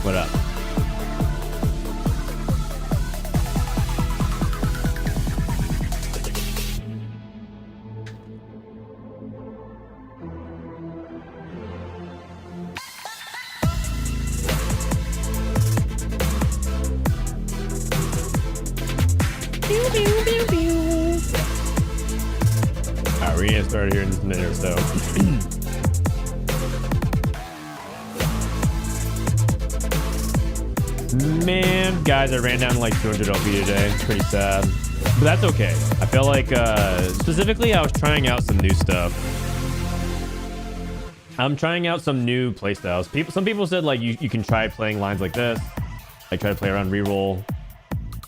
What up? Alright, we're gonna start here in just a minute or so. Man, guys, I ran down to like 200 LP today. It's pretty sad, but that's okay. I feel like specifically I was trying out some new stuff. I'm trying out some new playstyles. Some people said like you can try playing lines like this. I tried to play around reroll,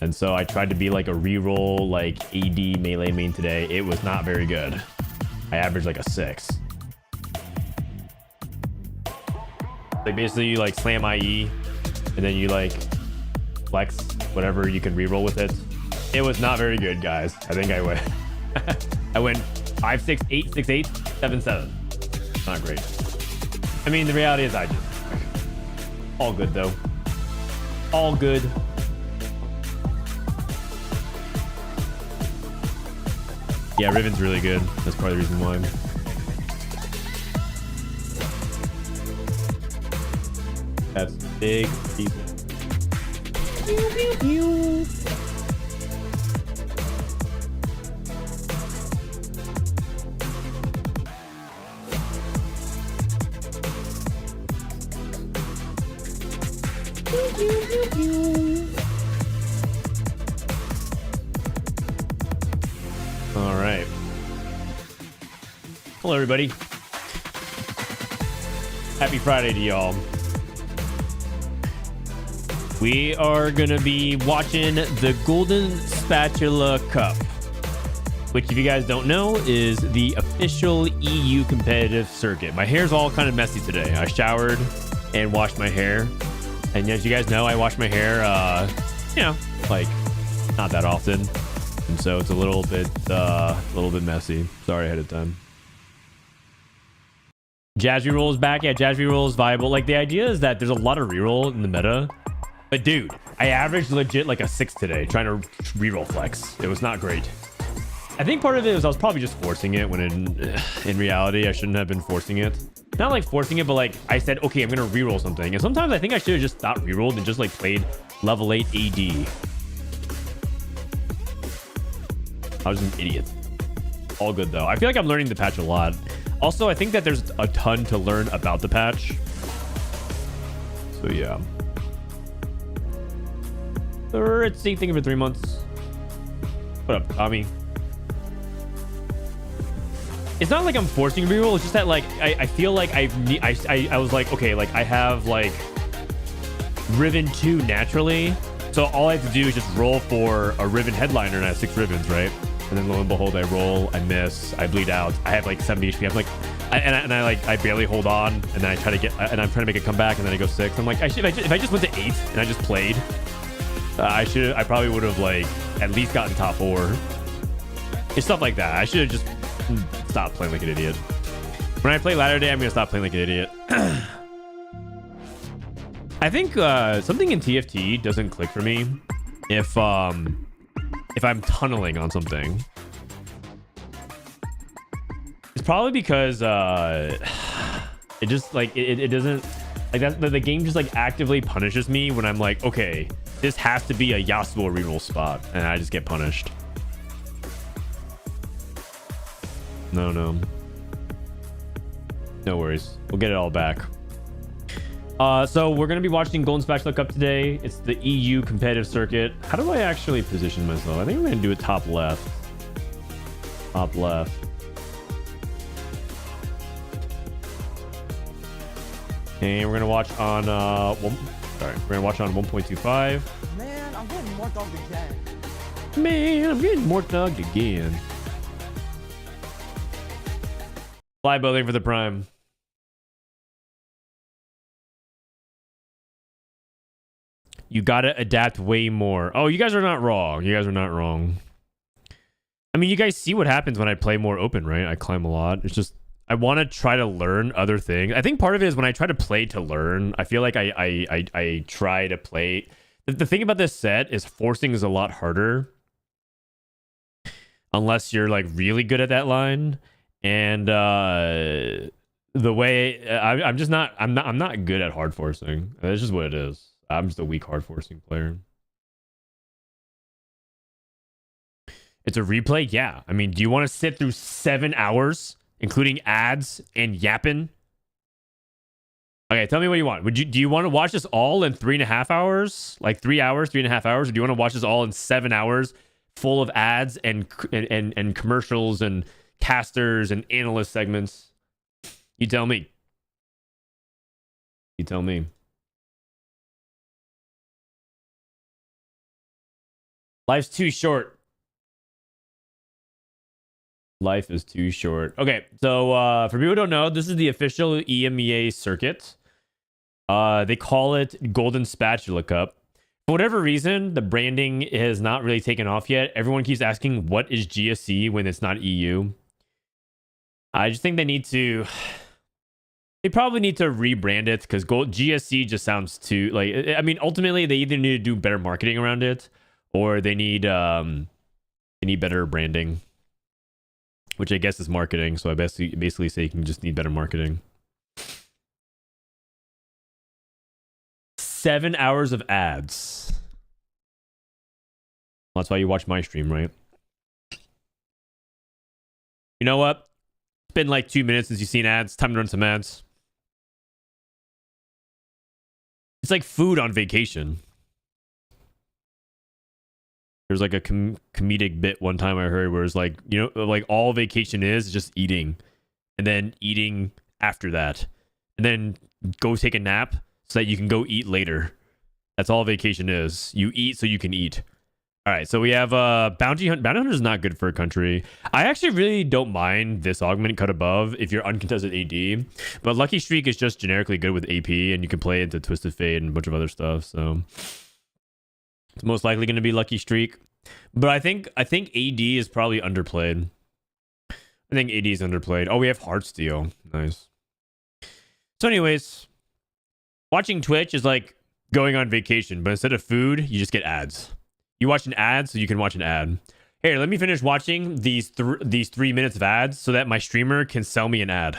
and so I tried to be like a reroll like AD melee main today. It was not very good. I averaged like a 6. Like basically you like slam IE and then you like flex whatever you can reroll with it. It was not very good, guys. I think I went I went 5 6 8 6 8 7 7. Not great. I mean, the reality is I just all good though. All good. Yeah, Riven's really good. That's probably the reason why. That's big reason. Pew, pew, pew. Pew, pew, pew, pew. All right. Hello, everybody. Happy Friday to y'all. We are going to be watching the Golden Spatula Cup, which, if you guys don't know, is the official EU competitive circuit. My hair's all kind of messy today. I showered and washed my hair. And as you guys know, I wash my hair, you know, like not that often. And so it's a little bit messy. Sorry ahead of time. Jazz reroll is back. Yeah, jazz reroll is viable. Like, the idea is that there's a lot of reroll in the meta. But dude, I averaged legit like a 6 today trying to reroll flex. It was not great. I think part of it was I was probably just forcing it when in reality I shouldn't have been forcing it. Not like forcing it, but like I said, okay, I'm gonna reroll something. And sometimes I think I should have just stopped rerolled and just like played level 8 AD. I was an idiot. All good though. I feel like I'm learning the patch a lot. Also, I think that there's a ton to learn about the patch. So yeah. It's thinking for 3 months. What up, Tommy? It's not like I'm forcing reroll. It's just that like I feel like I was like, okay, like I have like Riven 2 naturally. So all I have to do is just roll for a Riven headliner and I have 6 Rivens, right? And then lo and behold, I roll, I miss, I bleed out. I have like 70 HP. I'm like, I barely hold on, and then I try to get, and I'm trying to make a comeback, and then I go 6. I'm like, if I just went to 8 and I just played, I probably would have like at least gotten top 4. It's stuff like that. I should have just stopped playing like an idiot. When I play ladder day, I'm gonna stop playing like an idiot. I think something in TFT doesn't click for me if I'm tunneling on something. It's probably because it just like it doesn't like that. The game just like actively punishes me when I'm like, okay, this has to be a Yasuo reroll spot, and I just get punished. No worries, we'll get it all back. So we're gonna be watching Golden Spatula Cup today. It's the EU competitive circuit. How do I actually position myself? I think we're gonna do it top left. Top left. And we're gonna watch on we're gonna watch on 1.25. Man, I'm getting more thugged again. Man, I'm getting more thugged again. Fly building for the prime. You gotta adapt way more. Oh, you guys are not wrong. You guys are not wrong. I mean, you guys see what happens when I play more open, right? I climb a lot. It's just I want to try to learn other things. I think part of it is when I try to play to learn, I feel like I try to play. The thing about this set is forcing is a lot harder unless you're like really good at that line. And the way I'm not good at hard forcing. That's just what it is. I'm just a weak hard forcing player. It's a replay? Yeah. I mean, do you want to sit through 7 hours, including ads and yapping? Okay, tell me what you want. Do you want to watch this all in 3.5 hours? Like 3 hours, 3.5 hours? Or do you want to watch this all in 7 hours full of ads and commercials and casters and analyst segments? You tell me. You tell me. Life's too short. Life is too short. Okay, so for people who don't know, this is the official EMEA circuit. They call it Golden Spatula Cup. For whatever reason, the branding has not really taken off yet. Everyone keeps asking, what is GSC when it's not EU? I just think they need to... They probably need to rebrand it because GSC just sounds too... like. I mean, ultimately, they either need to do better marketing around it or they need better branding, which I guess is marketing. So I basically say you can just need better marketing. 7 hours of ads. Well, that's why you watch my stream, right? You know what? It's been like 2 minutes since you've seen ads. Time to run some ads. It's like food on vacation. There's like a comedic bit one time I heard where it's like, you know, like all vacation is just eating and then eating after that and then go take a nap so that you can go eat later. That's all vacation is. You eat so you can eat. All right, so we have Bounty Hunter is not good for a country. I actually really don't mind this augment cut above if you're uncontested AD, but Lucky Streak is just generically good with AP and you can play into Twisted Fate and a bunch of other stuff, so... It's most likely going to be Lucky Streak. But I think AD is probably underplayed. I think AD is underplayed. Oh, we have Heartsteel. Nice. So anyways, watching Twitch is like going on vacation, but instead of food, you just get ads. You watch an ad so you can watch an ad. Here, let me finish watching these 3 minutes of ads so that my streamer can sell me an ad.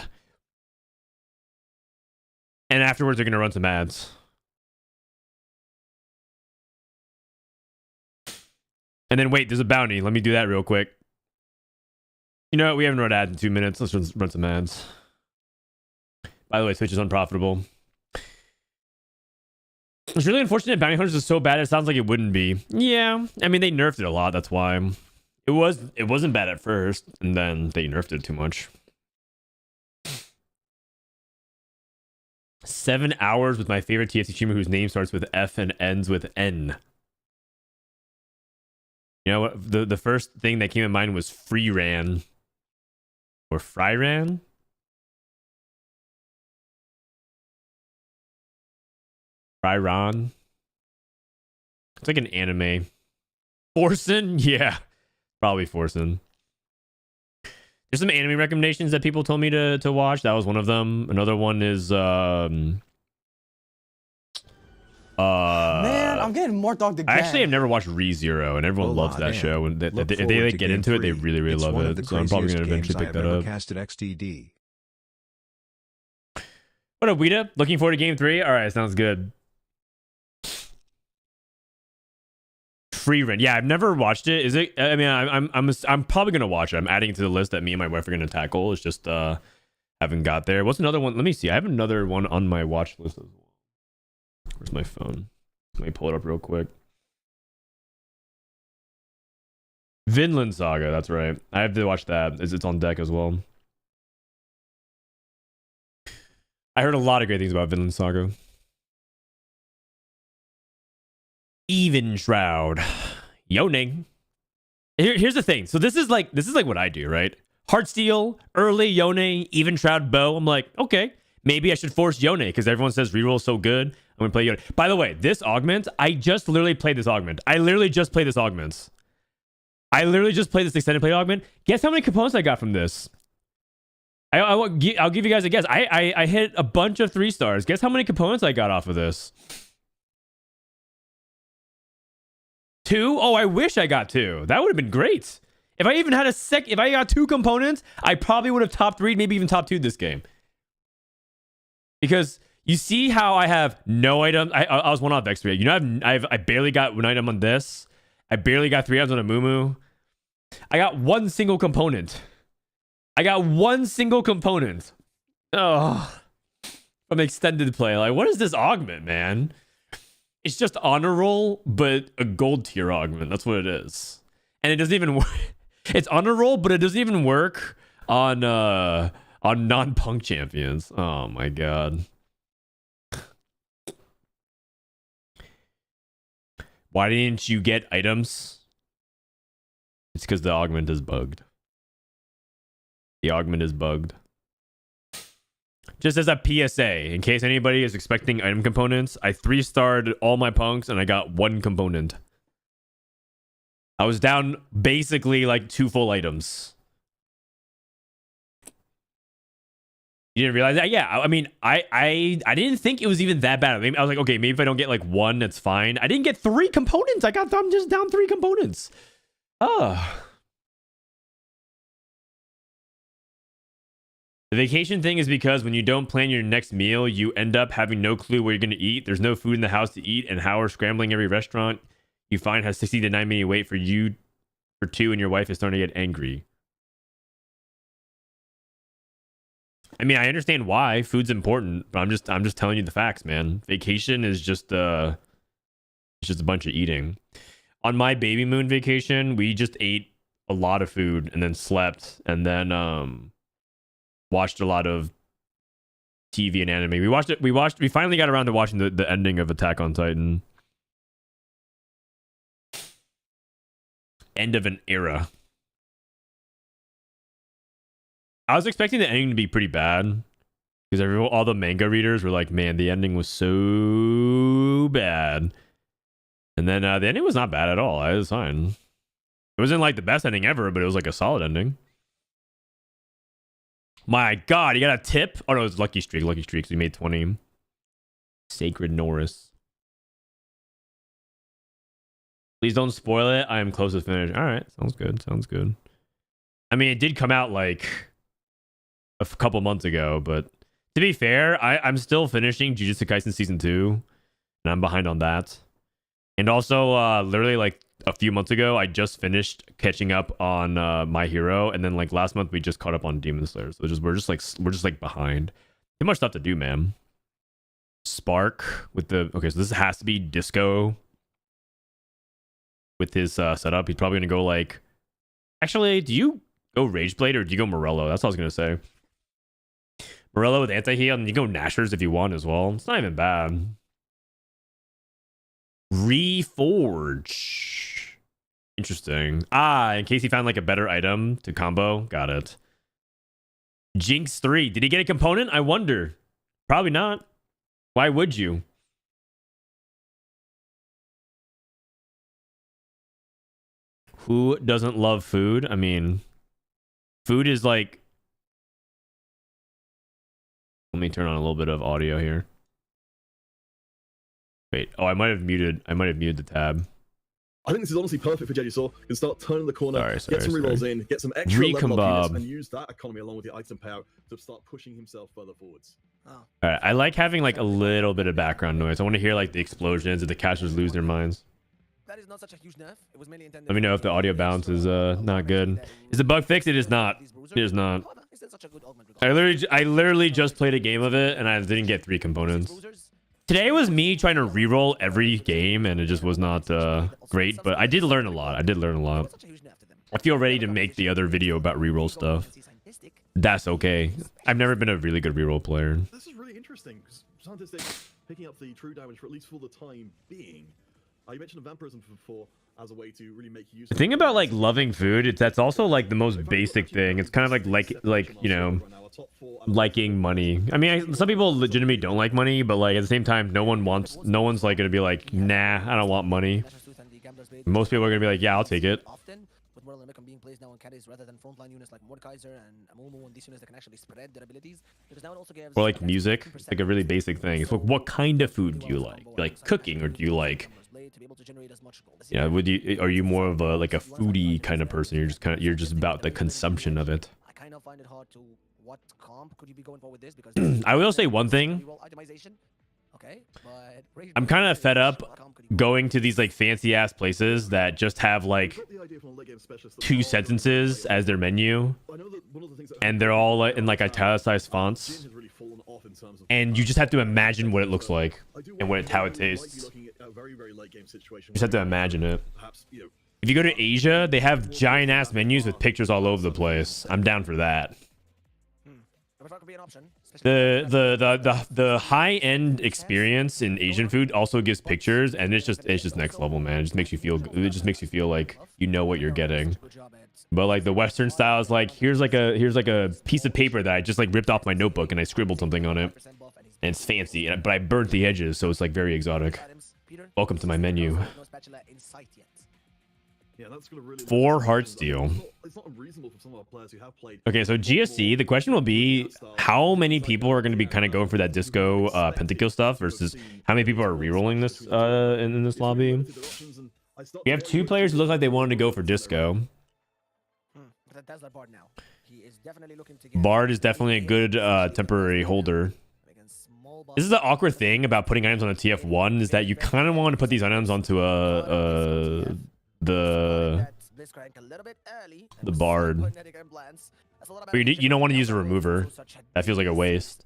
And afterwards, they're going to run some ads. And then wait, there's a bounty. Let me do that real quick. You know what? We haven't run ads in 2 minutes. Let's run some ads. By the way, Twitch is unprofitable. It's really unfortunate Bounty Hunters is so bad it sounds like it wouldn't be. Yeah, I mean they nerfed it a lot, that's why. It wasn't bad at first, and then they nerfed it too much. 7 hours with my favorite TFT streamer whose name starts with F and ends with N. You know what? The first thing that came in mind was Freeran. Or Fryran? Fryron? It's like an anime. Forsen? Yeah. Probably Forsen. There's some anime recommendations that people told me to watch. That was one of them. Another one is Man, I'm getting more dog again. I actually have never watched ReZero, and everyone loves that show. And if they like, get into it, they really, really love it. So I'm probably going to eventually pick that up. What up, Weeda? Looking forward to game 3? All right, sounds good. Free Rent. Yeah, I've never watched it. Is it? I mean, I'm probably gonna watch it. I'm adding it to the list that me and my wife are gonna tackle. It's just haven't got there. What's another one? Let me see. I have another one on my watch list as well. Where's my phone? Let me pull it up real quick. Vinland Saga. That's right. I have to watch that. It's on deck as well. I heard a lot of great things about Vinland Saga. Even Shroud. Yoning. Here's the thing. So this is like what I do, right? Heartsteel, early Yone, Even Shroud Bow. I'm like, okay, maybe I should force Yone because everyone says reroll is so good. I'm gonna play Yone. By the way, this augment, I just literally played this augment. I literally just played this augment. I literally just played this extended play augment. Guess how many components I got from this? I'll give you guys a guess. I hit a bunch of 3 stars. Guess how many components I got off of this? 2? Oh, I wish I got 2. That would have been great. If I even had if I got 2 components, I probably would have top 3, maybe even top 2 this game. Because you see how I have no items. I was 1 off X3. You know, I barely got 1 item on this. I barely got 3 items on a Mumu. I got 1 single component. I got 1 single component. Oh, from extended play. Like, what is this augment, man? It's just honor roll, but a gold tier augment. That's what it is. And it doesn't even work. It's honor roll, but it doesn't even work on non-punk champions. Oh my god. Why didn't you get items? It's because the augment is bugged. The augment is bugged. Just as a PSA, in case anybody is expecting item components, I 3-starred all my punks and I got 1 component. I was down basically like 2 full items. You didn't realize that? Yeah, I mean, I didn't think it was even that bad. Maybe I was like, okay, maybe if I don't get like 1, that's fine. I didn't get 3 components. I'm just down 3 components. Oh. The vacation thing is because when you don't plan your next meal, you end up having no clue where you're going to eat. There's no food in the house to eat, and Howard scrambling every restaurant you find has 60 to 90 minute wait for 2, and your wife is starting to get angry. I mean, I understand why food's important, but I'm just telling you the facts, man. Vacation is just it's just a bunch of eating. On my baby moon vacation, we just ate a lot of food and then slept and then watched a lot of TV and anime. We finally got around to watching the ending of Attack on Titan. End of an era. I was expecting the ending to be pretty bad because all the manga readers were like, man, the ending was so bad. And then the ending was not bad at all. It was fine. It wasn't like the best ending ever, but it was like a solid ending. My god, you got a tip? Oh no, it was Lucky Streak. Lucky Streaks. We made 20. Sacred Norris. Please don't spoil it. I am close to finish. All right, sounds good. Sounds good. I mean, it did come out like a couple months ago, but to be fair, I'm still finishing Jujutsu Kaisen season 2, and I'm behind on that. And also, literally like a few months ago, I just finished catching up on My Hero, and then like last month we just caught up on Demon Slayer. So we're just like behind. Too much stuff to do, man. Spark with the so this has to be Disco with his setup. He's probably gonna go like. Actually, do you go Rageblade or do you go Morello? That's what I was gonna say. Morello with anti-heal, and you go Nashers if you want as well. It's not even bad. Reforge. Interesting. In case he found like a better item to combo. Got it. Jinx 3. Did he get a component? I wonder. Probably not. Why would you? Who doesn't love food? I mean, food is like... Let me turn on a little bit of audio here. Wait, I might have muted the tab. I think this is honestly perfect for Jedusor. You can start turning the corner, get some rerolls in, get some extra Recon level up Bob. units, and use that economy along with the item payout to start pushing himself further forwards. All right, I like having like a little bit of background noise. I want to hear like the explosions and the casters lose their minds. That is not such a huge nerf. It was mainly intended. Let me know if the audio bounce is not good. Is the bug fixed? It is not. It is not. I literally just played a game of it and I didn't get 3 components. Today was me trying to reroll every game and it just was not great, but I did learn a lot. I feel ready to make the other video about reroll stuff. That's okay. I've never been a really good reroll player. This is really interesting because scientists picking up the true damage for at least for the time being. You mentioned vampirism before as a way to really make use. The thing about like loving food, that's also like the most basic thing. It's kind of like you know, liking money. I mean, some people legitimately don't like money, but like at the same time, no one's like gonna be like, nah, I don't want money. Most people are gonna be like, yeah, I'll take it. Being placed now on carries rather than frontline units like Mordekaiser and Amumu and these units that can actually spread their abilities. Because now it also gives Or like music, it's like a really basic thing. It's like, what kind of food do you like? Do you like cooking, or do you like, yeah, are you more of a like a foodie kind of person? You're just about the consumption of it. I kind of find it hard to what comp could you be going for with this, because I will say one thing. Okay, but I'm kind of fed up going to these like fancy ass places that just have like 2 sentences as their menu, and they're all in like italicized fonts, and you just have to imagine what it looks like and how it tastes. You just have to imagine it. If you go to Asia, they have giant ass menus with pictures all over the place. I'm down for that. The high end experience in Asian food also gives pictures, and it's just next level, man. It just makes you feel like you know what you're getting. But like the Western style is like, here's like a piece of paper that I just like ripped off my notebook and I scribbled something on it, and it's fancy, but I burnt the edges, so it's like very exotic. Welcome to my menu. Yeah, that's gonna really 4 Heartsteel. It's not unreasonable for some of our players who have played. Okay, so GSC, the question will be how many people are going to be kind of going for that disco pentakill stuff versus how many people are rerolling this in this lobby. We have 2 players who look like they wanted to go for disco. Bard is definitely a good temporary holder. This is the awkward thing about putting items on a TF1, is that you kind of want to put these items onto the Bard, but you don't want to use a remover. That feels like a waste.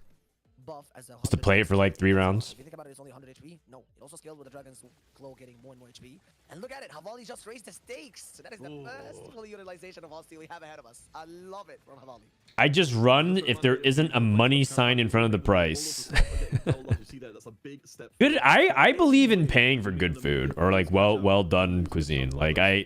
Just to play it for like 3 rounds. If you think about it, it's only 100 HP. No, it also scaled with the Dragon's Claw getting more and more HP. And look at it, Havali just raised the stakes. So that is the first full utilization of Heartsteel we have ahead of us. I love it from Havali. I just run if there isn't a money sign in front of the price. Good. I believe in paying for good food, or like well done cuisine. Like I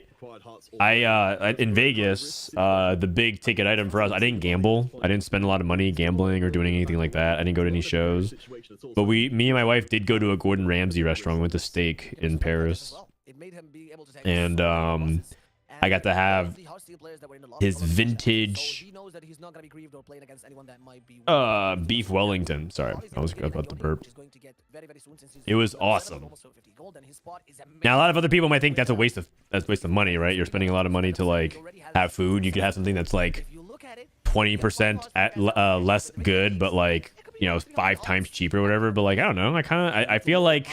in Vegas, the big ticket item for us, I didn't gamble. I didn't spend a lot of money gambling or doing anything like that. I didn't go to any shows. But me and my wife did go to a Gordon Ramsay restaurant with a steak in Paris. And I got to have his vintage beef Wellington. Sorry, I was about to burp. It was awesome. Now a lot of other people might think that's a waste of money, right? You're spending a lot of money to like have food. You could have something that's like 20% at less good, but like, you know, 5 times cheaper or whatever. But like, I don't know. I feel like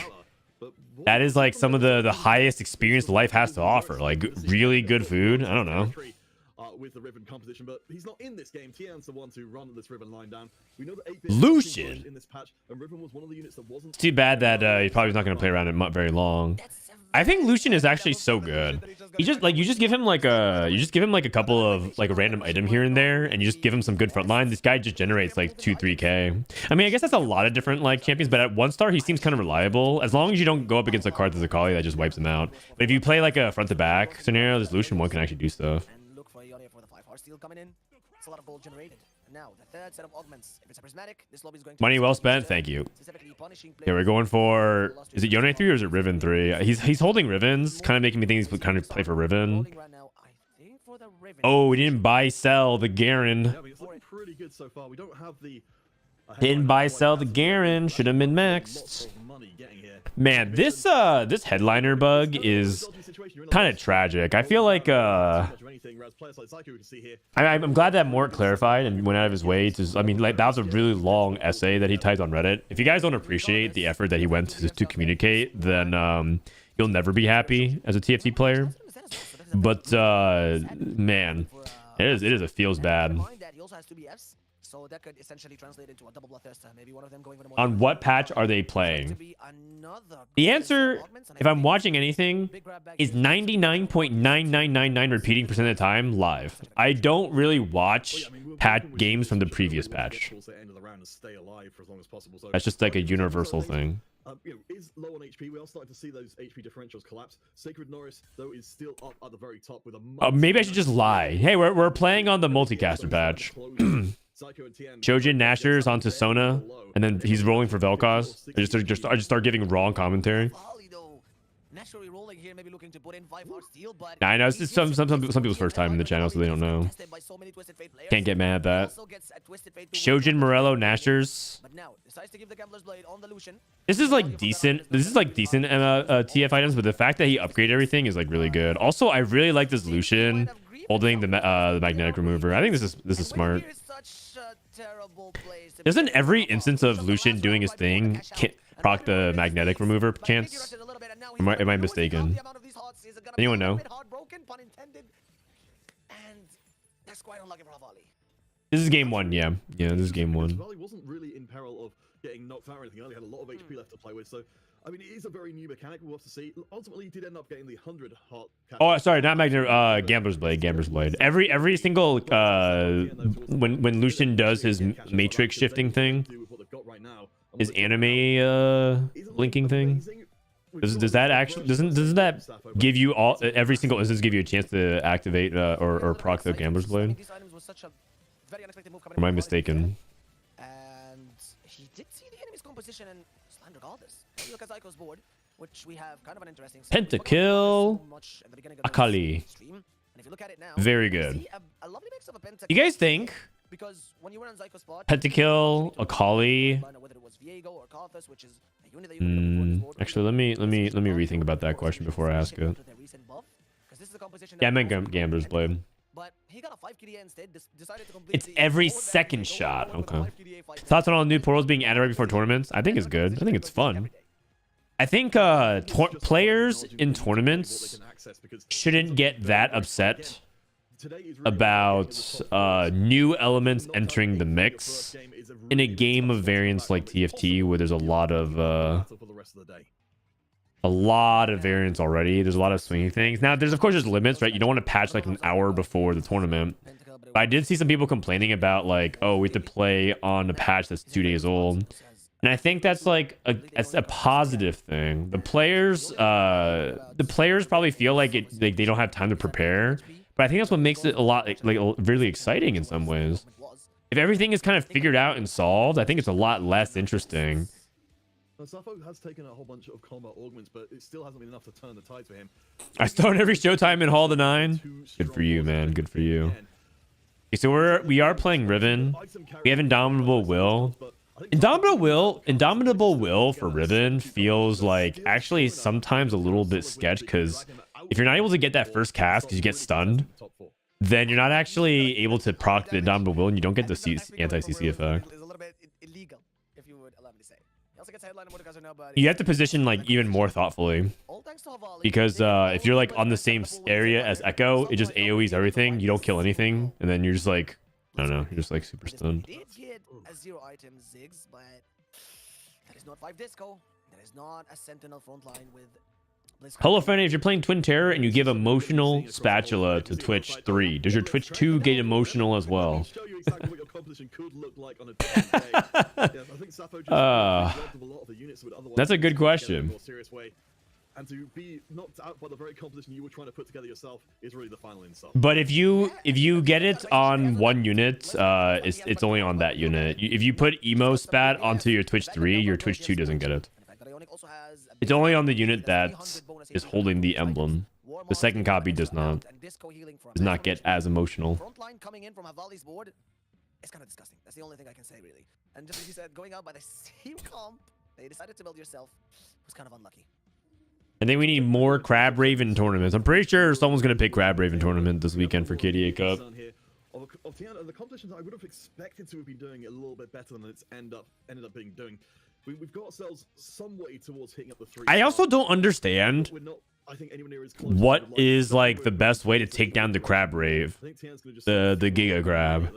that is like some of the highest experience life has to offer. Like really good food. I don't know. With the Riven competition, but he's not in this game. Tian's the one to run this Riven line down. We know that Lucian in this patch, and Riven was one of the units that wasn't. It's too bad that he probably not going to play around it very long. I think Lucian is actually so good. He just like you just give him like a couple of like a random item here and there, and you just give him some good front line. This guy just generates like 2-3k. I mean, I guess that's a lot of different like champions, but at 1 star he seems kind of reliable. As long as you don't go up against a card that's a Kali that just wipes him out. But if you play like a front to back scenario, this Lucian one can actually do stuff. Coming in, it's a lot of gold generated. And now the third set of augments. If it's a prismatic, this lobby is going to money well spent. Thank you. Yeah, we're going for. Is it Yone 3 or is it Riven 3? He's holding Rivens, kind of making me think he's kind of play for Riven. Oh, we didn't buy sell the Garen. Yeah, I mean, it's looking pretty good so far. We don't have the. Didn't buy sell the Garen. Should have been maxed. Man, this headliner bug is kind of tragic. I feel like I'm glad that Mort clarified and went out of his way to. I mean, like that was a really long essay that he typed on Reddit. If you guys don't appreciate the effort that he went to communicate, then you'll never be happy as a TFT player. But man, it is. It feels bad. So that could essentially translate into a double bloodthirster. Maybe one of them going for the on what patch are they playing? The answer, if I'm watching anything, is 99.9999 repeating percent of the time live. I don't really watch patch games from the previous patch. That's just like a universal thing. Is low on HP. We are starting to see those HP differentials collapse. Sacred Norris, though, is still up at the very top with a. Maybe I should just lie. Hey, we're playing on the multicaster patch. Chojin Nashers onto Sona, and then he's rolling for Vel'Koz. I just start giving wrong commentary. Nah, I know it's just some people's first time in the channel, so they don't know. Can't get mad at that. Shojin Morello Nashers. This is like decent. This is like decent TF items, but the fact that he upgraded everything is like really good. Also, I really like this Lucian holding the magnetic remover. I think this is smart. Doesn't every instance of Lucian doing his thing proc the magnetic remover chance? Am I mistaken? Anyone know? This is game 1, yeah. Yeah, this is game 1. He wasn't really in peril of getting knocked out or anything. He only had a lot of HP left to play with, so I mean, it is a very new mechanic. We'll have to see. Ultimately, he did end up getting the 100 heart. Oh, sorry, not magnetic. Gambler's Blade. Gambler's Blade. Every single when Lucian does his matrix shifting thing, his anime blinking thing. Does that actually doesn't that give you all every single instance give you a chance to activate or proc the Gambler's Blade? Or am I mistaken? And he did see the enemy's composition and slammed regardless. Look at Zyko's board, which we have kind of an interesting Pentakill Akali. Very good. You guys think Pentakill Akali? Actually, let me rethink about that question before I ask it. Yeah, I meant Gambler's Blade. It's every second shot. Okay. Thoughts on all new portals being added right before tournaments? I think it's good. I think it's fun. I think players in tournaments shouldn't get that upset about new elements entering the mix in a game of variants like TFT, where there's a lot of variants already. There's a lot of swinging things. Now, of course there's limits, right? You don't want to patch like an hour before the tournament. But I did see some people complaining about like, oh, we have to play on a patch that's 2 days old. And I think that's like a positive thing. The players probably feel like they don't have time to prepare. But I think that's what makes it a lot like really exciting in some ways. If everything is kind of figured out and solved, I think it's a lot less interesting. Safo has taken a whole bunch of combat augments, but it still hasn't been enough to turn the tide for him. I start every showtime in Hall to 9. Good for you, man. Good for you. Okay, so we are playing Riven. We have Indomitable Will. Indomitable Will for Riven feels like actually sometimes a little bit sketch, because if you're not able to get that first cast because you get stunned, then you're not actually able to proc the Indomitable Will and you don't get the anti-CC effect. It's a little bit illegal, if you would allow me to say. He also gets a headline of now, but You have to position like even more thoughtfully, all thanks to Havali, because if you're like on the same area as Echo, it just AoEs everything. You don't kill anything, and then you're just like, I don't know, you're just like super stunned. Did get a 0 item Ziggs, but that is not 5 disco. That is not a sentinel frontline with Hello, Fanny. If you're playing Twin Terror and you give emotional Spatula to Twitch 3, does your Twitch 2 get emotional as well? That's a good question. And to be knocked out by the very composition you were trying to put together yourself is really the final insult. But if you get it on one unit, it's only on that unit. If you put emo spat onto your Twitch 3, your Twitch 2 doesn't get it. It's only on the unit that is holding the emblem. The second copy does not get as emotional. Frontline coming in from Havali's board. It's kind of disgusting. That's the only thing I can say, really. And just as you said, going out by the same comp they decided to build yourself was kind of unlucky. I think we need more Crab Raven tournaments. I'm pretty sure someone's going to pick Crab Raven tournament this weekend for KDA Cup. Of Tiana, the competitions I would have expected to have been doing a little bit better than it's ended up being doing. We've got ourselves some way towards hitting up the 3. I also don't understand what is like the best way to take down the Crab Rave, the Giga Crab.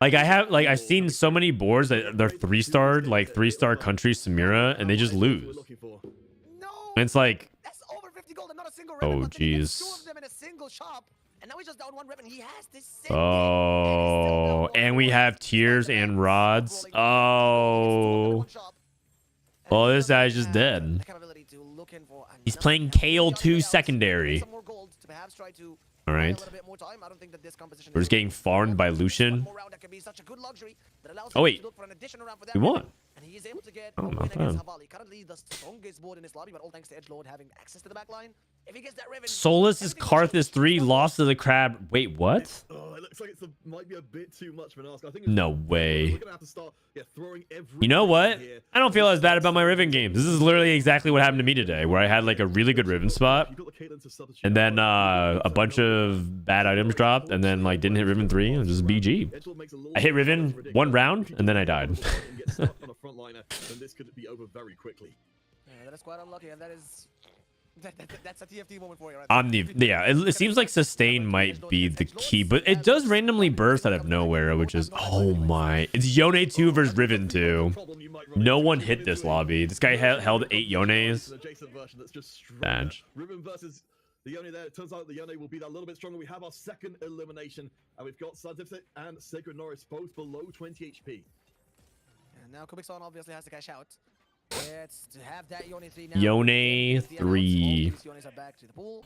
Like I've seen so many boards that they're 3-starred, like 3-star country Samira, and they just lose. And it's like, that's over 50 gold and not a single oh jeez. And now he's just down 1 Riven. He has this. Oh, and we have tears and rods. Oh. Well, this guy's just dead. He's playing KO2 secondary. All right. We're just getting farmed by Lucian. Oh, wait. We won. And he is able to get oh, a win not against bad. Havali. Currently the strongest board in this lobby, but all thanks to Edgelord having access to the back line. If he gets that Riven, Solus' Karthus 3 lost to the Crab. Wait, what? Oh, it looks like it might be a bit too much of an ask. I think No way. we're gonna have to start throwing every. You know what? I don't feel as bad about my Riven games. This is literally exactly what happened to me today, where I had like a really good Riven spot, and then a bunch of bad items dropped, and then like didn't hit Riven 3. It was just BG. I hit Riven 1 round, and then I died. This could be over very quickly. Yeah, that is quite unlucky, and that is that's a TFT moment for you, right? It seems like sustain might be the key, but it does randomly burst out of nowhere, which is oh my. It's Yone 2 versus Riven 2. No one hit this lobby. This guy held 8 Yones. Badge. Riven versus the Yone there. It turns out the Yone will be that little bit stronger. We have our second elimination, and we've got Scientific and Sacred Norris both below 20 HP. And now Kubikson obviously has to cash out. It's to have that Yone 3 now. Yone 3. Yones are back to the pool.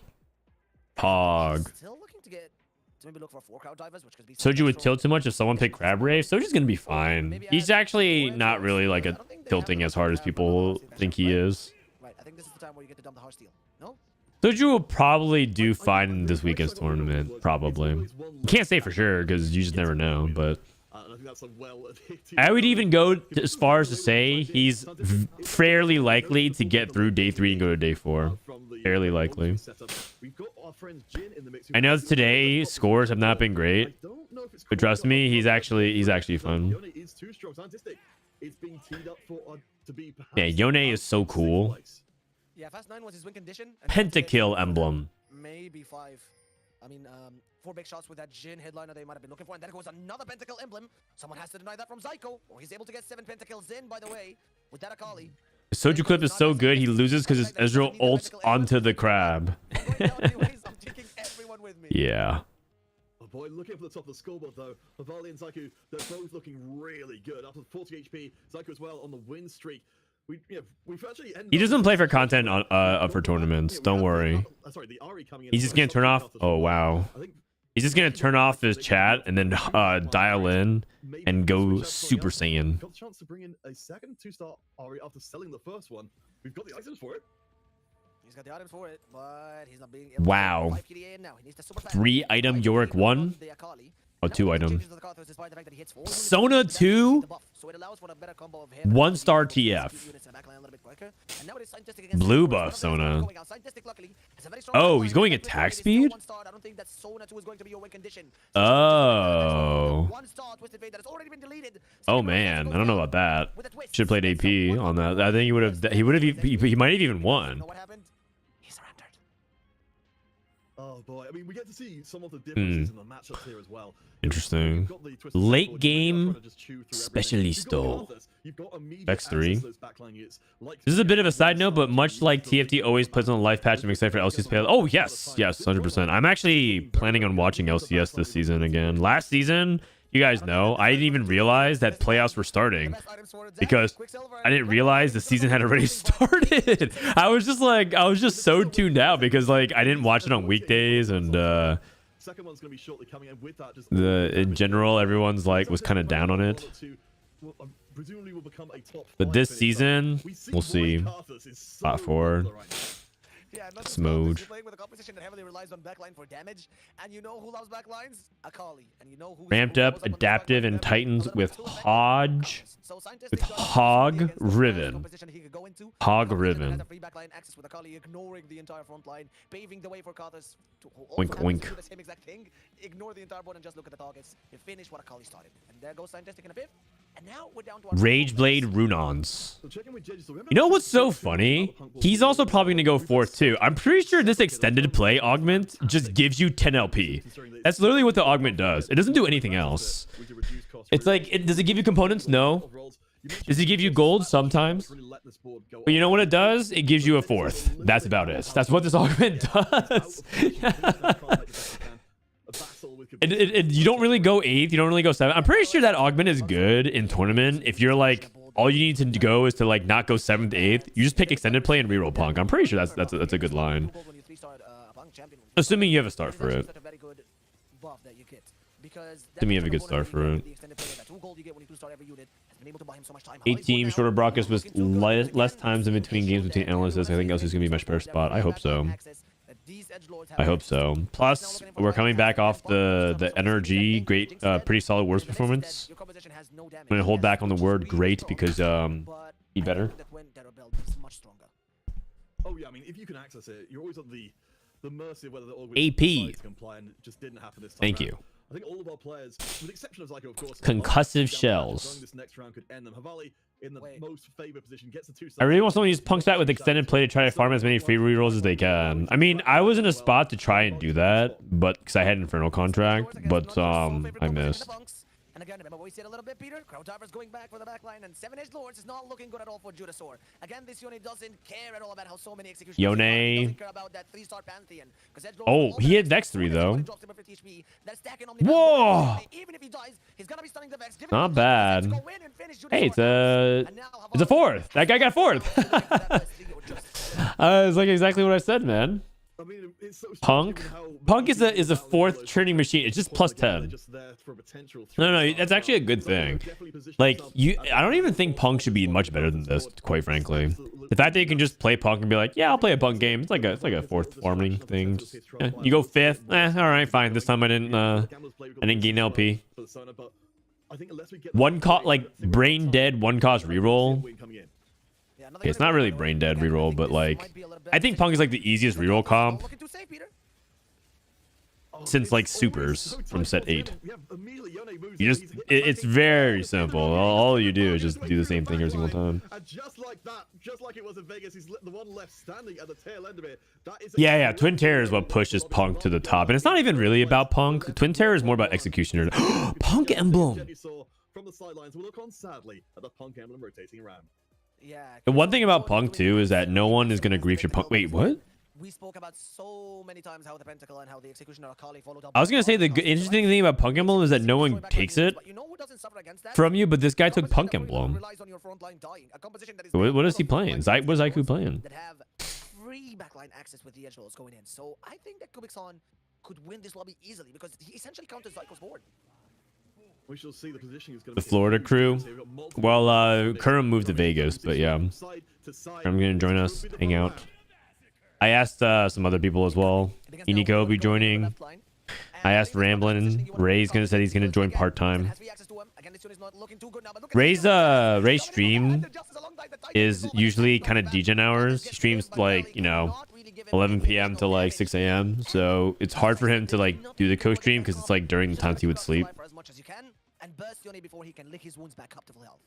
Pog. Still looking to get to maybe look for 4 crowd divers, which could be Soju would tilt too much if someone picked Crab Rave. Soju's gonna be fine. He's actually not really like a tilting as hard as people think he is. Right, I think this is the time where you get to dump the hard steel. No? Soju will probably do fine in this weekend's tournament. Probably. You can't say for sure because you just never know, but I would even go as far as to say he's fairly likely to get through day 3 and go to day 4. Fairly likely. I know today scores have not been great, but trust me, he's actually fun. Yeah, Yone is so cool. Yeah, Fast 9 was his win condition. Pentakill emblem. Maybe 5. I mean, 4 big shots with that Jhin headliner they might have been looking for, and there goes another Pentakill emblem. Someone has to deny that from Zyko, or he's able to get 7 Pentakills in, by the way, with that Akali. Soju clip is so good, he loses because his Ezreal ults onto the Crab. Yeah. Oh boy, looking for the top of the scoreboard though, Havali and Zyko, they're both looking really good. Up to 40 HP, Zyko as well on the win streak. We've actually He doesn't play for content on for tournaments. Don't worry. Sorry, the Ari coming in. He's just gonna turn off. Oh wow. I think He's just gonna turn off his chat and then dial in and go Super Saiyan. Got the chance to bring in a second 2-star Ari after selling the first one. We've got the items for it. He's got the items for it, but he's not being Wow. 3 item Yorick 1. Oh, 2 item. Sona 2. 1-star TF. Blue buff Sona. Oh, he's going attack speed? Oh. Oh man, I don't know about that. Should have played AP on that. I think he would have. He might have even won. Oh boy, I mean, we get to see some of the differences in the matchups here as well. Interesting. Late game Specialisto. X3. This is a bit of a side note, but much like TFT always plays on the live patch, I'm excited for LCS play. Oh yes, 100%. I'm actually planning on watching LCS this season again. Last season, you guys know, I didn't even realize that playoffs were starting because I didn't realize the season had already started. I was just so tuned out because like I didn't watch it on weekdays, and in general everyone's like was kind of down on it. But this season, we'll see. Bot 4. Smooge. Ramped up, adaptive, and Titans with Hodge. With Hog Riven. Hog Riven. Wink, wink. Ignore the entire board and just look at the targets. You finish what Akali started. And there goes Scientific in a bit. And now we're down to Rageblade Runons. You know what's so funny? He's also probably gonna go 4th too. I'm pretty sure this extended play augment just gives you 10 LP. That's literally what the augment does. It doesn't do anything else. It's like, does it give you components? No. Does it give you gold? Sometimes. But you know what it does? It gives you a 4th. That's about it. That's what this augment does. You don't really go 8th. You don't really go 7th. I'm pretty sure that augment is good in tournament. If you're like, all you need to go is to like not go 7th, 8th. You just pick extended play and reroll Punk. I'm pretty sure that's a good line. Assuming you have a start for it. Assuming you have a good start for it. 8 teams, shorter broadcast with less times in between games between analysts. I think else is gonna be a much better spot. I hope so. I hope so. Plus, we're coming back off the energy. Great, pretty solid worst performance. I'm gonna hold back on the word great because be better. Oh yeah, I mean, if you can access it, you're always at the mercy of whether the AP. comply, and it just didn't happen this time. Thank around. you. I think all of our players, with the exception of Zyko, of course, Concussive shells. This next round could end them. Havali in the most favored position gets the 2 I really want someone to use Punk Stat with extended play to try to farm as many free rerolls as they can. I mean, I was in a spot to try and do that, but because I had Infernal contract, but I missed. And again, remember what we said a little bit, Peter? Crowd Divers going back for the backline, and 7-Edged Lords is not looking good at all for Judasaur. Again, this Yone doesn't care at all about how so many executions. Yone. Doesn't care about that 3-star Pantheon. Oh, he had Vex 3 though. Whoa! Even if he dies, he's gonna be stunning the Vex. Not bad. Hey, it's a 4th. That guy got 4th. It's like exactly what I said, man. I mean, it's so Punk is a 4th churning machine. It's just plus 10. No, that's actually a good thing. Like I don't even think Punk should be much better than this, quite frankly. The fact that you can just play Punk and be like, yeah, I'll play a Punk game. It's like a 4th farming thing. Just, yeah, you go 5th. All right, fine. This time I didn't gain LP. One cost, like brain dead, 1 cost reroll. Okay, it's not really brain dead reroll, but like I think Punk is like the easiest reroll comp since like supers from set 8. You just it's very simple. All you do is just do the same thing every single time. Just like that, just like it was in Vegas, he's the one left standing at the tail end of it. Yeah, Twin Terror is what pushes Punk to the top, and it's not even really about Punk. Twin Terror is more about executioner. Punk emblem. From the sidelines, we'll look on sadly at the Punk emblem rotating around. Yeah. The one thing about Punk too is that no one is gonna grief your Punk. Wait, what? We spoke about so many times how the Pentacle and how the executioner Akali followed up. I was gonna say the interesting thing about Punk Emblem is that no one takes it from you, but this guy took Punk Emblem. What is he playing? What is Zaiku playing? That have free backline access with the edge rolls going in. So I think that Kubik's on could win this lobby easily because he essentially counters Zyko's board. We shall see. The positioning is going The to be Florida crew. Well, Kerem moved to Vegas, but yeah. I'm going to join us, hang out. I asked some other people as well. Iniko will be joining. I asked Ramblin'. Ray's going to say he's going to join part-time. Ray's stream is usually kind of degen hours. He streams like, you know, 11 p.m. to like 6 a.m. So it's hard for him to like do the co-stream because it's like during the times he would sleep. And burst Yone before he can lick his wounds back up to full health.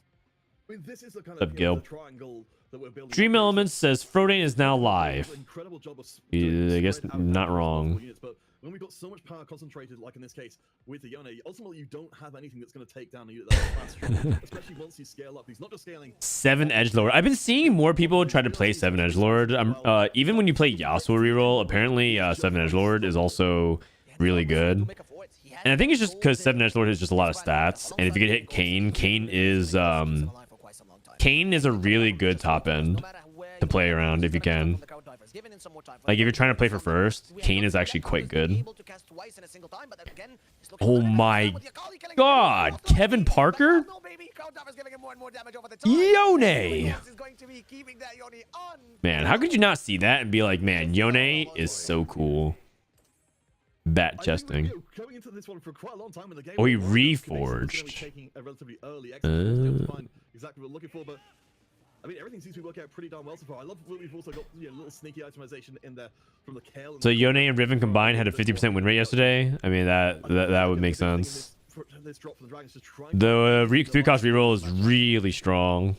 I mean, this is the kind What's up, Gil? triangle that we're building. Dream Elements says Frodan is now live. Incredible job of I guess not wrong. units, but when we've got so much power concentrated, like in this case with the Yone, ultimately you don't have anything that's going to take down a unit that's strong, especially once you scale up. He's not just scaling. 7 Edgelord. I've been seeing more people try to play 7 Edgelord. Even when you play Yasuo reroll, apparently 7 Edgelord is also really good. And I think it's just because 7 Edgelord is just a lot of stats. And if you could hit Kayn, Kayn is a really good top end to play around if you can. Like if you're trying to play for first, Kayn is actually quite good. Oh my god, Kevin Parker? Yone! Man, how could you not see that and be like, man, Yone is so cool. Bat chesting. Oh, he reforged. Exactly what we're looking for, but I mean, everything seems to be working out pretty darn well so far. I love that we've also got a little sneaky itemization in there from the Kale. So Yone and Riven combined had a 50% win rate yesterday. I mean, that would make sense. The 3-cost reroll is really strong.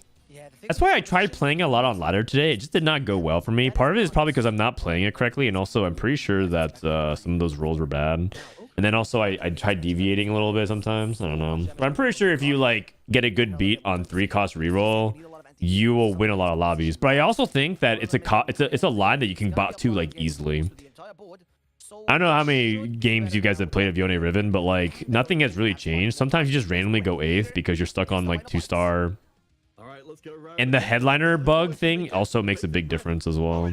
That's why I tried playing a lot on ladder today. It just did not go well for me. Part of it is probably because I'm not playing it correctly, and also I'm pretty sure that some of those rolls were bad. And then also I tried deviating a little bit sometimes. I don't know. But I'm pretty sure if you like get a good beat on 3-cost reroll, you will win a lot of lobbies. But I also think that it's a line that you can bot to like easily. I don't know how many games you guys have played of Yone Riven, but like nothing has really changed. Sometimes you just randomly go 8th because you're stuck on like 2-star. And the headliner bug thing also makes a big difference as well.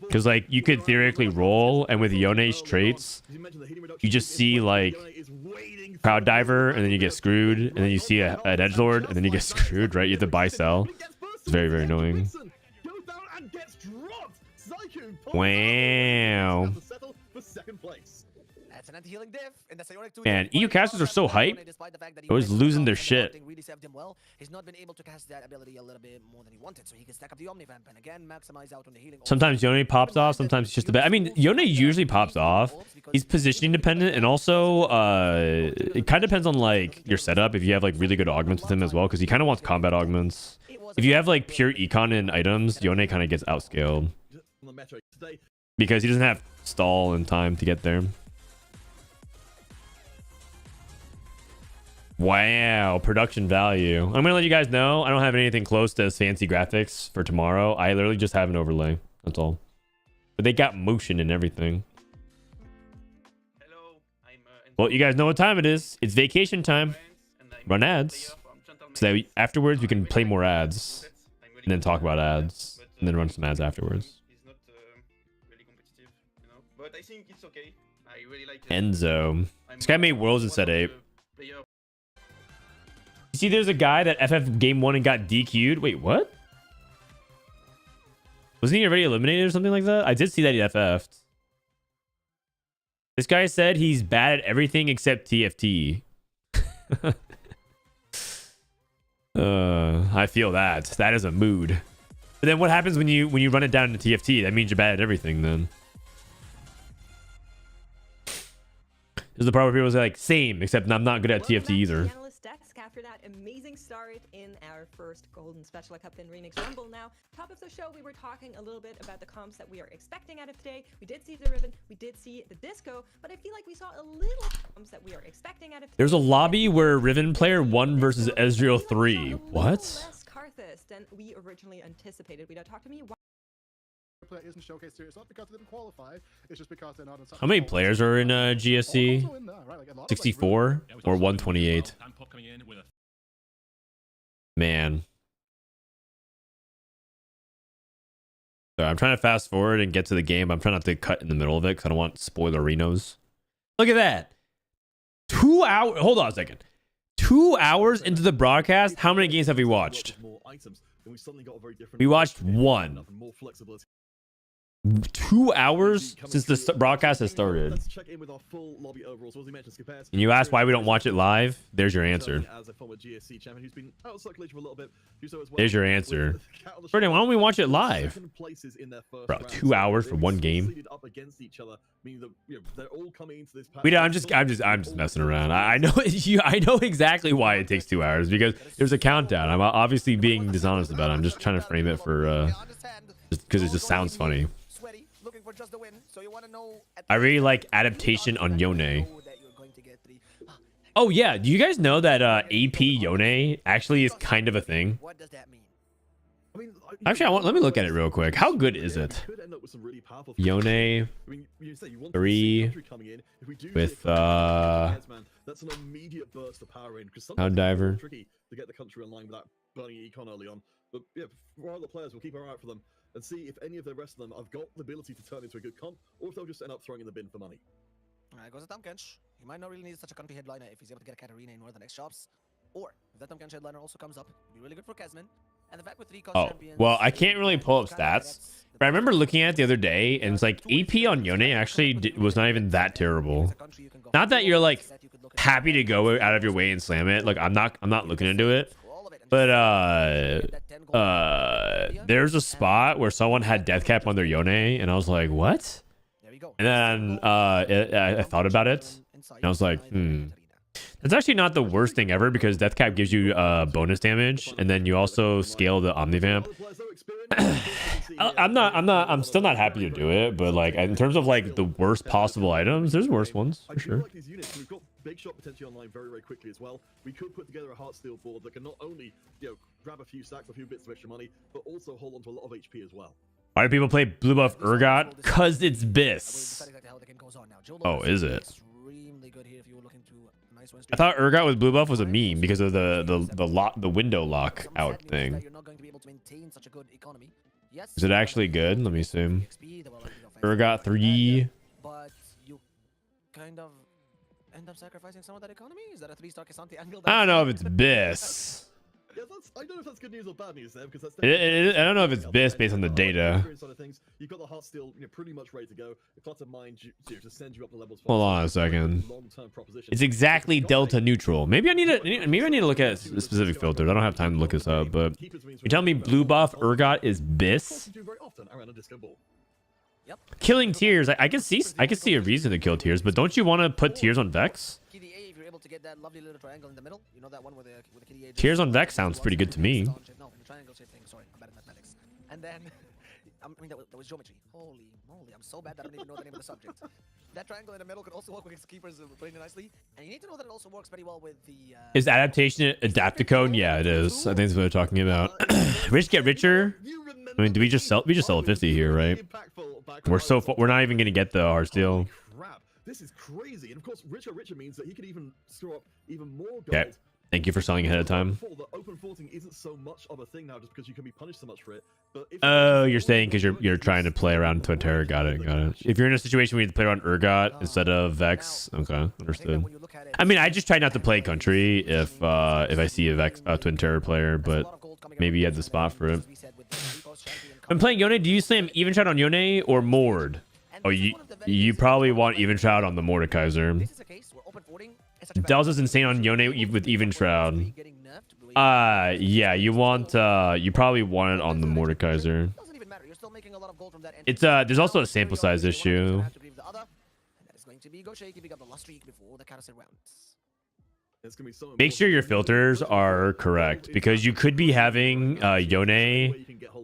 Because like you could theoretically roll, and with Yone's traits, you just see like crowd diver, and then you get screwed, and then you see an edgelord, and then you get screwed, right? You have to buy sell. It's very, very annoying. Wow. Man, EU casters are so hype. Always losing their shit. Sometimes Yone pops off, sometimes it's just the best. I mean, Yone usually pops off. He's positioning dependent, and also it kind of depends on like your setup. If you have like really good augments with him as well, because he kind of wants combat augments. If you have like pure econ and items, Yone kind of gets outscaled because he doesn't have stall and time to get there. Wow, production value. I'm gonna let you guys know I don't have anything close to fancy graphics for tomorrow. I literally just have an overlay. That's all. But they got motion and everything. Well, you guys know what time it is. It's vacation time. Run ads. So that afterwards we can play more ads. And then talk about ads. And then run some ads afterwards. Enzo. This guy made Worlds instead 8. You see, there's a guy that FF game 1 and got DQ'd. Wait, what? Wasn't he already eliminated or something like that? I did see that he FF'd. This guy said he's bad at everything except TFT. I feel that. That is a mood. But then what happens when you run it down into TFT? That means you're bad at everything then. There's the part where people say like, same, except I'm not good at TFT either. After that amazing start in our first Golden Spatula Cup in Remix Rumble. Now, top of the show, we were talking a little bit about the comps that we are expecting out of today. We did see the Ribbon, we did see the Disco, but I feel like we saw a little comps that we are expecting out of today. There's a lobby where Riven player 1 versus Ezreal 3. What? Less Karthus than we originally anticipated. We don't talk to me. Player isn't showcased here. It's not because they didn't qualify. It's just because they're not in. How many players are in GSC? 64 or 128? Man. So I'm trying to fast forward and get to the game. I'm trying not to cut in the middle of it because I don't want spoilerinos. Look at that. 2 hours. Hold on a second. 2 hours into the broadcast. How many games have we watched? We watched one. 2 hours since the broadcast has started. Let's check in with our full lobby overall. So as we mentioned, Skipaz, And you ask why we don't watch it live? There's your answer. as a former GSC champion who's been out of circulation for a little bit, who so as well There's your answer. Frodan, why don't we watch it live? Second places in their first Bro, round. 2 hours for one game. Seeded up against each other, meaning that, you know, they're all coming into this We don't, I'm just messing around. I know I know exactly why it takes 2 hours because there's a countdown. I'm obviously being dishonest about it. I'm just trying to frame it for just because it just sounds funny. I really like adaptation on Yone. Oh yeah, do you guys know that AP Yone actually is kind of a thing? What does that mean? I mean, Actually, let me look at it real quick. How good is it? Yone 3 with that's an immediate burst of power in because How diver. tricky to get the country online without burning econ early on. But yeah, for other players, we'll keep our eye out for them and see if any of the rest of them have got the ability to turn into a good comp, or if they'll just end up throwing in the bin for money. Alright, goes to Tomkench. He might not really need such a country headliner if he's able to get a Katarina in one of the next shops. Or, if that Tomkench headliner also comes up, it'd be really good for Kesman. And the fact with 3 cost Oh, champions... well, I can't really pull up stats. But I remember looking at it the other day, and it's like AP on Yone actually was not even that terrible. Not that you're like happy to go out of your way and slam it. Like I'm not looking into it. But there's a spot where someone had death cap on their Yone, and I was like, what? And then I thought about it, and I was like, That's actually not the worst thing ever because death cap gives you bonus damage, and then you also scale the omnivamp. I'm still not happy to do it, but like in terms of like the worst possible items, there's worse ones for sure. Like these units, we've got big shot potentially online very, very quickly as well. We could put together a Heartsteel board that can not only, you know, grab a few stacks, a few bits of extra money, but also hold on to a lot of HP as well. Why do people play blue buff Urgot? Cause it's Biss. Oh, is it? I thought Urgot with blue buff was a meme because of the window lock out thing. Is it actually good? Let me see. Urgot 3. But you kind of end up sacrificing some of that economy? Is that a 3-star Cassante angle? I don't know if it's Biss. Yeah, I don't know if that's good news or bad news there, because that's I don't know if it's Biss based on the data. You've got the Heartsteel, you know, pretty much ready to go. The Clutter Mind to send you up the levels. Hold on a second. It's exactly delta neutral. Maybe I need to look at specific filters. I don't have time to look this up, but you tell me blue buff Urgot is Biss? Killing Tears, I can see a reason to kill Tears, but don't you want to put Tears on Vex? To get that lovely little triangle in the middle, you know that one with the KDA. Tears on Vex sounds pretty good to me. No, the triangle shape thing. Sorry, I'm bad at mathematics. And then, I mean that was geometry. Holy moly, I'm so bad that I don't even know the name of the subject. That triangle in the middle can also work with keepers pretty nicely, and you need to know that it also works very well with the. Is adaptation Adapticone? Yeah, it is. I think that's what we're talking about. Rich get richer. I mean, do we just sell? We just sell a 50 here, right? We're not even gonna get the Heartsteel. This is crazy, and of course, richer means that he could even store up even more gold. Okay. Thank you for selling ahead of time. The open forting isn't so much of a thing now, just because you can be punished so much for it. But Oh, you're saying because you're trying to play around Twin Terror. Got it. If you're in a situation where you have to play around Urgot instead of Vex, okay, understood. I mean, I just try not to play country if I see a Vex Twin Terror player, but maybe you have the spot for it. When playing Yone, do you slam even shot on Yone or Mord? Oh, you probably want even shroud on the Mordekaiser. Delta's insane on Yone with even shroud. Yeah, you probably want it on the Mordekaiser. It's there's also a sample size issue. Make sure your filters are correct because you could be having Yone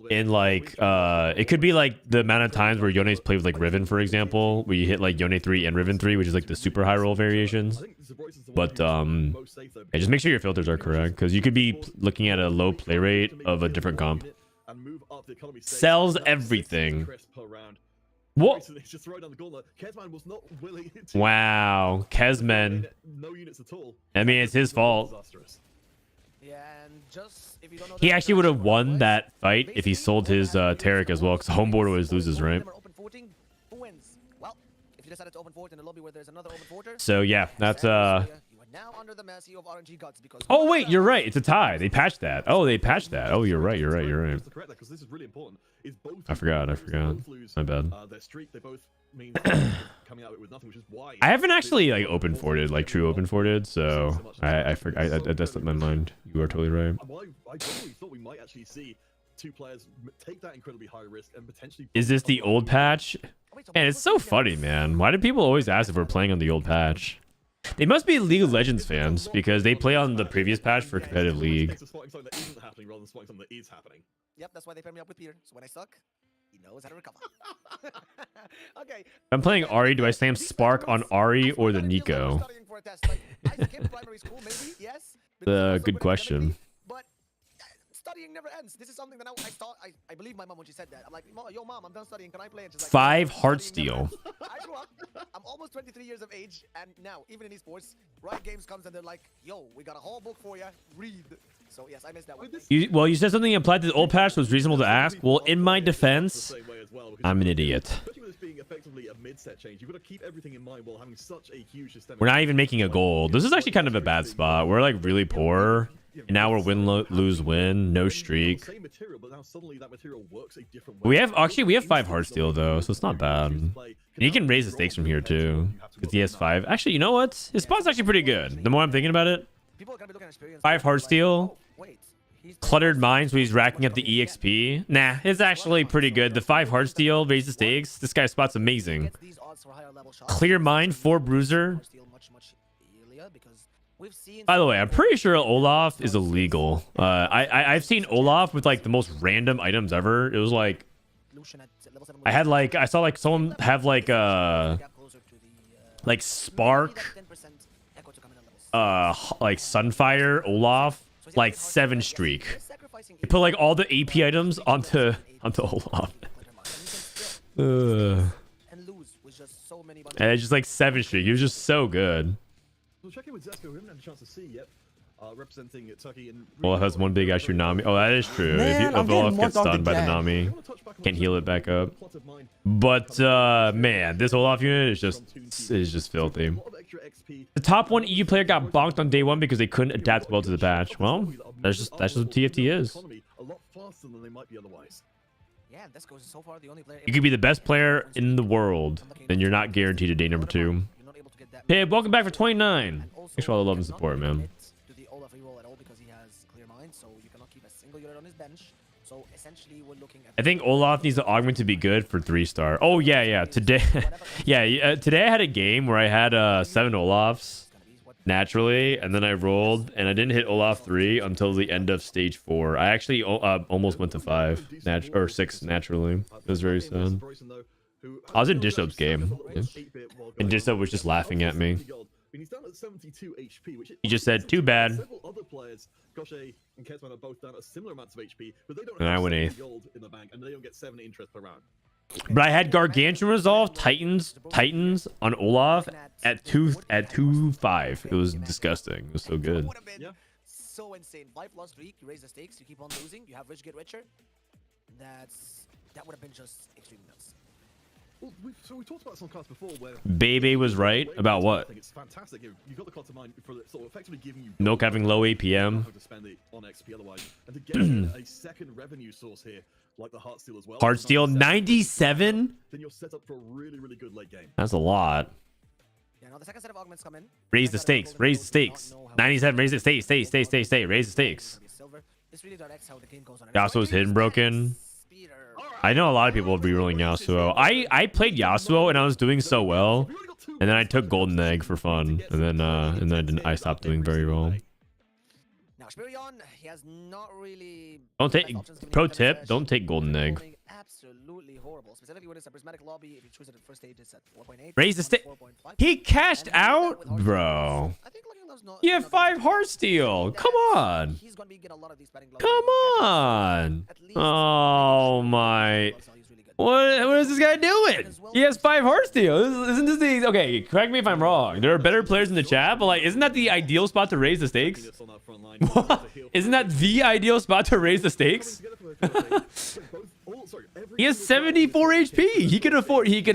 in like it could be like the amount of times where Yone's played with like Riven, for example, where you hit like Yone 3 and Riven 3, which is like the super high roll variations. But yeah, just make sure your filters are correct because you could be looking at a low play rate of a different comp. Sells everything. What? Wow, Kesman. I mean, it's his fault. Yeah, and just if you don't know He the actually would have international won boys, that fight if he basically, sold all his that happens Tarek is as well, that because homeboard always only loses, one of right? them are open forting, who wins? Well, if you decided to open fort in a lobby where there's another open forter, So yeah, that's you are now under the mercy of RNG gods because Oh wait, you're right. It's a tie. They patched that. Oh, they patched that. Oh, you're right. You're right. You're right. Just to correct that, 'cause this is really important, is both I forgot. I lose, they forgot. both lose, My bad. their streak. They both mean coming out of it with nothing, which is why I haven't actually like open forted, like true open forted. So I that slipped my mind. You are totally right. I genuinely thought we might actually see two players take that incredibly high risk and potentially. Is this the old patch? Man, it's so funny, man. Why do people always ask if we're playing on the old patch? They must be League of Legends fans because they play on the previous patch for competitive league. Spotting something that isn't happening rather than spotting something that is happening. Yep, that's why they pair me up with Peter. So when I suck, he knows how to recover. Okay. If I'm playing Ari, do I slam Spark on Ari or the Nico? Studying for a test. Like, I skipped primary school, maybe, yes. Good question. But studying never ends. This is something that I believe my mom when she said that. I'm like, yo, mom, I'm done studying. Can I play? And she's like, 5 studying heart never steal. ends. I grew up. I'm almost 23 years of age, and now even in esports, Riot Games comes and they're like, yo, we got a whole book for you. Read. So yes, I missed that one. You said something applied to the old patch was reasonable to ask. Well, in my defense, I'm an idiot. Especially with this being effectively a mid-set change, you've got to keep everything in mind while having such a huge systemic. We're not even making a goal. This is actually kind of a bad spot. We're like really poor. And now we're lose, win, no streak. Same material, but now suddenly that material works a different way. We have 5 heart steal though, so it's not bad. And he can raise the stakes from here too, because he has 5. Actually, you know what? His spot's actually pretty good. The more I'm thinking about it, 5 heart steal, cluttered minds, where he's racking up the EXP. Nah, it's actually pretty good. The 5 heart steal, raise the stakes. This guy's spot's amazing. Clear mind, 4 bruiser. By the way, I'm pretty sure Olaf is illegal. I've seen Olaf with like the most random items ever. It was like I saw like someone have like Spark, like Sunfire, Olaf, like 7 streak. They put like all the AP items onto Olaf. And it's just like 7 streak. He was just so good. We'll check in with Zesco. We haven't had a chance to see yet. Representing Turkey and Olaf has one big extra Nami. Oh, that is true. Man, If Olaf gets stunned by the Nami, can't heal it back up. But man, this Olaf unit is just filthy. The top 1 EU player got bonked on day 1 because they couldn't adapt well to the patch. Well, that's just what TFT is. A lot faster than they might be otherwise. Yeah, Desco is so far the only player. You could be the best player in the world, and you're not guaranteed a day number 2. Hey, welcome back for 29. Thanks for all the love and support, man. I think Olaf needs to augment to be good for 3-star. Oh yeah. Today, today I had a game where I had 7 Olafs naturally, and then I rolled, and I didn't hit Olaf 3 until the end of stage 4. I actually almost went to 5 or 6 naturally. It was very sad. I was in Dishup's game, and Dishup was just laughing at me. He's down at 72 HP, which He just said, "Too bad." Several other players, Goshe and Kesman, are both down at similar amounts of HP, but they don't And I have went 70 eighth. gold in the bank, and they don't get 7 interest per round. But I had Gargantuan Resolve Titans on Olaf at 2.5. It was disgusting. It was so good. Would have been so insane. 5 plus streak, you raise the stakes, you keep on losing, you have rich get richer. That would have been just extremely nuts. Well, we talked about some cards before where Bebe was right about what? I think it's fantastic. You've got the card to mind for sort of effectively giving you Milk having low APM. how to spend it on XP otherwise, and to get a second revenue source here like the Heartsteel as well. Heartsteel 97. Then you're set up for a really good late game. That's a lot. Yeah, now the second set of augments come in. Raise the stakes. Raise the stakes. 97. Raise the stakes. Stay. Raise the stakes. This really directs how the game goes on. Yasuo's hidden broken. I know a lot of people will be rolling Yasuo. I played Yasuo and I was doing so well, and then I took Golden Egg for fun, and then I stopped doing very well. Now Spirion, he has not really. Don't take pro tip. Don't take Golden Egg. Absolutely horrible. Specifically when it's a prismatic lobby, if you choose it at first stage, it's at 4.8. Raise the stake. He cashed out, bro. I think You have 5 Heartsteel. Come on. He's gonna be getting a lot of these Come on. Oh my. What is this guy doing? He has 5 heart steal. Isn't this the... Okay, correct me if I'm wrong. There are better players in the chat, but like, isn't that the ideal spot to raise the stakes? What? Isn't that the ideal spot to raise the stakes? He has 74 HP. He can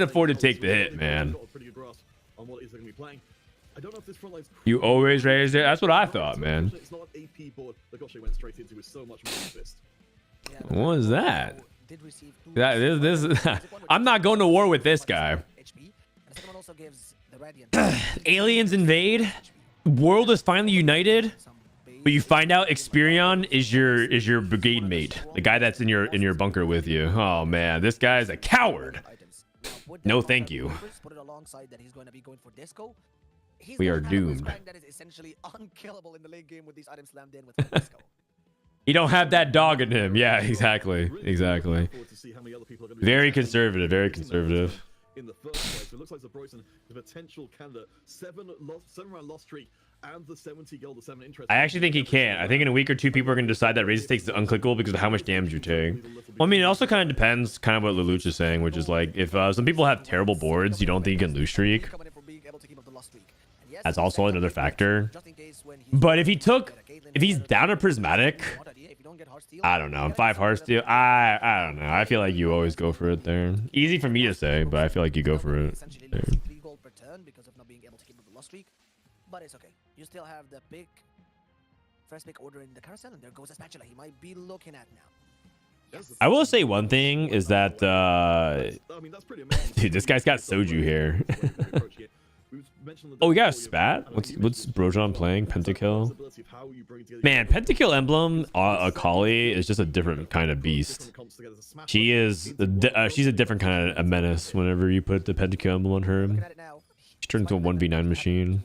afford to take the hit, man. You always raise it. That's what I thought, man. What was that? I'm not going to war with this guy. Aliens invade. World is finally united. But you find out Experion is your brigade mate, the guy that's in your bunker with you. Oh man, this guy's a coward. No, thank you. We are doomed. You don't have that dog in him. Yeah, exactly. Very conservative. Very conservative. In the first place, it looks like Zabrosen, the potential candidate, 7-round loss streak, and the 70 gold, the 7 interest. I actually think he can. I think in a week or two, people are going to decide that raise stakes is unclickable because of how much damage you take. Well, I mean, it also kind of depends, kind of what Lelouch is saying, which is like, if some people have terrible boards, you don't think you can lose streak. That's also another factor. But if he's down a prismatic, I don't know. 5 heart steal. I don't know. I feel like you always go for it there. Easy for me to say, but I feel like you go for it there. But it's okay. You still have the first big order in the carousel, and there goes a Spatula. He might be looking at now. I will say one thing is that dude, this guy's got Soju here. Oh, we got a spat. What's Brojan playing? Pentakill. Man, Pentakill emblem Akali is just a different kind of beast. She's a different kind of a menace. Whenever you put the Pentakill emblem on her, she turns into a 1v9 machine.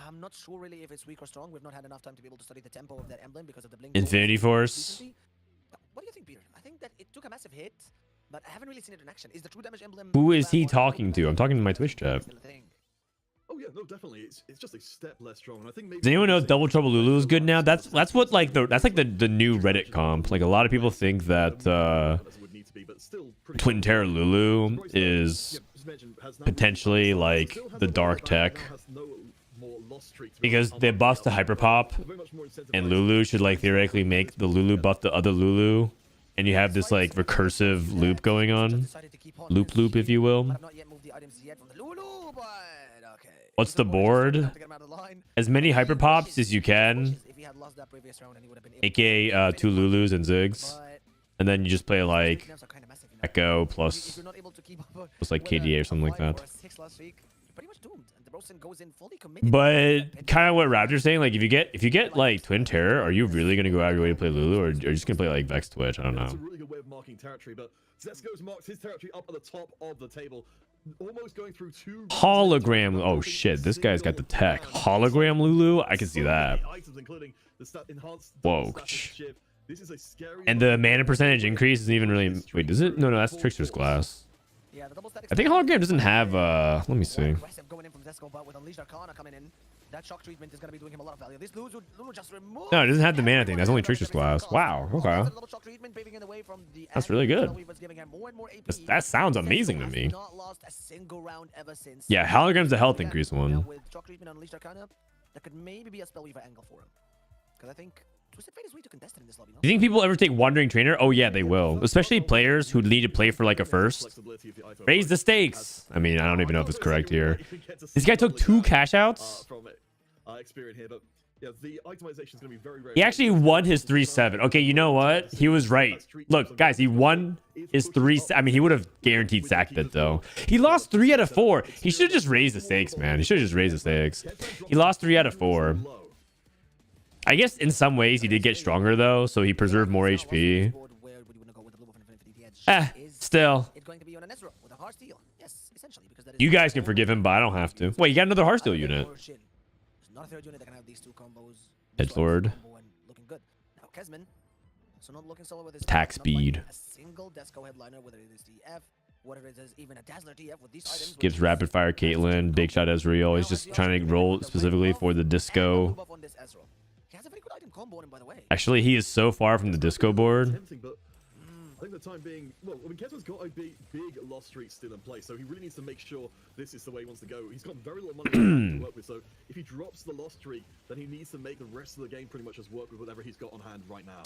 I'm not sure really if it's weak or strong. We've not had enough time to be able to study the tempo of that emblem because of the blink. Infinity Force. What do you think, Peter? I think that it took a massive hit, but I haven't really seen it in action. Is the true damage emblem? Who is he talking to? I'm talking to my Twitch chat. Oh yeah, no, definitely. It's just a step less strong. And I think maybe does anyone know if Double Trouble Lulu is good now? That's what like the new Reddit comp. Like a lot of people think that Twin Terror Lulu is potentially like the dark tech because they buffed the hyper pop, and Lulu should like theoretically make the Lulu buff the other Lulu, and you have this like recursive loop going on, loop if you will. What's the board? As many hyper pops as you can, aka 2 Lulus and Ziggs, and then you just play like Echo plus like KDA or something like that. But kind of what Raptor's saying, like if you get like Twin Terror, are you really gonna go out of your way to play Lulu, or are you just gonna play like Vex Twitch? I don't know. It's a really good way of marking territory, but Zesko's marked his territory up at the top of the table, almost going through 2 hologram. Oh shit, this guy's got the tech. Hologram Lulu, I can see that. Whoa. And the mana percentage increase isn't even really. Wait, does it? No, that's Trickster's Glass. I think hologram doesn't have. Let me see. No, it doesn't have the mana thing. That's only Trickster's Glass. Wow. Okay. That's really good. That sounds amazing to me. Yeah, hologram's a health increase one. That could maybe be a Spellweaver angle for him, because I think Twisted Fate is way too contested in this lobby. No? Do you think people ever take Wandering Trainer? Oh yeah, they will. Especially players who need to play for like a first. Raise the stakes. I mean, I don't even know if it's correct here. This guy took 2 cash outs. He actually won his 3-7. Okay, you know what? He was right. Look, guys, he won his 3. I mean, he would have guaranteed sacked it though. He lost 3 out of 4. He should have just raised the stakes, man. He should have just raised the stakes. He lost 3 out of 4. I guess in some ways he did get stronger though, so he preserved more HP. Still. You guys can forgive him, but I don't have to. Wait, you got another Heartsteel unit. Edgelord. Attack speed. Gives rapid fire Caitlyn, big shot Ezreal. He's just trying to roll specifically for the disco. Actually, he is so far from the disco board. I think the time being, well, I mean, Keto's got a big loss streak still in place, so he really needs to make sure this is the way he wants to go. He's got very little money to work with, so if he drops the loss streak, then he needs to make the rest of the game pretty much just work with whatever he's got on hand right now.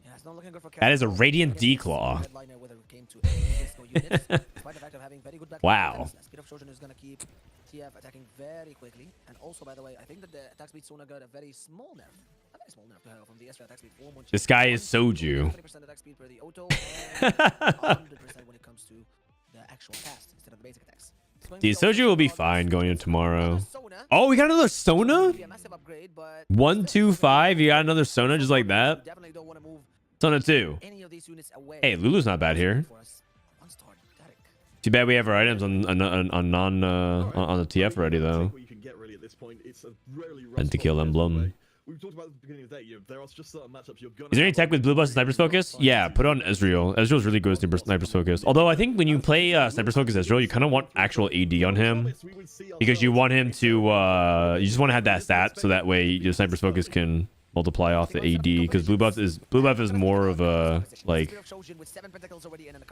Yeah, it's not looking good for That is a Radiant D-Claw. Wow. Speed of Trojan is going to keep TF attacking very quickly. And also, by the way, I think that the attack speed Sona got a very small nerf. A very small nerf to her from the Ezreal attack speed. This guy is Soju. 20% attack speed per the auto, and 100% when it comes to the actual cast instead of the basic attacks. Dude, Soju will be fine going in tomorrow. Oh, we got another Sona? 1-2-5. You got another Sona just like that? Sona 2. Hey, Lulu's not bad here. Too bad we have our items on the TF already though. Pentakill emblem. We've talked about at the beginning of the day, there are just certain matchups you're gonna. Is there any tech with blue buff Sniper's Focus? Yeah, put on Ezreal. Ezreal's really good with Sniper's Focus. Although I think when you play Sniper's Focus Ezreal, you kind of want actual AD on him because you want him to you just want to have that stat so that way your Sniper's Focus can multiply off the AD because blue buff is more of a like,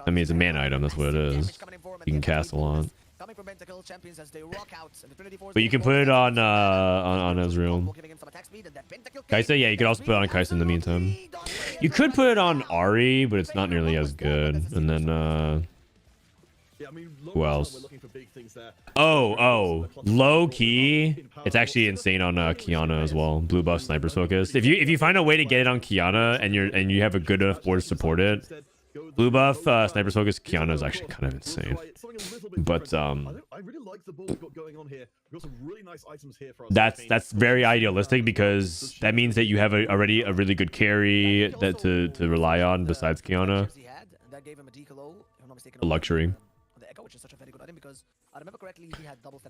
I mean, it's a mana item, that's what it is. You can cast a lot. But you can put it on Ezreal. Kaisa, yeah, you could also put it on Kaisa in the meantime. You could put it on Ari, but it's not nearly as good. And then who else? Oh, low key. It's actually insane on Kiana as well. Blue buff Sniper's Focus. If you find a way to get it on Kiana and you have a good enough board to support it, blue buff Sniper's Focus Kiana is actually kind of insane. But I really like the ball we've got going on here. We've got some really nice items here for us. That's very idealistic because that means that you have already a really good carry that to rely on besides Kiana. A luxury. I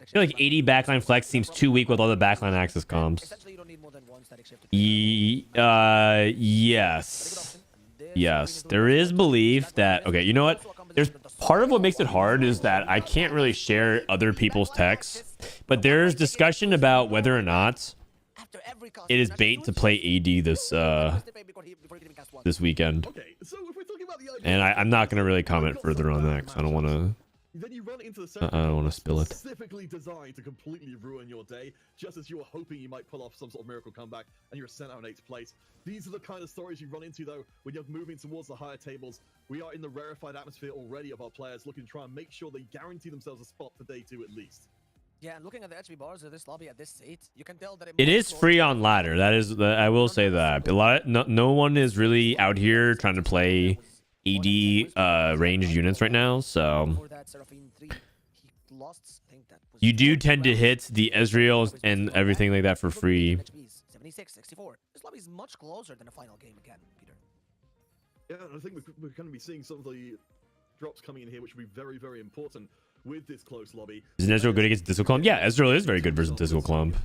feel like 80 backline flex seems too weak with all the backline access comps. Yes. There is belief that, okay, you know what? There's part of what makes it hard is that I can't really share other people's texts, but there's discussion about whether or not it is bait to play AD this weekend. And I'm not going to really comment further on that because I don't want to. I don't want to spill it. Specifically designed to completely ruin your day, just as you were hoping you might pull off some sort of miracle comeback, and you're sent out in 8th place. These are the kind of stories you run into, though, when you're moving towards the higher tables. We are in the rarefied atmosphere already of our players, looking to try and make sure they guarantee themselves a spot for day 2 at least. Yeah, and looking at the HP bars of this lobby at this state, you can tell that it is free on ladder. That is, I will say that no one is really out here trying to play AD ranged units right now, so you do tend to hit the Ezreal and everything like that for free. 76, 64. This lobby is much closer than a final game again, Peter. Yeah, I think we're going to be seeing some of the drops coming in here, which will be very, very important with this close lobby. Is Ezreal good against Disco Clump? Yeah, Ezreal is very good versus Disco Clump.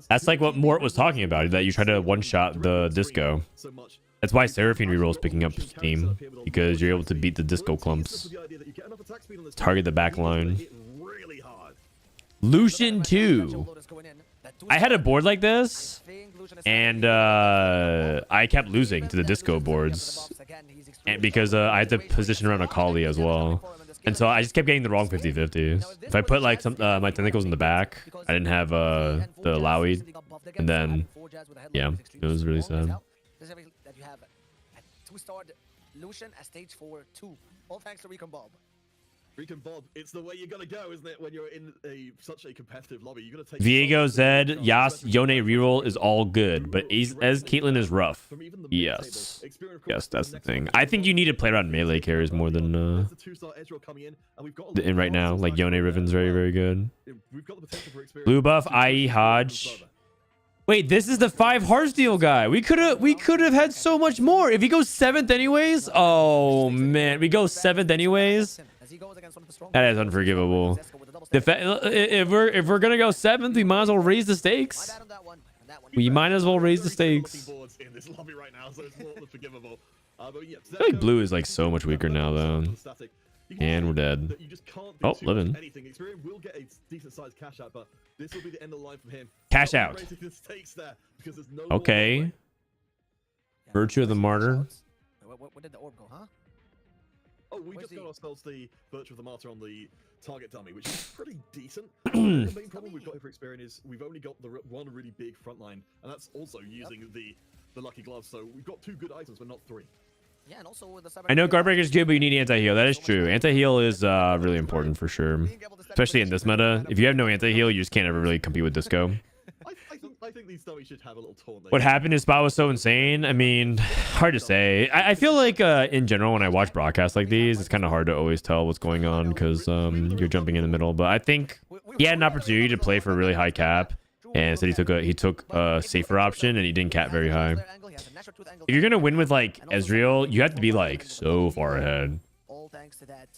That's like what Mort was talking about, that you try to one-shot the Disco. That's why Seraphine reroll is picking up steam, because you're able to beat the Disco Clumps. Target the back line. Lucian 2. I had a board like this, and I kept losing to the Disco boards, and because I had to position around Akali as well. And so I just kept getting the wrong 50-50s. If I put like some my tentacles in the back, I didn't have the Lowy, and then yeah, it was really sad. That you have a 2-star Lucian at stage 4-2. All thanks to Recon Bob. Recon Bob, it's the way you're gonna go, isn't it? When you're in such a competitive lobby, you're gonna take. Viego, Zed, Yas, Yone reroll is all good, but as Caitlyn is rough. Yes, that's the thing. I think you need to play around melee carries more than in right now. Like Yone Riven's very, very good. Blue buff, IE Hodge. Wait, this is the 5 Heartsteel guy. We could have had so much more. If he goes 7th anyways. Oh man, we go 7th anyways. That is unforgivable. If we're gonna go 7th, we might as well raise the stakes. We might as well raise the stakes. I feel like blue is like so much weaker now though. And we're dead. Oh, living. Cash out. Okay. Virtue of the Martyr. Where did the orb go, huh? Oh, we Where's just got the- ourselves the Virtue of the Martyr on the target dummy, which is pretty decent. The main problem we've got here for Experian is we've only got the one really big front line, and that's also using the Lucky Gloves. So we've got 2 good items, but not 3. Yeah, and also with the I know Guardbreaker's good, but you need anti-heal. That is true. Anti-heal is really important for sure. Especially in this meta. If you have no anti-heal, you just can't ever really compete with Disco. I think these dummies should have a little taunt. What happened to Spot was so insane. I mean, hard to say. I feel like in general, when I watch broadcasts like these, it's kind of hard to always tell what's going on because you're jumping in the middle. But I think he had an opportunity to play for a really high cap, and instead he took a safer option, and he didn't cap very high. If you're gonna win with like Ezreal, you have to be like so far ahead. All thanks to that.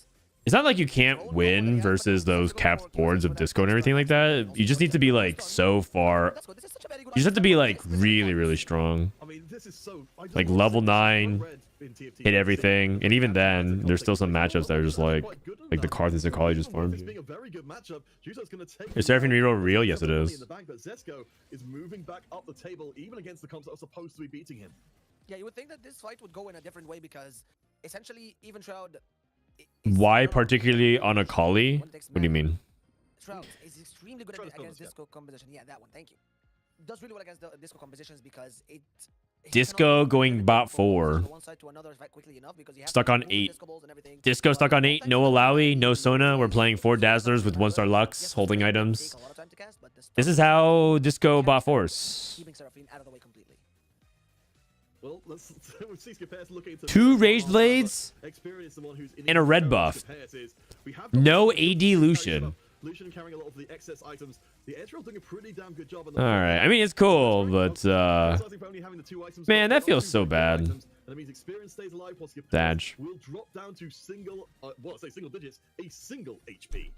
It's not like you can't win versus those capped boards of Disco and everything like that. You just need to be like so far. You just have to be like really, really strong. I mean, this is so Like level 9, hit everything, and even then, there's still some matchups that are just like the Karthus and Kali just farmed you. Is Seraphine reroll real? Yes, it is. But Zesco is moving back up the table, even against the comps that are supposed to be beating him. Yeah, you would think that this fight would go in a different way because essentially even Shroud. Why particularly on a Kali? What do you mean? Shroud is extremely good against Disco composition. Yeah, that one. Thank you. Does really well against the Disco compositions because it. Disco going bot 4. Stuck on 8. Disco stuck on 8. No Alawi, no Sona. We're playing 4 Dazzlers with 1-star Lux, holding items. This is how Disco bot 4s. Well, let's see Scapeus looking into 2 Rage Blades and a red buff. No AD Lucian. Lucian carrying a lot of the excess items. The Ezreal doing a pretty damn good job. All right. I mean, it's cool, but man, that feels so bad. Dodge. Will drop down to single, single digits, a single HP.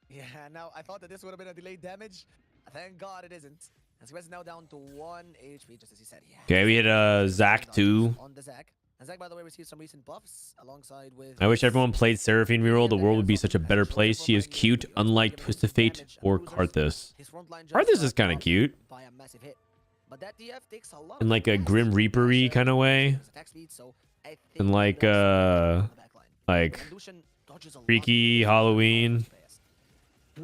Yeah, now I thought that this would have been a delayed damage. Thank God it isn't. And Square's now down to 1 HP, just as he said. Yeah. Okay, we had Zac too. On the Zac. And Zac, by the way, received some recent buffs alongside with. I wish everyone played Seraphine reroll. The world would be such a better place. She is cute, unlike Twisted Fate or Karthus. Karthus is kind of cute. By a massive hit. But that DF takes a lot In like a Grim Reaper-y kind of way. And like freaky Halloween.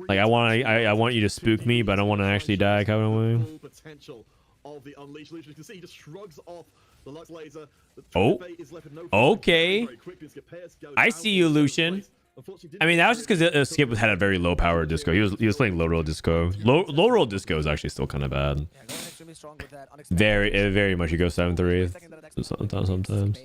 Like I want you to spook me, but I don't want to actually die kind of way. Potential of the Unleashed Lucian. You can see he just shrugs off the Lux laser. Oh, okay. I see you, Lucian. I mean, that was just because Skip had a very low power Disco. He was playing low roll Disco. Low roll Disco is actually still kind of bad. Very much. He goes 7-3 sometimes.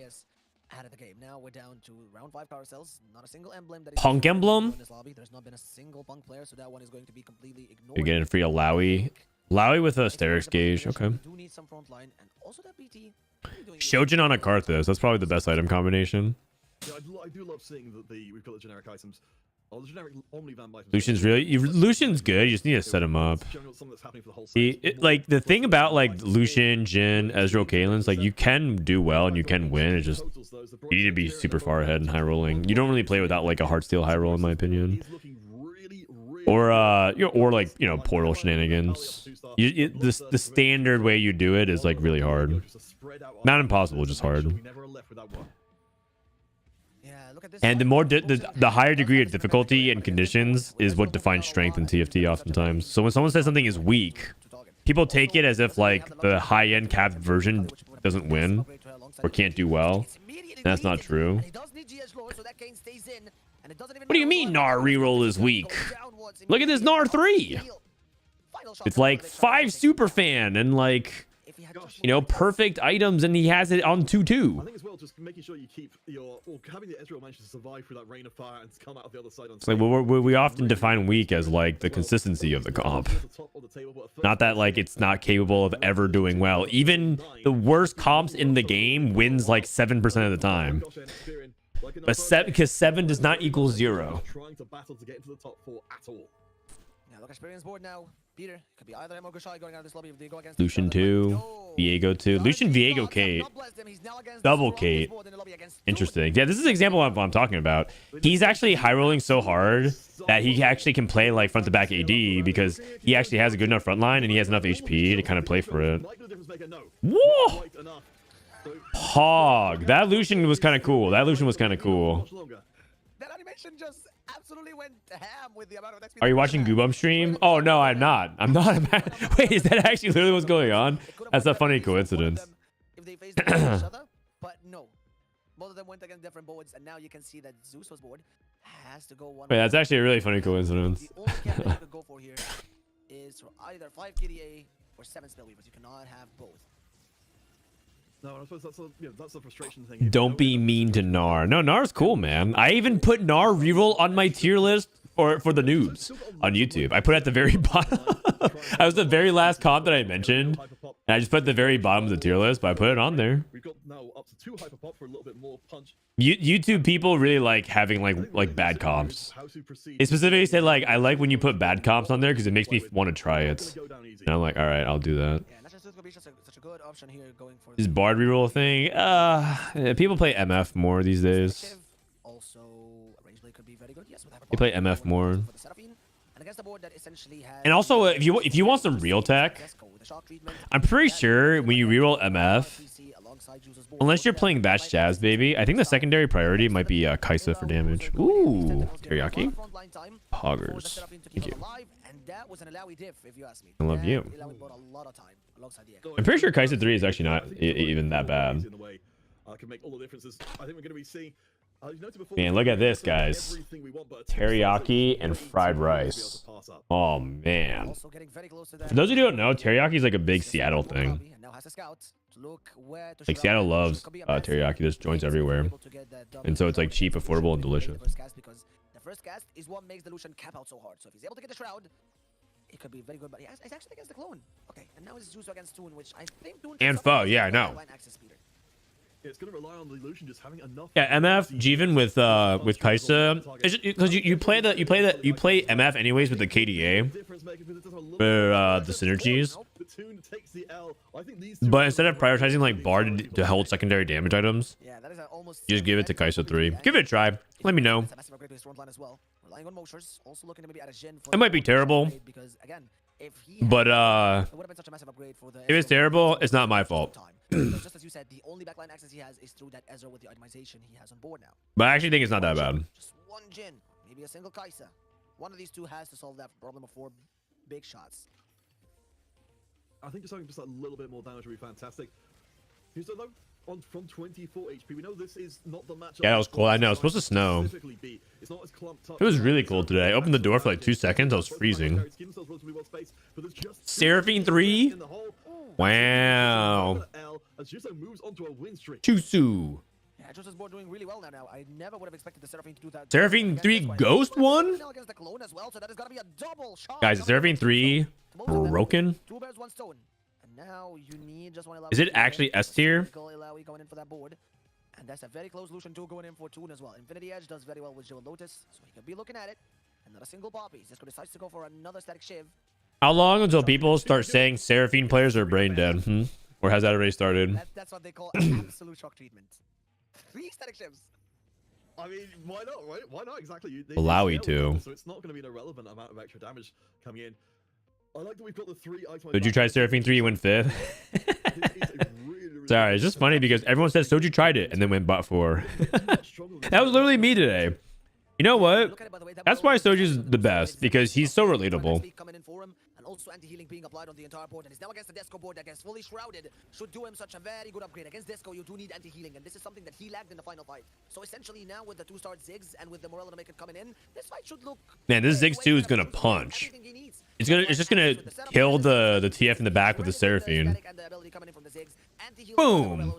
Now we're down to round 5 power cells. Not a single emblem that is Punk emblem? in this lobby. There's not been a single punk player, so that one is going to be completely ignored. You're getting free Alawi. Alawi with a Sterix gauge. Okay. Do need some front line, and also that BT. Shojin on a Karthus. That's probably the best item combination. Yeah, I do love seeing that we've got the generic items. Oh, the generic Omni-Van items. Lucian's good. You just need to set him up. Like the thing about like Lucian, Jhin, Ezreal, Caitlyn's like you can do well and you can win. It's just you need to be super far ahead in high rolling. You don't really play without like a Heartsteel high roll in my opinion. Or like portal shenanigans. The standard way you do it is like really hard. Not impossible, just hard. And the higher degree of difficulty and conditions is what defines strength in TFT oftentimes. So when someone says something is weak, people take it as if like the high-end capped version doesn't win or can't do well. That's not true. What do you mean Gnar reroll is weak? Look at this Gnar 3. It's like 5 super fan and like perfect items, and he has it on 2-2. I think as well, just making sure you keep having the Ezreal manage to survive through that rain of fire and come out of the other side. It's like we often define weak as like the consistency of the comp, not that like it's not capable of ever doing well. Even the worst comps in the game wins like 7% of the time. But because 7 does not equal 0. Trying to battle to get into the top 4 at all. Now look, experience board now. Peter could be either him or Gashai going out of this lobby if they go against Lucian 2, Viego 2. Lucian, Viego, Kate. Double Kate. Interesting. Yeah, this is an example of what I'm talking about. He's actually high rolling so hard that he actually can play like front to back AD because he actually has a good enough front line and he has enough HP to kind of play for it. Whoa! Hog. That Lucian was kind of cool. That Lucian was kind of cool. Much longer. That animation just absolutely went ham with the amount of XP. Are you watching Goobum stream? Oh, no, I'm not. I'm not. Wait, is that actually literally what's going on? That's a funny coincidence. If they faced each other, but no. Both of them went against different boards, and now you can see that Zeus was bored. Has to go one. Wait, that's actually a really funny coincidence. The only cap that you could go for here is for either 5 KDA or 7 Spellweavers. You cannot have both. No, I suppose that's the frustration thing. Don't be mean to Gnar. No, Gnar's cool, man. I even put Gnar reroll on my tier list for the noobs on YouTube. I put it at the very bottom. That was the very last comp that I mentioned. And I just put at the very bottom of the tier list, but I put it on there. We've got now up to 2 hyper pop for a little bit more punch. YouTube people really like having like bad comps. They specifically said like, I like when you put bad comps on there because it makes me want to try it. And I'm like, all right, I'll do that. Such a good option here going for This Bard reroll thing. People play MF more these days. Also, range blade could be very good. Yes, with They play MF more. for the Seraphine. And against the board that essentially has And also, if you want some real tech, I'm pretty sure when you reroll MF, unless you're playing Batch Jazz, baby, I think the secondary priority might be Kaisa for damage. Ooh, Teriyaki. Poggers. Thank you. I love you. I'm pretty sure Kaisa 3 is actually not even that bad. Man, look at this, guys. Teriyaki and fried rice. Oh, man. For those who don't know, teriyaki is like a big Seattle thing. Like, Seattle loves teriyaki. There's joints everywhere. And so it's like cheap, affordable, and delicious. The first cast is what makes the Lucian cap out so hard. So if he's able to get the Shroud, it could be very good. But he's actually against the clone. Okay, and now it's Zeus against Toon, which I think Toon And Foe, yeah, I know. It's going to rely on the illusion just having enough. Yeah, MF Jeevan with Kaisa, because you play MF anyways with the KDA for the synergies. But instead of prioritizing like Bard to hold secondary damage items, you just give it to Kaisa 3. Give it a try. Let me know. It might be terrible, but if it's terrible, it's not my fault. Just as you said, the only backline access he has is through that Ezra with the itemization he has on board now. But I actually think it's not that bad. Just one Jhin, maybe a single Kaisa. One of these two has to solve that problem of 4 big shots. I think just having just a little bit more damage would be fantastic. Here's the though. From 24 HP, we know this is not the matchup. Yeah, it was cool. I know. It's supposed to snow. It was really cold today. I opened the door for like 2 seconds. I was freezing. Seraphine 3? Wow. Chusu. Yeah, Juso's board doing really well now. I never would have expected the Seraphine to do that. Seraphine 3 Ghost one? Guys, is Seraphine 3 broken? 2 bears, 1 stone. Now you need just 1 Is it actually S tier? Going in for that board. And that's a very close Lucian 2 going in for Toon as well. Infinity Edge does very well with Jewel Lotus, so he could be looking at it. And not a single poppy. Cisco decides to go for another static shiv. How long until people start saying Seraphine players are brain dead? Or has that already started? That's what they call absolute shock treatment. 3 static shivs. I mean, why not, right? Why not exactly? Allow you to. So it's not going to be an irrelevant amount of extra damage coming in. I like that we've got the 3 items. Did you try Seraphine 3 and win 5th? Sorry, it's just funny because everyone says Soju tried it and then went bot 4. That was literally me today. You know what? That's why Soju's the best, because he's so relatable. Also anti-healing being applied on the entire board, and he's now against the Desco board that gets fully shrouded. Should do him such a very good upgrade. Against Desco, you do need anti-healing, and this is something that he lacked in the final fight. So essentially now with the 2-star Ziggs and with the Morello to make it coming in, this fight should look... Man, this Ziggs 2 is gonna punch. It's just gonna kill the TF in the back with the Seraphine. Boom!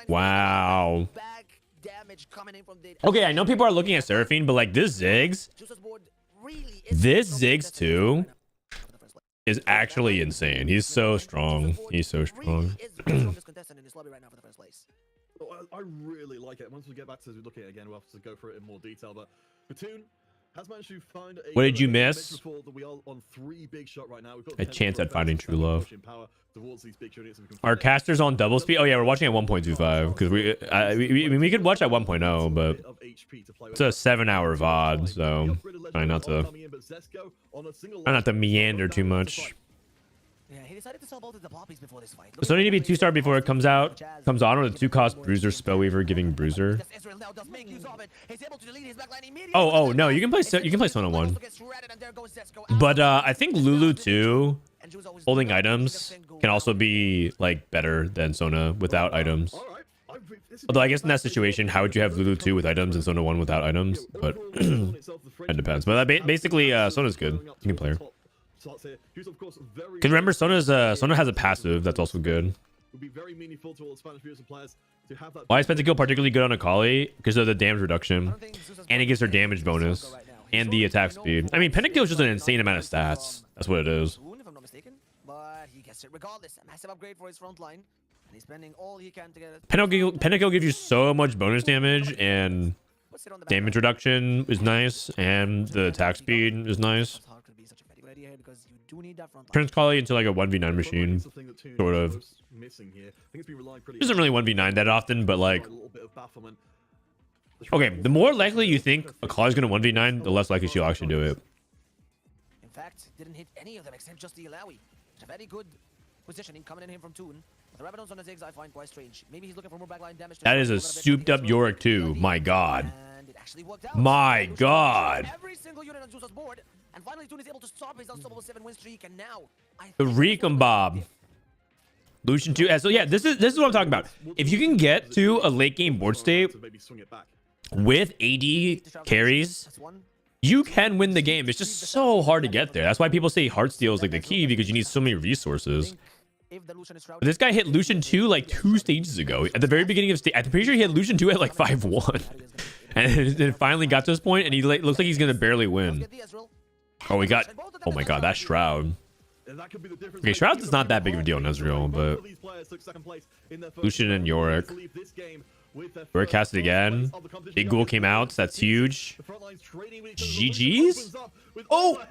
Wow. Okay, I know people are looking at Seraphine, but like this Ziggs 2 is actually insane. He's so strong. He's so strong. I really like it. Once we get back to looking at it again, we'll have to go through it in more detail. But Platoon has managed to find a... What did you miss? We are on 3 big shot right now. We've got A chance at finding true love. Our casters on double speed? Oh yeah, we're watching at 1.25 because we could watch at 1.0, but it's a 7-hour VOD, so try not to meander too much. Yeah, he decided to sell both of the poppies before this fight. So need to be 2-star before it comes on, or the 2-cost Bruiser Spellweaver giving Bruiser. Oh no, you can play Sona 1. But I think Lulu 2 holding items can also be like better than Sona without items. Although I guess in that situation, how would you have Lulu 2 with items and Sona 1 without items? But it depends. But basically, Sona's good. You can play her. Because remember, Sona has a passive that's also good. Why is Pentakill particularly good on Akali? Because of the damage reduction. And it gives her damage bonus. And the attack speed. I mean, Pentakill is just an insane amount of stats. That's what it is. If I'm not mistaken, but he gets it regardless. A massive upgrade for his front line. And he's spending all he can to get it. Pentakill gives you so much bonus damage, and damage reduction is nice, and the attack speed is nice. Turns Kali into like a 1v9 machine, sort of. Doesn't really 1v9 that often, but like... Okay, the more likely you think a Kali's gonna 1v9, the less likely she'll actually do it. In fact, didn't hit any of them except just the Ilawi. A very good positioning coming in here from Toon. The Rabadons on the Ziggs I find quite strange. Maybe he's looking for more backline damage. That is a souped up Yorick too. My god. My god. Every single unit on Zeus's board. And finally Toon is able to stop his unstoppable 7-win streak, and now The Recon Bob. Lucian 2. So yeah, this is what I'm talking about. If you can get to a late game board state with AD carries, you can win the game. It's just so hard to get there. That's why people say Heartsteel is like the key, because you need so many resources. But this guy hit Lucian 2 like 2 stages ago. At the very beginning of stage, I'm pretty sure he had Lucian 2 at like 5-1. And then finally got to this point, and he looks like he's gonna barely win. Oh, we got... Oh my god, that Shroud. Okay, Shroud's is not that big of a deal in Ezreal, but... Lucian and Yorick. Yorick cast it again. Big Ghoul came out, so that's huge. GG's? Oh!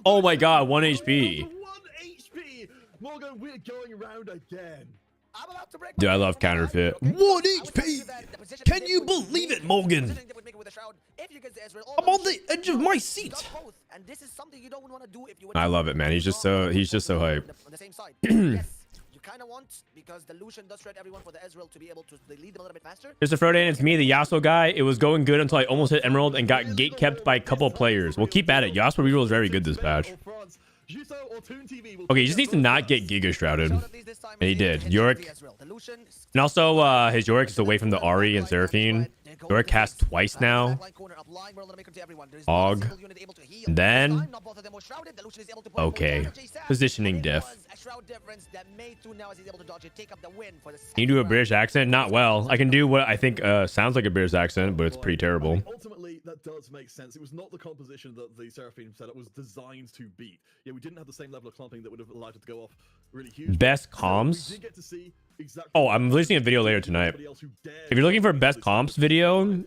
Oh my god, 1 HP. Morgan, we're going around again. Dude, I love counterfeit. 1 HP! Can you believe it, Morgan? I'm on the edge of my seat. I love it, man. He's just so hype. You kind of want, because the Lucian does shred everyone for the Ezreal to be able to lead them a little bit faster. Mr. Frodan, it's me, the Yasuo guy. It was going good until I almost hit Emerald and got gate kept by a couple players. We'll keep at it. Yasuo reroll is very good this patch. Okay, he just needs to not get Giga Shrouded. And he did. Yorick. And also, his Yorick is away from the Ahri and Seraphine. Yorick cast twice now. Og. And then... Okay. Positioning diff. Can you do a British accent? Not well. I can do what I think sounds like a British accent, but it's pretty terrible. Ultimately, that does make sense. It was not the composition that the Seraphine setup was designed to beat. Yeah, we didn't have the same level of clumping that would have allowed it to go off really huge. Best comms? Oh, I'm releasing a video later tonight. If you're looking for best comps video,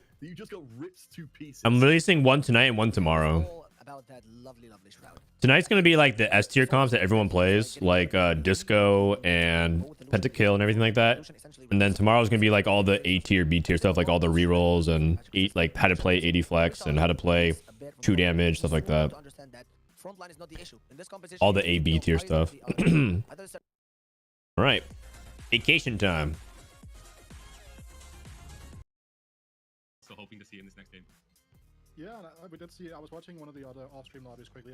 I'm releasing one tonight and one tomorrow. Tonight's gonna be like the S tier comps that everyone plays, like Disco and Pentakill and everything like that. And then tomorrow's gonna be like all the A tier, B tier stuff, like all the rerolls and like how to play 80 flex and how to play 2 damage, stuff like that. All the A, B tier stuff. All right. Vacation time. So hoping to see in this next game. Yeah, we did see. I was watching one of the other off-stream lobbies quickly.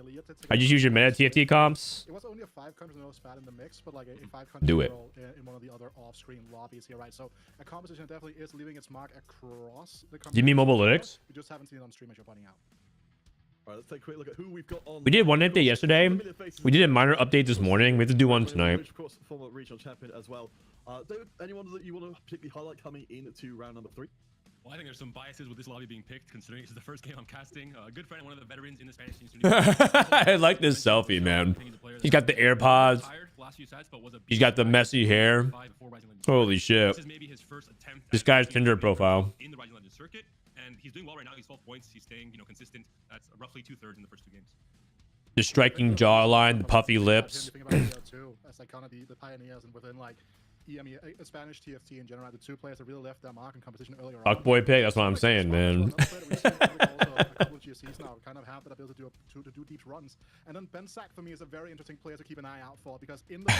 I just use your meta TFT comps. It was only a 500 no spat in the mix, but like a 500 do it in one of the other off-stream lobbies here, right? So a composition definitely is leaving its mark across the. Give me Mobalytics. We just haven't seen it on stream as you're pointing out. All right, let's take a quick look at who we've got on. We did one update yesterday. We did a minor update this morning. We have to do one tonight. Of course, former regional champion as well. David, anyone that you want to particularly highlight coming into round number 3? Well, I think there's some biases with this lobby being picked, considering it's the first game I'm casting. A good friend, one of the veterans in the Spanish team. I like this selfie, man. He's got the AirPods. He's got the messy hair. Holy shit. This guy's Tinder profile. In the Rising Legends circuit, and he's doing well right now. He's 12 points. He's staying, consistent. That's roughly 2/3 in the first 2 games. The striking jawline, the puffy lips. As like kind of the pioneers and within like EMEA, Spanish TFT in general, the two players that really left their mark in competition earlier. Fuckboy pick. That's what I'm saying, man. A couple of GSCs now kind of have that ability to do deep runs. And then Ben Sack for me is a very interesting player to keep an eye out for because in the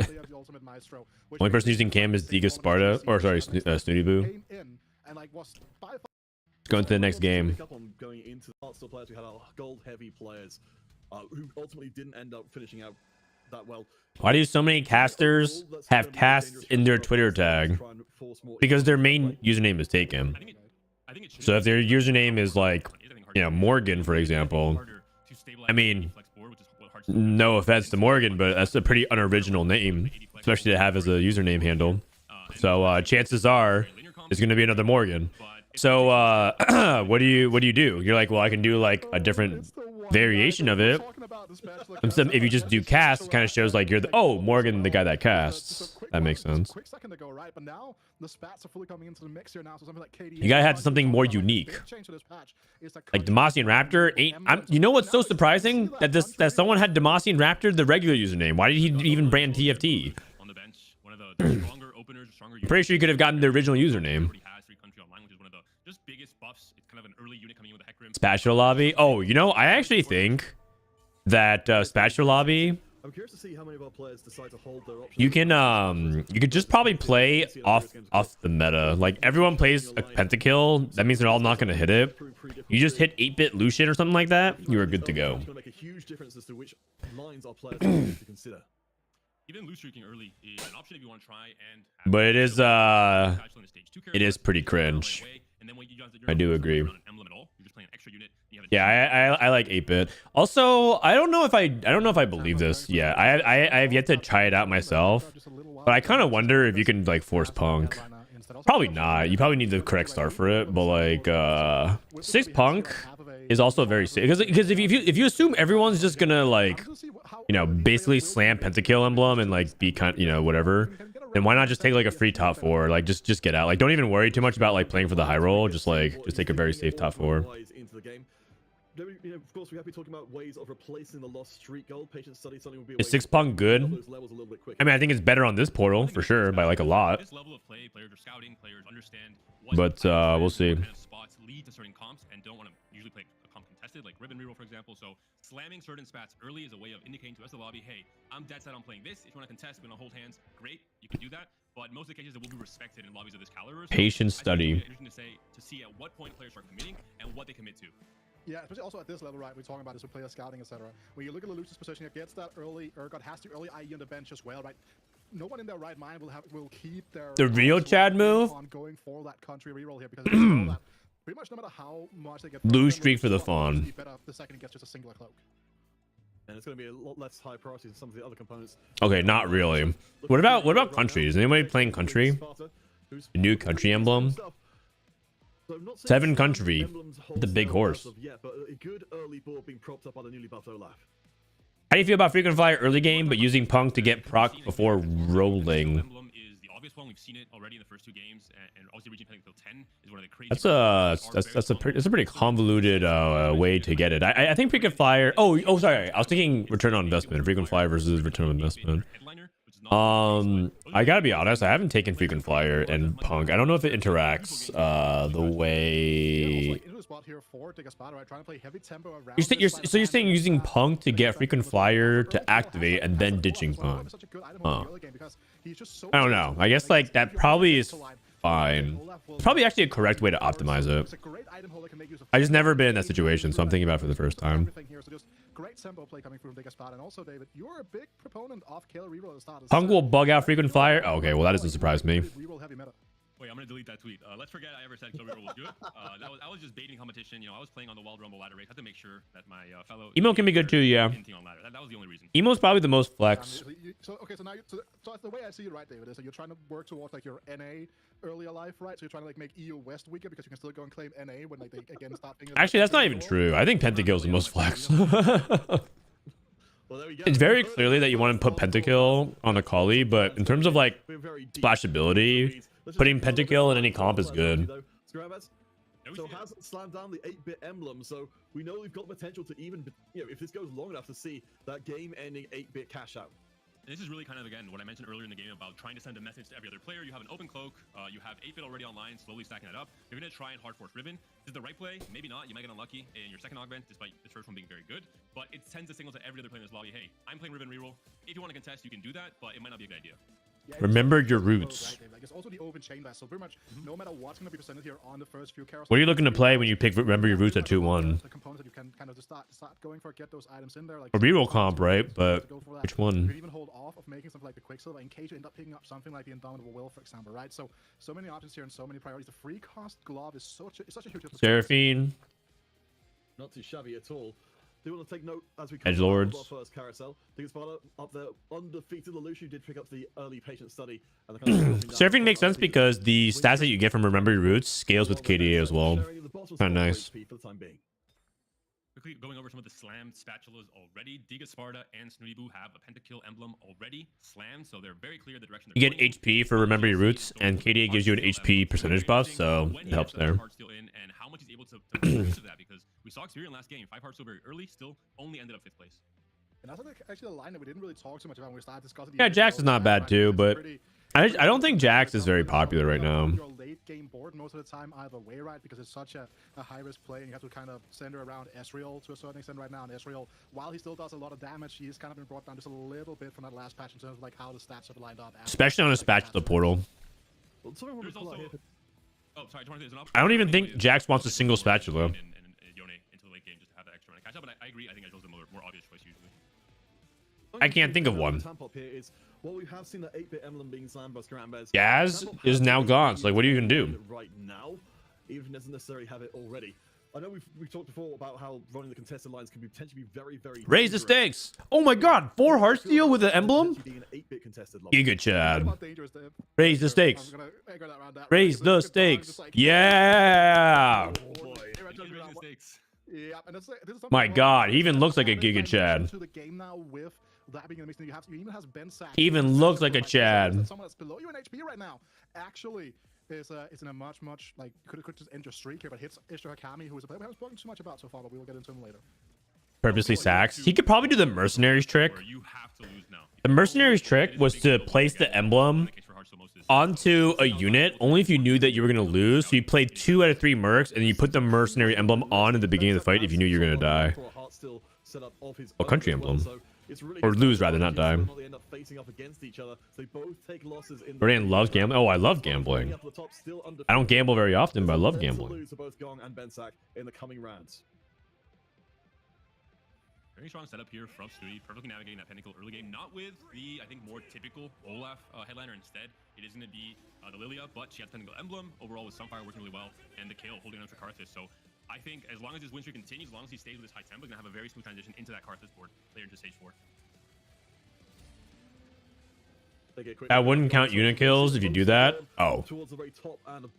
they have the ultimate maestro. Only person using cam is Diga Sparta, or sorry, Snooty Boo. Came in and like was by far Going to the next game. Going into the still players, we had our gold heavy players who ultimately didn't end up finishing out that well. Why do so many casters have casts in their Twitter tag? Because their main username is taken. So if their username is like, you know, Morgan, for example, I mean, no offense to Morgan, but that's a pretty unoriginal name, especially to have as a username handle. So chances are it's going to be another Morgan. So what do you do? You're like, well, I can do like a different variation of it. If you just do cast, it kind of shows like you're the Morgan, the guy that casts. That makes sense. quick second ago, right? But now the spats are fully coming into the mix here now. So something like KDA, You gotta have something more unique. Like Demacian Raptor ain't. You know what's so surprising? That someone had Demacian Raptor the regular username. Why did he even brand TFT? On the bench, one of the stronger openers, stronger. I'm pretty sure you could have gotten the original username. Just biggest buffs. It's kind of an early unit coming in with a heck rim. Spatula Lobby. Oh, you know, I actually think that Spatula Lobby, I'm curious to see how many of our players decide to hold their options. you could just probably play off the meta. Like everyone plays a pentakill. That means they're all not gonna hit it. You just hit 8-bit Lucian or something like that. You are good to go. It's going to make a huge difference as to which lines our players need to consider. Even loose streaking early is an option if you want to try and. But it is pretty cringe. I do agree. Yeah, I like 8-bit. Also, I don't know if I believe this. Yeah, I have yet to try it out myself, but I kind of wonder if you can like force Punk. Probably not. You probably need the correct start for it. But like 6 Punk is also very safe because if you assume everyone's just gonna like, you know, basically slam pentakill emblem and like be kind, you know, whatever, then why not just take like a free top 4? Like just get out. Like don't even worry too much about like playing for the high roll. Just take a very safe top 4. You know, of course, we have to be talking about ways of replacing the lost streak gold. Patient study something will be. Is 6 Punk good? I mean, I think it's better on this portal for sure by like a lot. This level of play, players are scouting, players understand. But we'll see. Spots lead to certain comps and don't want to usually play a comp contested, like ribbon reroll, for example. So slamming certain spats early is a way of indicating to the rest of the lobby, hey, I'm dead set on playing this. If you want to contest, we're gonna hold hands. Great, you can do that. But most of the cases, it will be respected in lobbies of this caliber. So Patient study. Interesting to see at what point players are committing and what they commit to. Yeah, especially also at this level, right? We're talking about this with player scouting, etc. When you look at the Lucius position, it gets that early. Urgot has the early IE on the bench as well, right? No one in their right mind will keep their the real Chad move on going for that country reroll here because that pretty much no matter how much they get blue streak for the fawn. The second he gets just a singular cloak. And it's going to be a lot less high priority than some of the other components. Okay, not really. What about country? Is anybody playing country? The new country emblem. 7 country, the big horse. Yeah, but a good early board being propped up by the newly buffed Olaf. How do you feel about frequent flyer early game, but using Punk to get proc before rolling? Emblem is the obvious one. We've seen it already in the first 2 games, and obviously reaching Pentakill 10 is one of the crazy. That's a pretty convoluted way to get it. I think frequent flyer. Oh, sorry. I was thinking return on investment. Frequent flyer versus return on investment. I gotta be honest, I haven't taken frequent flyer and Punk. I don't know if it interacts the way you're saying using Punk to get frequent flyer to activate and then ditching Punk. I don't know. I guess like that probably is fine. It's probably actually a correct way to optimize it. I just never been in that situation, so I'm thinking about it for the first time. Great tempo play coming from Big Spot, and also David, you're a big proponent of kill reroll at the start. Punk will bug out frequent flyer. Oh, okay, well that doesn't surprise me. Wait, I'm gonna delete that tweet. Let's forget I ever said kill reroll was good. I was just baiting competition. You know, I was playing on the Wild Rumble ladder race. I had to make sure that my fellow emo can be good too. Yeah. That was the only reason. Emo's probably the most flex. So now so that's the way I see it, right, David, is that you're trying to work towards like your NA earlier life, right? So you're trying to like make EU West weaker because you can still go and claim NA when like they again start thinking. Actually, that's not even true. I think Pentakill is the most flex. Well, there we go. It's very clearly that you want to put Pentakill on a Kali, but in terms of like splashability, putting Pentakill in any comp is good. So has slammed down the 8-bit emblem, so we know we've got potential to even, you know, if this goes long enough to see that game-ending 8-bit cash out. this is really kind of, again, what I mentioned earlier in the game about trying to send a message to every other player. You have an open cloak, you have 8-bit already online, slowly stacking that up. You're going to try and hard force Ribbon. Is it the right play? Maybe not. You might get unlucky in your second augment, despite the first one being very good. But it sends a signal to every other player in this lobby, hey, I'm playing Ribbon reroll. If you want to contest, you can do that, but it might not be a good idea. Yeah, Remember your roots. Like, it's also the open chain bash, so pretty much no matter what's going to be presented here on the first few carousels. What are you looking to play when you pick Remember Your Roots at 2-1? The components that you can kind of just start going for, get those items in there. Like A reroll comp, right? But which you one? could even hold off of making something like the Quicksilver in case you end up picking up something like the Indomitable Will, for example, right? So many options here and so many priorities. The free cost glove is such a huge. Seraphine. Not too shabby at all. Do you want to take note as we Edgelords. our first carousel? Think Spatula up there, undefeated. Lelouch did pick up the early patient study. And the kind of Seraphine makes sense because the stats that you get from Remember Your Roots scales with KDA as well. Kinda nice. For the time being. Quickly going over some of the slammed spatulas already. Diga Sparta and Snooty Boo have a pentakill emblem already slammed, so they're very clear the direction You they're get going. HP for Remember Your Roots, and KDA gives you an HP percentage buff, so it helps there. Still in, and how much he's able to make use of that, because we saw Experian last game, 5 hearts still very early, still only ended up 5th place. And that's actually a line that we didn't really talk too much about when we started discussing. Yeah, Jax is not bad too, but I don't think Jax is very popular right now. Your late game board most of the time either way, right? Because it's such a high risk play, and you have to kind of center around Ezreal to a certain extent right now. And Ezreal, while he still does a lot of damage, he's kind of been brought down just a little bit from that last patch in terms of like how the stats have lined up. Especially on a Spatula portal. Well, sorry, There's also, oh, sorry, I don't even think Jax wants a single Spatula. And Yone into the late game just to have that extra run to catch up, but I agree. I think Ezreal's the more obvious choice usually. I can't think of one. Well, we have seen the 8-bit emblem being slammed by Scrambez. Yaz is now gone, so like, what do you even do? Right now, even if it doesn't necessarily have it already. I know we've talked before about how running the contested lines can be potentially be very, very Raise the dangerous. stakes. Oh my god, 4 heart steal with an emblem? Being an 8-bit contested lobby. Giga Chad. About dangerous there. Raise the stakes. I'm gonna echo that around that. Raise the Because stakes. just like- Yeah. Oh boy. Yeah, and this is something My wrong god, with he even looks like a Chad Giga is Chad. to the game now with that being in the mix. You even has Ben Sack. Even looks like a Chad. Someone that's below you in HP right now actually is in a much like could just end your streak here, but hits Ishtar Hakami, who is a player we haven't spoken too much about so far, but we will get into him later. Purposely sacks. He could probably do the mercenaries trick. You have to lose now. The mercenaries trick was to place the emblem onto a unit only if you knew that you were going to lose. So you played 2 out of 3 mercs, and you put the mercenary emblem on at the beginning of the fight if you knew you were going to die. Or country emblem. Or lose, rather, not die. Jordan loves gambling. Oh, I love gambling. I don't gamble very often, but I love gambling. Very strong setup here from Snooty, perfectly navigating that Pentacle early game. Not with the, I think, more typical Olaf headliner instead. It is going to be the Lilia, but she has Pentacle Emblem. Overall, with Sunfire working really well, and the Kale holding on to Karthus. So I think as long as his win streak continues, as long as he stays with his high tempo, he's going to have a very smooth transition into that Karthus board later into stage 4. I wouldn't count unit kills if you do that. Oh.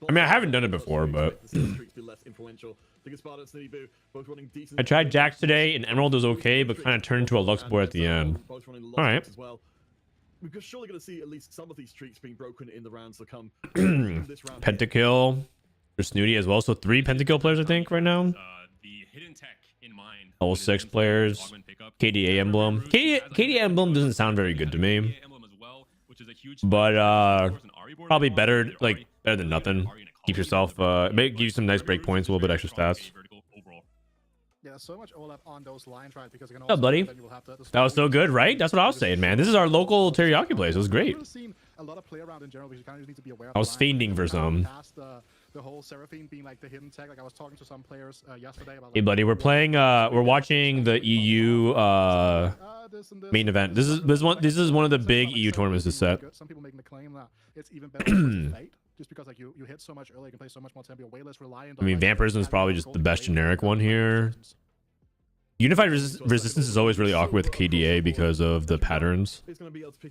I mean, I haven't done it before, but I tried Jax today, and Emerald was okay, but kind of turned into a Lux boy at the end. All right. We're surely going to see at least some of these streaks being broken in the rounds to come. Pentakill. There's Snooty as well, so 3 Pentakill players, I think, right now. The hidden tech in mind. All 6 players. KDA Emblem. KDA Emblem doesn't sound very good to me. But probably better, like better than nothing. Keep yourself, give you some nice breakpoints, a little bit extra stats. Yeah, so much overlap on those lines, right? Because Yeah, buddy. That was so good, right? That's what I was saying, man. This is our local teriyaki place. It was great. I was fiending for some. The whole Seraphine being like the hidden tech. Like I was talking to some players yesterday about. Hey, buddy, we're playing. We're watching the EU main event. This is one of the big EU tournaments this set. Some people making the claim that it's even better than Fate, just because like you hit so much early, you can play so much more tempo, you're way less reliant. I mean, Vampirism is probably just the best generic one here. Unified resistance is always really awkward with KDA because of the patterns,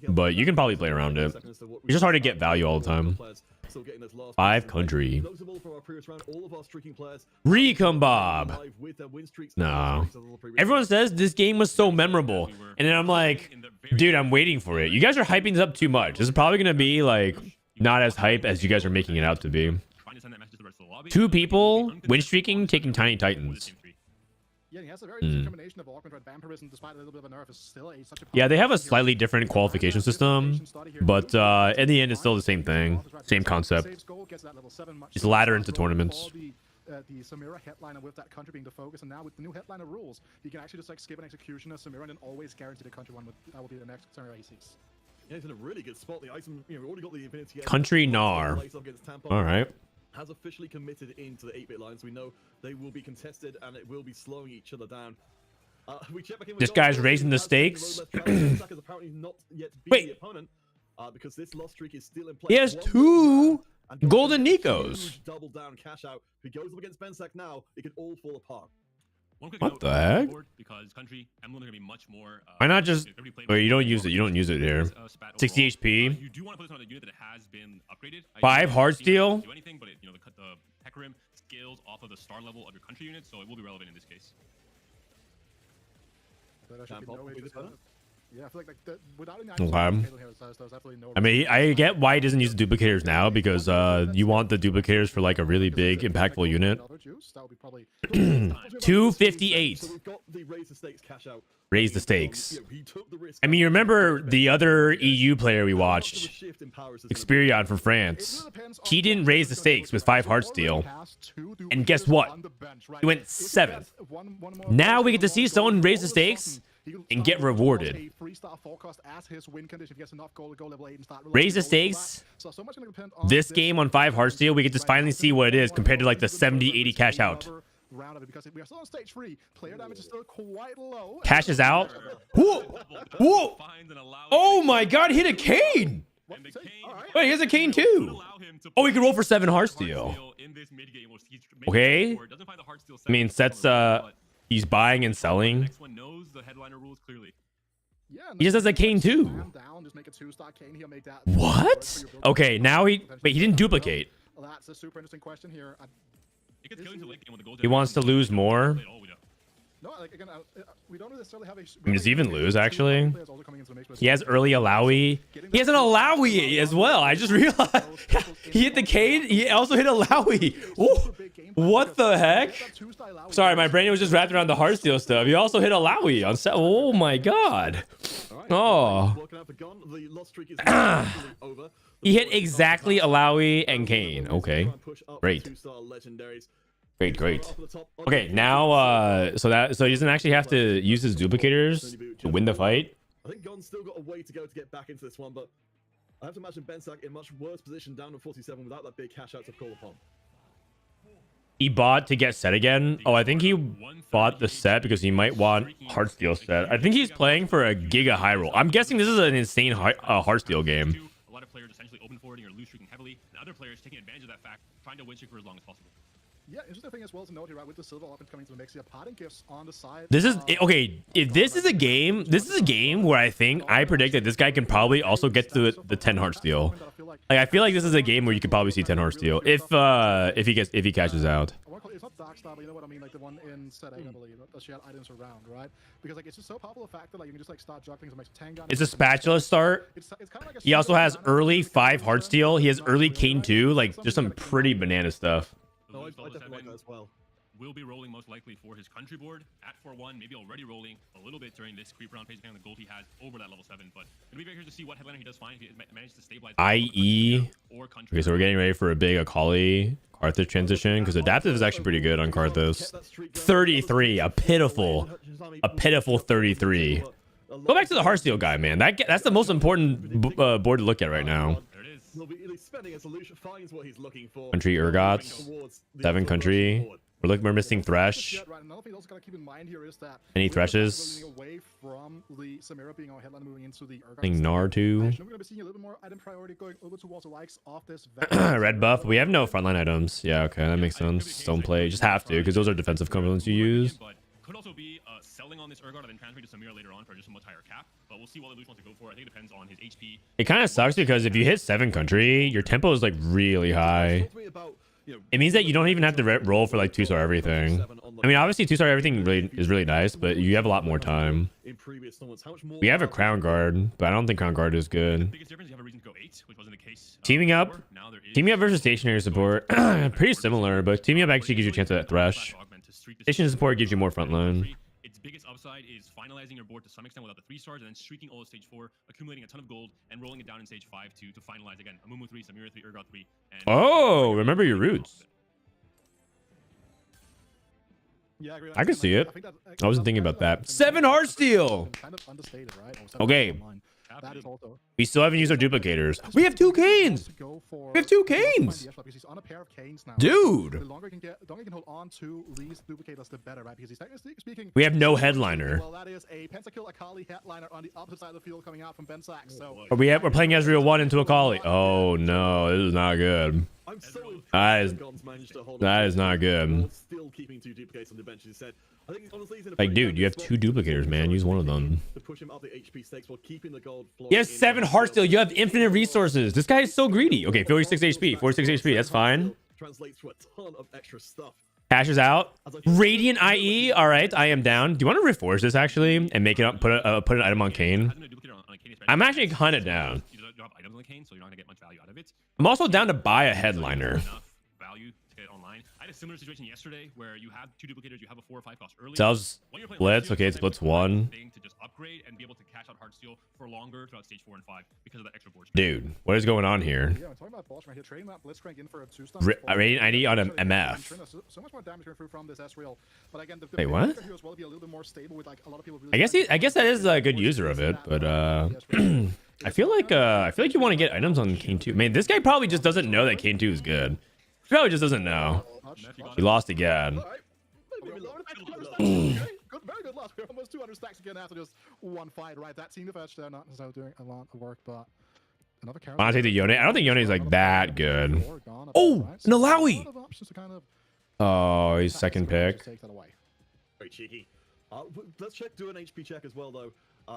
but you can probably play around it. It's just hard to get value all the time. 5 country. Recon Bob. No. Everyone says this game was so memorable, and then I'm like, dude, I'm waiting for it. You guys are hyping this up too much. This is probably gonna be like not as hype as you guys are making it out to be. 2 people win streaking taking Tiny Titans. Yeah, he has a very decent combination of augment, right? Vampirism, despite a little bit of a nerf, is still such a Yeah, they have a slightly different qualification system, but in the end, it's still the same thing, same concept. Just ladder into tournaments. The Samira headliner with that country being the focus, and now with the new headliner rules, you can actually just like skip an execution as Samira and then always guarantee the country one. That will be the next Samira he sees. Yeah, he's in a really good spot. The item, we already got the Infinity. Country Nar. All right. Has officially committed into the 8-bit lines. We know they will be contested and it will be slowing each other down. This guy's raising the stakes. Wait. Because this loss streak is still in place. He has 2 golden Nikos. Double down cash out. If he goes up against Bensack now, it could all fall apart. What the heck? Because country emblem are going to be much more. Why not just? Wait, you don't use it. You don't use it here. 60 HP. You do want to put this on a unit that has been upgraded. 5 hard steel. Do anything, but the tech rim scales off of the star level of your country unit, so it will be relevant in this case. Yeah, I feel like without any I mean, I get why he doesn't use the duplicators now, because you want the duplicators for like a really big, impactful unit. 258. So we've got the raise the stakes cash out. Raise the stakes. I mean, you remember the other EU player we watched, Experion from France. He didn't raise the stakes with 5 hard steel. And guess what? He went 7th. Now we get to see someone raise the stakes and get rewarded. Raise the stakes. This game on 5 hard steel, we get to finally see what it is compared to like the 70-80 cash out. Because we are still on stage 3. Player damage is still quite low. Cashes out. Whoa! Whoa! Oh my god, hit a cane! Wait, he has a cane too. Oh, he can roll for 7 hard steel. Okay. I mean, sets he's buying and selling. He just has a cane too. What? Okay, now he didn't duplicate. That's a super interesting question here. He wants to lose more. No, like again, we don't necessarily have a. I mean, does he even lose actually? He has early Alawi. He has an Alawi as well. I just realized he hit the cane. He also hit Alawi. Ooh, what the heck? Sorry, my brain was just wrapped around the Heartsteel stuff. He also hit Alawi on set. Oh my god. Oh. He hit exactly Alawi and Kane. Okay, great. Great. Okay, now so he doesn't actually have to use his duplicators to win the fight. I think Gon's still got a way to go to get back into this one, but I have to imagine Bensack in much worse position down to 47 without that big cash out to call upon. He bought to get set again. Oh, I think he bought the set because he might want Heartsteel set. I think he's playing for a Giga high roll. I'm guessing this is an insane Heartsteel game. A lot of players essentially open forwarding or loose streaking heavily, and other players taking advantage of that fact, trying to win streak for as long as possible. Yeah, interesting thing as well to note here, right? With the silver weapons coming to the mix, here, parting gifts on the side. This is okay. If this is a game, where I predict that this guy can probably also get to the 10 Heartsteel. Like I feel like this is a game where you could probably see 10 Heartsteel if he catches out. It's not Darkstar, but you know what I mean, like the one in set A, I believe. She had items around, right? Because like it's just so popular fact that like you can just like start juggling some like 10 gun. It's a Spatula start. It's kind of like He also has early 5 Heartsteel. He has early Kane 2. Like there's some pretty banana stuff. No, I definitely like that as well. Will be rolling most likely for his country board at 4-1, maybe already rolling a little bit during this creep round phase, depending on the gold he has over that level 7. But it'll be very curious to see what headliner he does find if he manages to stabilize. IE. Okay, so we're getting ready for a big Akali Karthus transition because adaptive is actually pretty good on Karthus. 33, a pitiful 33. Go back to the Heartsteel guy, man. That's the most important board to look at right now. Country Urgots, 7 country. We're missing Thresh. Any Threshes? I think Gnar too. Red buff. We have no frontline items. Yeah, okay, that makes sense. Don't play. Just have to, because those are defensive components you use. Could also be selling on this Urgot and then transferring to Samira later on for just a much higher cap. But we'll see what Lelouch wants to go for. I think it depends on his HP. It kind of sucks because if you hit 7 country, your tempo is like really high. It means that you don't even have to roll for like 2-star everything. I mean, obviously 2-star everything is really nice, but you have a lot more time. We have a Crown Guard, but I don't think Crown Guard is good. Teaming up versus stationary support, pretty similar, but teaming up actually gives you a chance at Thresh. streak. Station support gives you more frontline. Its biggest upside is finalizing your board to some extent without the 3 stars, and then streaking all of stage 4, accumulating a ton of gold, and rolling it down in stage 5 to finalize again. Amumu 3, Samira 3, Urgot 3. And Oh, remember your roots. Yeah, I agree. I can see it. think I wasn't thinking about that. 7 Heartsteel. Kind of understated, right? Or 7 Okay. online. That is also. We still haven't used our duplicators. We have 2 canes. We have 2 canes. Because he's on a pair of canes now. Dude. The longer he can hold on to these duplicators, the better, right? Because he's technically speaking. We have no headliner. Well, that is a Pentakill Akali headliner on the opposite side of the field coming out from Ben Sachs. So. We're playing Ezreal 1 into Akali. Oh no, this is not good. I'm so That is not good. Still keeping 2 duplicates on the bench. He said, I think honestly, he's in a Like, pretty dude, good you have spot 2 duplicators, man. Use one of them. to push him up the HP stakes while keeping the gold flow. He has 7 Heartsteel. You have infinite resources. This guy is so greedy. Okay, 46 HP. 46 HP. That's fine. Translates to a ton of extra stuff. Cashes out. Radiant IE. All right, I am down. Do you want to reforge this actually and make it up? Put an item on Kane. I'm actually kind of down. You don't have items on the Kane, so you're not gonna get much value out of it. I'm also down to buy a headliner. Enough value to get it online. I had a similar situation yesterday where you have 2 duplicators, you have a 4 or 5 cost early. Sells When you're playing Blitz. Heartsteel, Okay, it sometimes splits it's the right 1. thing to just upgrade and be able to cash out Heartsteel for longer throughout stage 4 and 5 because of that extra board space. Dude, what is going on here? Yeah, I'm talking about Bosch right here. Trading that Blitzcrank in for a 2-star. Radiant ID on an MF. So much more damage coming through from this Ezreal. But again, the Wait, what? here as well be a little bit more stable with like a lot of people. Really I guess that is a good user of it, but I feel like you want to get items on Kane 2. Man, this guy probably just doesn't know that Kane 2 is good. He probably just doesn't know. He lost again. Very good loss. We're almost 200 stacks again after just one fight, right? That team of edge there, not necessarily doing a lot of work, but another character. Want to take the Yone? I don't think Yone is like that good. Oh, an Alawi. Oh, he's second pick. Very cheeky. Let's do an HP check as well, though,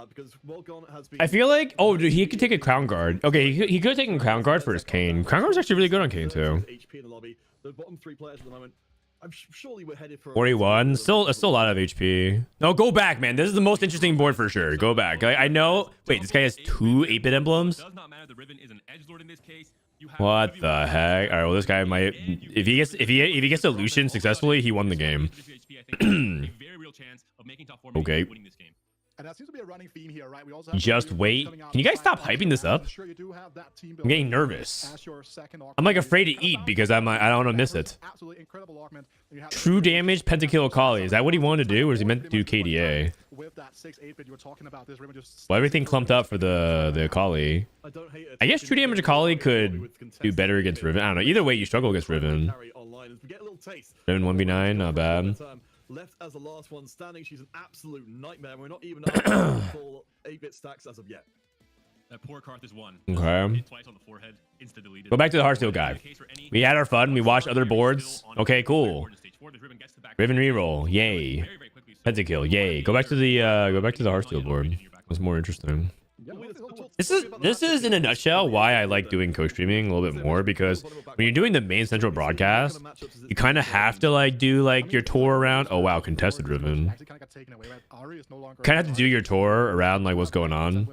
because Well Gone has been. I feel like, oh, dude, he could take a Crown Guard. Okay, he could have taken Crown Guard for his Kane. Crown Guard's actually really good on Kane too. HP in the lobby. The bottom 3 players at the moment. I'm surely we're headed for 41. Still a lot of HP. No, go back, man. This is the most interesting board for sure. Go back. I know. Wait, this guy has 2 8-bit emblems. Does not matter. The Riven is an edgelord in this case. You have What the heck? All right, well, this guy might. If he gets a Lucian successfully, he won the game. Very real chance of making top 4 Okay. winning this game. And that seems to be a running theme here, right? We also have Just wait. Can you guys stop hyping this up? Sure, you do have that team I'm getting nervous. as your second I'm like afraid to eat because I don't want to miss it. absolutely incredible augment. And you have True damage, pentakill Akali. Is that what he wanted to do, or is he meant to do KDA? with that 6-8-bit you were talking about, this Riven just Well, everything clumped up for the Akali. I don't hate it. I guess true damage Akali could do better against Riven. I don't know. Either way, you struggle against Riven. Carry online as we get a little taste. Riven 1v9, not bad. Left as the last one standing. She's an absolute nightmare. We're not even up to full 8-bit stacks as of yet. That poor Karth is one. Okay. Hit twice on the forehead, insta deleted. Go back to the Heartsteel guy. We had our fun. We watched other boards. Okay, cool. Riven reroll. Yay. Pentakill. Yay. Go back to the Heartsteel board. It's more interesting. This is in a nutshell why I like doing co-streaming a little bit more, because when you're doing the main central broadcast, you kind of have to like do like your tour around. Oh wow, contested Riven. Kind of have to do your tour around like what's going on.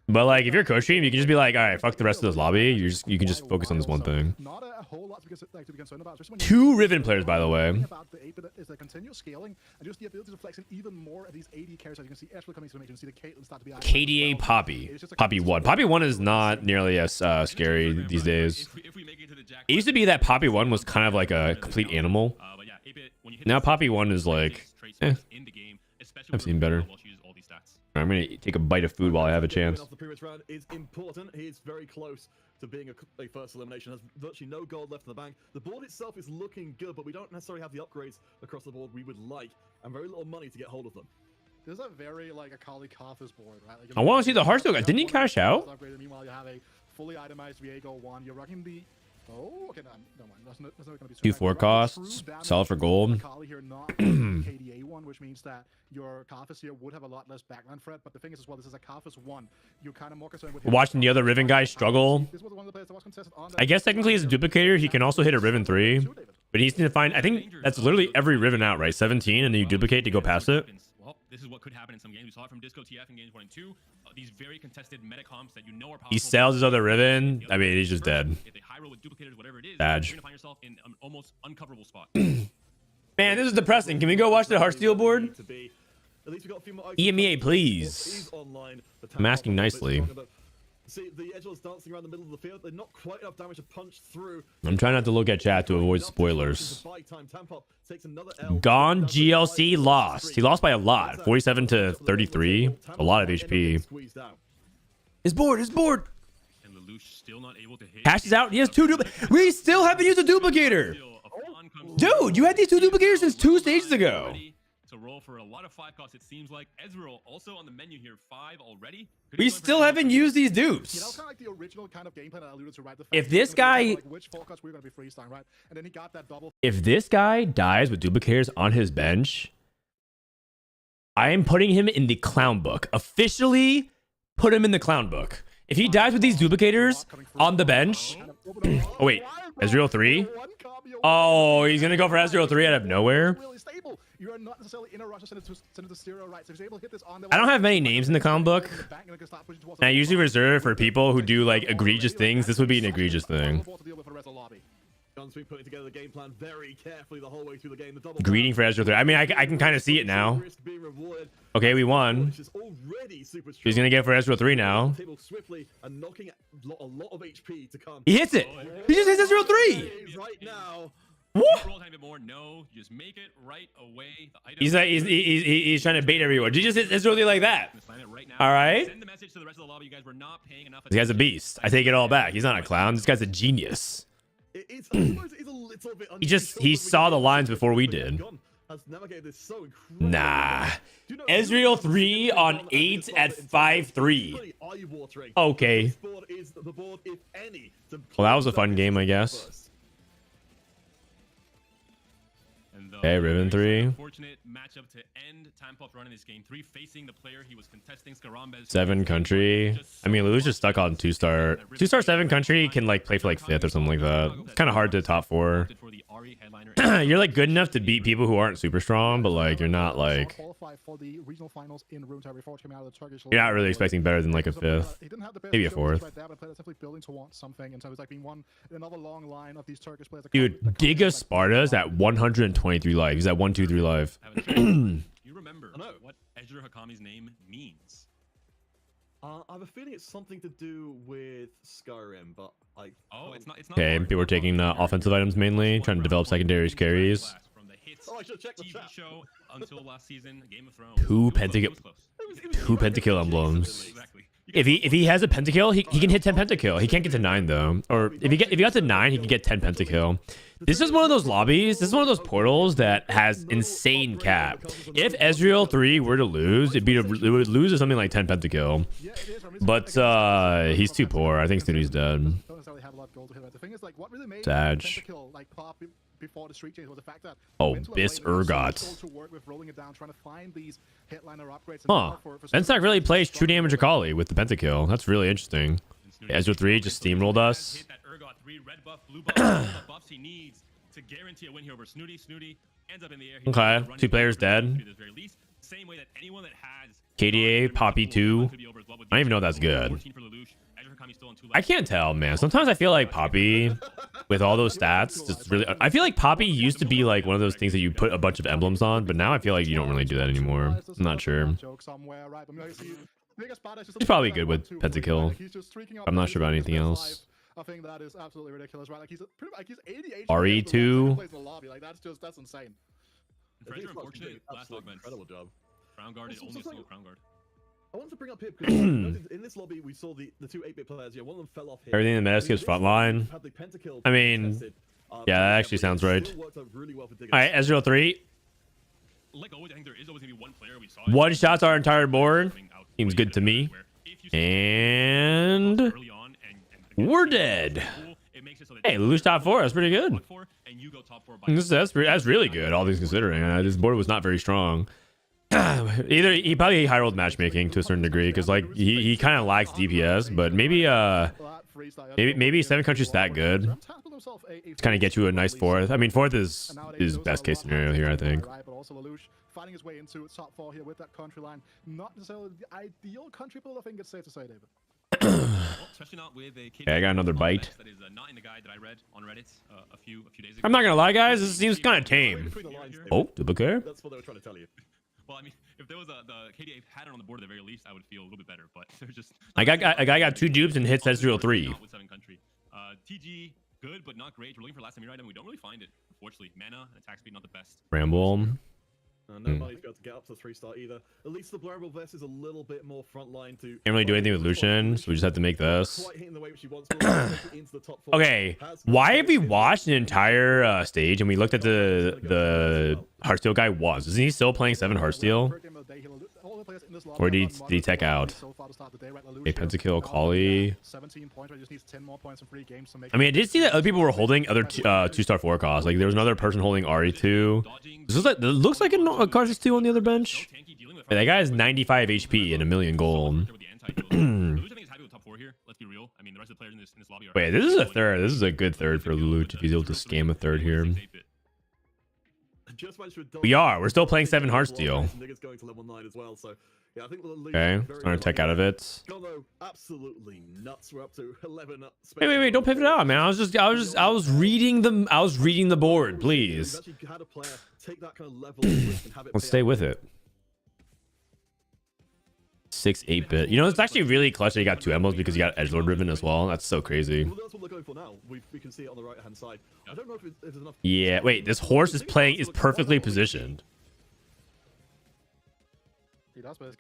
But like if you're co-stream, you can just be like, all right, fuck the rest of this lobby. You can just focus on this one thing. Not a whole lot to be concerned about. 2 Riven players, by the way. About the 8-bit is the continuous scaling and just the ability to flex in even more of these AD carries. As you can see, Ezreal coming to the mix. You can see the Caitlyn start to be KDA Poppy. Poppy 1. Poppy 1 is not nearly as scary these days. It used to be that Poppy 1 was kind of like a complete animal. Now Poppy 1 is like, I've seen better. I'm going to take a bite of food while I have a chance. The previous round is important. He's very close to being a first elimination. Has virtually no gold left in the bank. The board itself is looking good, but we don't necessarily have the upgrades across the board we would like, and very little money to get hold of them. There's a very like Akali Karthus board, right? Like, I want to see the Heartsteel guy. Didn't he cash out? Meanwhile, you have a fully itemized Viego 1. You're rocking the. Oh, okay, no mind. That's not going to be 2-4 costs. Sell for gold. Akali here, not KDA 1, which means that your Karthus here would have a lot less backline threat. But the thing is, as well, this is a Karthus 1. You're kind of more concerned with. Watching the other Riven guy struggle. This was one of the players that was contested on I guess technically as a duplicator, he can also hit a Riven 3. But he needs to find, I think that's literally every Riven out, right? 17, and then you duplicate to go past it. Well, this is what could happen in some games. We saw it from Disco TF in games 1 and 2. These very contested meta comps that you know are powerful. He sells his other Riven. I mean, he's just dead. If they high roll with duplicators, whatever it is, Badge. you're gonna find yourself in an almost uncoverable spot. Man, Man, this is depressing. Can we go watch the Heartsteel board? At least we got a few more EMEA, please. I'm asking nicely. See, the Edgelord's dancing around the middle of the field. They're not quite enough damage to punch through. I'm trying not to look at chat to avoid spoilers. Gone GLC lost. He lost by a lot. 47 to 33. A lot of HP. His board. And Lelouch still not able to hit. Cash is out. He has 2 We still haven't used a duplicator. Dude, you had these 2 duplicators since 2 stages ago. To roll for a lot of 5 costs, it seems like. Ezreal also on the menu here, 5 already. We still haven't used these dupes. You know, kind of like the original kind of gameplay that I alluded to, right? If this guy, like which forecast we're going to be freestyling, right? And then he got that double. if this guy dies with duplicators on his bench, I am putting him in the clown book. Officially, put him in the clown book. If he dies with these duplicators on the bench, oh wait, Ezreal 3. Oh, he's gonna go for Ezreal 3 out of nowhere. You're not necessarily in a rush to send it to zero, right? So if he's able to hit this on the I don't have many names in the clown book, and I usually reserve for people who do like egregious things. This would be an egregious thing. John's been putting together the game plan very carefully the whole way through the game. Greeting for Ezreal 3. I mean, I can kind of see it now. Okay, we won. He's gonna get for Ezreal 3 now. He hits it. He just hits Ezreal 3. Right now. What? No, just make it right away. He's like he's trying to bait everyone. He just hits Ezreal 3 like that. All right. Send the message to the rest of the lobby. You guys were not paying enough. This guy's a beast. I take it all back. He's not a clown. This guy's a genius. He saw the lines before we did. Nah. Ezreal 3 on 8 at 5-3. Okay. Well, that was a fun game, I guess. Okay, Riven 3. Unfortunate matchup to end time pop run in this game 3, facing the player he was contesting, Skarambez. 7 country. I mean, Lelouch just stuck on 2-star. 2-star 7 country can like play for like 5th or something like that. It's kind of hard to top 4. You're like good enough to beat people who aren't super strong, but like you're not like you're not really expecting better than like a 5th, maybe a 4th. Dude, Giga Sparta's at 123 live. He's at 123 live. You remember what Ezreal Hakami's name means? I have a feeling it's something to do with Skyrim, but it's not. Okay, people are taking offensive items mainly, trying to develop secondaries carries. I should check the TV chat. show until last season, Game of Thrones. 2 pentakill emblems. If he has a pentakill, he can hit 10 pentakill. He can't get to 9 though. Or if he got to 9, he can get 10 pentakill. This is one of those lobbies. This is one of those portals that has insane cap. If Ezreal 3 were to lose, it would lose to something like 10 pentakill. But he's too poor. I think Snooty's dead. Sag. Oh, Bis Urgot. Huh. Bensack really plays true damage Akali with the pentakill. That's really interesting. Ezreal 3 just steamrolled us. Okay, 2 players dead. KDA, Poppy 2. I don't even know if that's good. I can't tell, man. Sometimes I feel like Poppy, with all those stats, just really. I feel like Poppy used to be like one of those things that you put a bunch of emblems on, but now I feel like you don't really do that anymore. I'm not sure. He's probably good with pentakill. I'm not sure about anything else. I think that is absolutely ridiculous, right? Like he's pretty like he's 88. RE2. Like that's insane. Incredible job. Crown guard is only a single crown guard. I want to bring up here because in this lobby we saw the 2 8-bit players. Yeah, one of them fell off here. Everything in the Metascape's front line. I mean, yeah, that actually sounds right. Alright, Ezreal 3. Like always, I think there is always gonna be one player we saw. One shots our entire board. Seems good to me. And we're dead. Hey, Lelouch top 4. That's pretty good. That's really good, all things considering. This board was not very strong. Either he probably high rolled matchmaking to a certain degree because like he kind of lacks DPS, but maybe 7 countries that good to kind of get you a nice 4th. I mean 4th is best case scenario here, I think. Finding his way into top 4 here with that country line, not necessarily the ideal country build. I think it's safe to say, David. Especially not with a Okay, I got another bite. that is not in the guide that I read on Reddit a few days ago. I'm not gonna lie, guys. This seems kind of tame. Between the lines, Oh, duplicate. that's what they were trying to tell you. Well, I mean, if there was the KDA pattern on the board at the very least, I would feel a little bit better. But there's just A guy got 2 dupes and hits Ezreal 3. Not with 7 country. TG good but not great. We're looking for last time item. We don't really find it. Unfortunately, mana and attack speed not the best. Ramble. Nobody's got to get up to 3-star either. At least the Blurable Vest is a little bit more frontline to. Can't really do anything with Lucian, so we just have to make this. Quite hitting the way she wants, but into the top 4. Okay, why have we watched an entire stage and we looked at the Heartsteel guy was? Isn't he still playing 7 Heartsteel? Or did he tech out? Okay, Pentakill, Kali. I mean, I did see that other people were holding other 2-star 4 costs. Like, there was another person holding RE2. This looks like a Karthus 2 on the other bench. Yeah, that guy has 95 HP and 1 million gold. Wait, this is a third. This is a good third for Lelouch if he's able to scam a third here. We are. We're still playing 7 Heartsteel. Okay, starting to tech out of it. Absolutely nuts. We're up to 11. Wait, don't pivot out, man. I was reading the board, please. Let's stay with it. 6 8-bit. You know, it's actually really clutch that you got 2 emblems because you got Edgelord Ribbon as well. That's so crazy. Well, that's what we're going for now. We can see it on the right-hand side. I don't know if there's enough. Yeah, wait. This horse is perfectly positioned.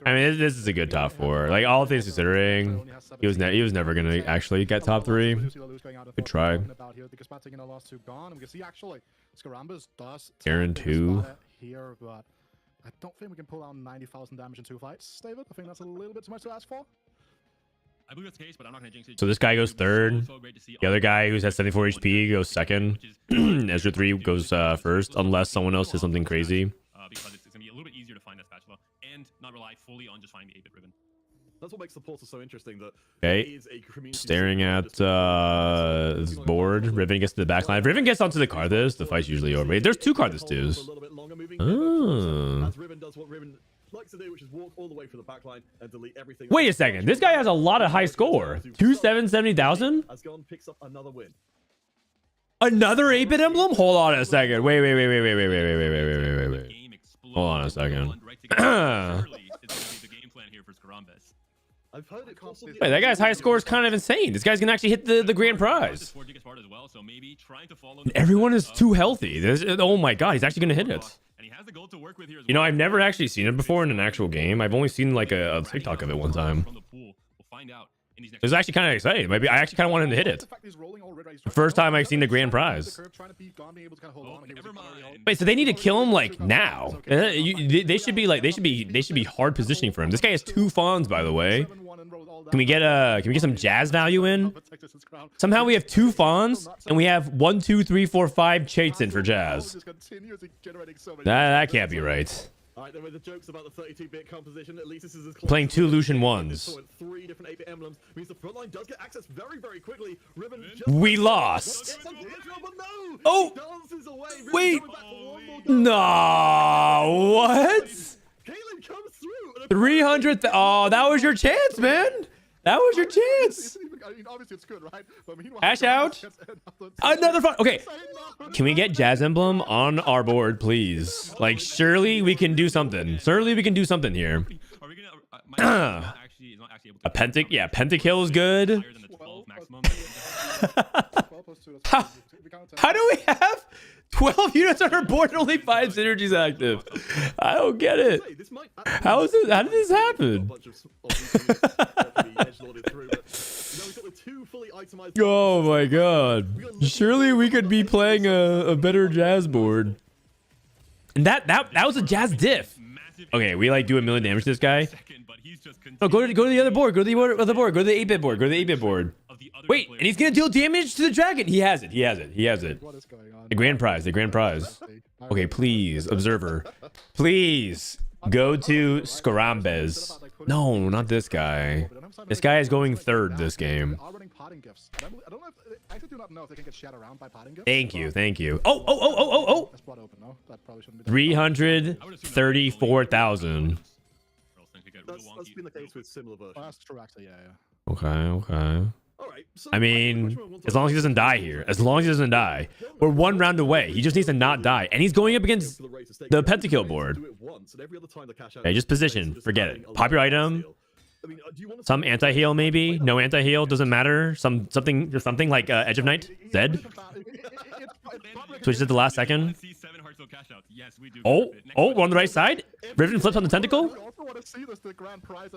I mean, this is a good top 4. Like, all things considering, he was never gonna actually get top 3. Good try. Aaron 2. I don't think we can pull out 90,000 damage in 2 fights, David. I think that's a little bit too much to ask for. I believe that's the case, but I'm not going to jinx it. So this guy goes 3rd. The other guy who's at 74 HP goes 2nd. Ezra 3 goes 1st, unless someone else does something crazy. Because it's going to be a little bit easier to find that spatula and not rely fully on just finding the 8-bit ribbon. That's what makes the portal so interesting. That okay, staring at this board. Riven gets to the back line. If Riven gets onto the Karthus, the fight's usually over. Wait, there's 2 Karthus 2s. Wait a second. This guy has a lot of high score. 2,770,000? Another 8-bit emblem? Hold on a second. Wait. Hold on a second. Wait, that guy's high score is kind of insane. This guy's gonna actually hit the grand prize. Everyone is too healthy. Oh my god, he's actually gonna hit it. You know, I've never actually seen it before in an actual game. I've only seen like a TikTok of it one time. It was actually kind of exciting. Maybe I actually kind of want him to hit it. The first time I've seen the grand prize. Wait, so they need to kill him like now? They should be hard positioning for him. This guy has 2 fawns, by the way. Can we get some jazz value in? Somehow we have 2 fawns and we have 1, 2, 3, 4, 5 chaits in for jazz. That can't be right. Alright, there were the jokes about the 32-bit composition. At least this is playing 2 Lucian 1s. 3 different 8-bit emblems means the front line does get access very, very quickly. Ribbon we lost. Oh, wait. No, what? 300. Oh, that was your chance, man. That was your chance. Obviously it's good, right? Ash out. Another fun. Okay. Can we get Jazz Emblem on our board, please? Like, surely we can do something. Surely we can do something here. A Pentakill. Yeah, Pentakill is good. How do we have 12 units on our board and only 5 synergies active? I don't get it. How did this happen? Oh my god. Surely we could be playing a better Jazz board. And that was a Jazz diff. Okay, we like do 1 million damage to this guy. Oh, go to the other board. Go to the other board. Go to the 8-bit board. Go to the 8-bit board. Wait, and he's gonna deal damage to the dragon. He has it. The grand prize. Okay, please, observer. Please go to Skarambes. No, not this guy. This guy is going 3rd this game. Thank you. Oh. 334,000. That's been the case with similar versions. That's true, actually, yeah. Okay. All right, so I mean, as long as he doesn't die here. As long as he doesn't die. We're one round away. He just needs to not die. And he's going up against the pentakill board. Okay, just position. Forget it. Pop your item. Some anti-heal maybe. No anti-heal. Doesn't matter. Something like Edge of Night. Zed. Switches at the last second. Oh, we're on the right side. Riven flips on the tentacle.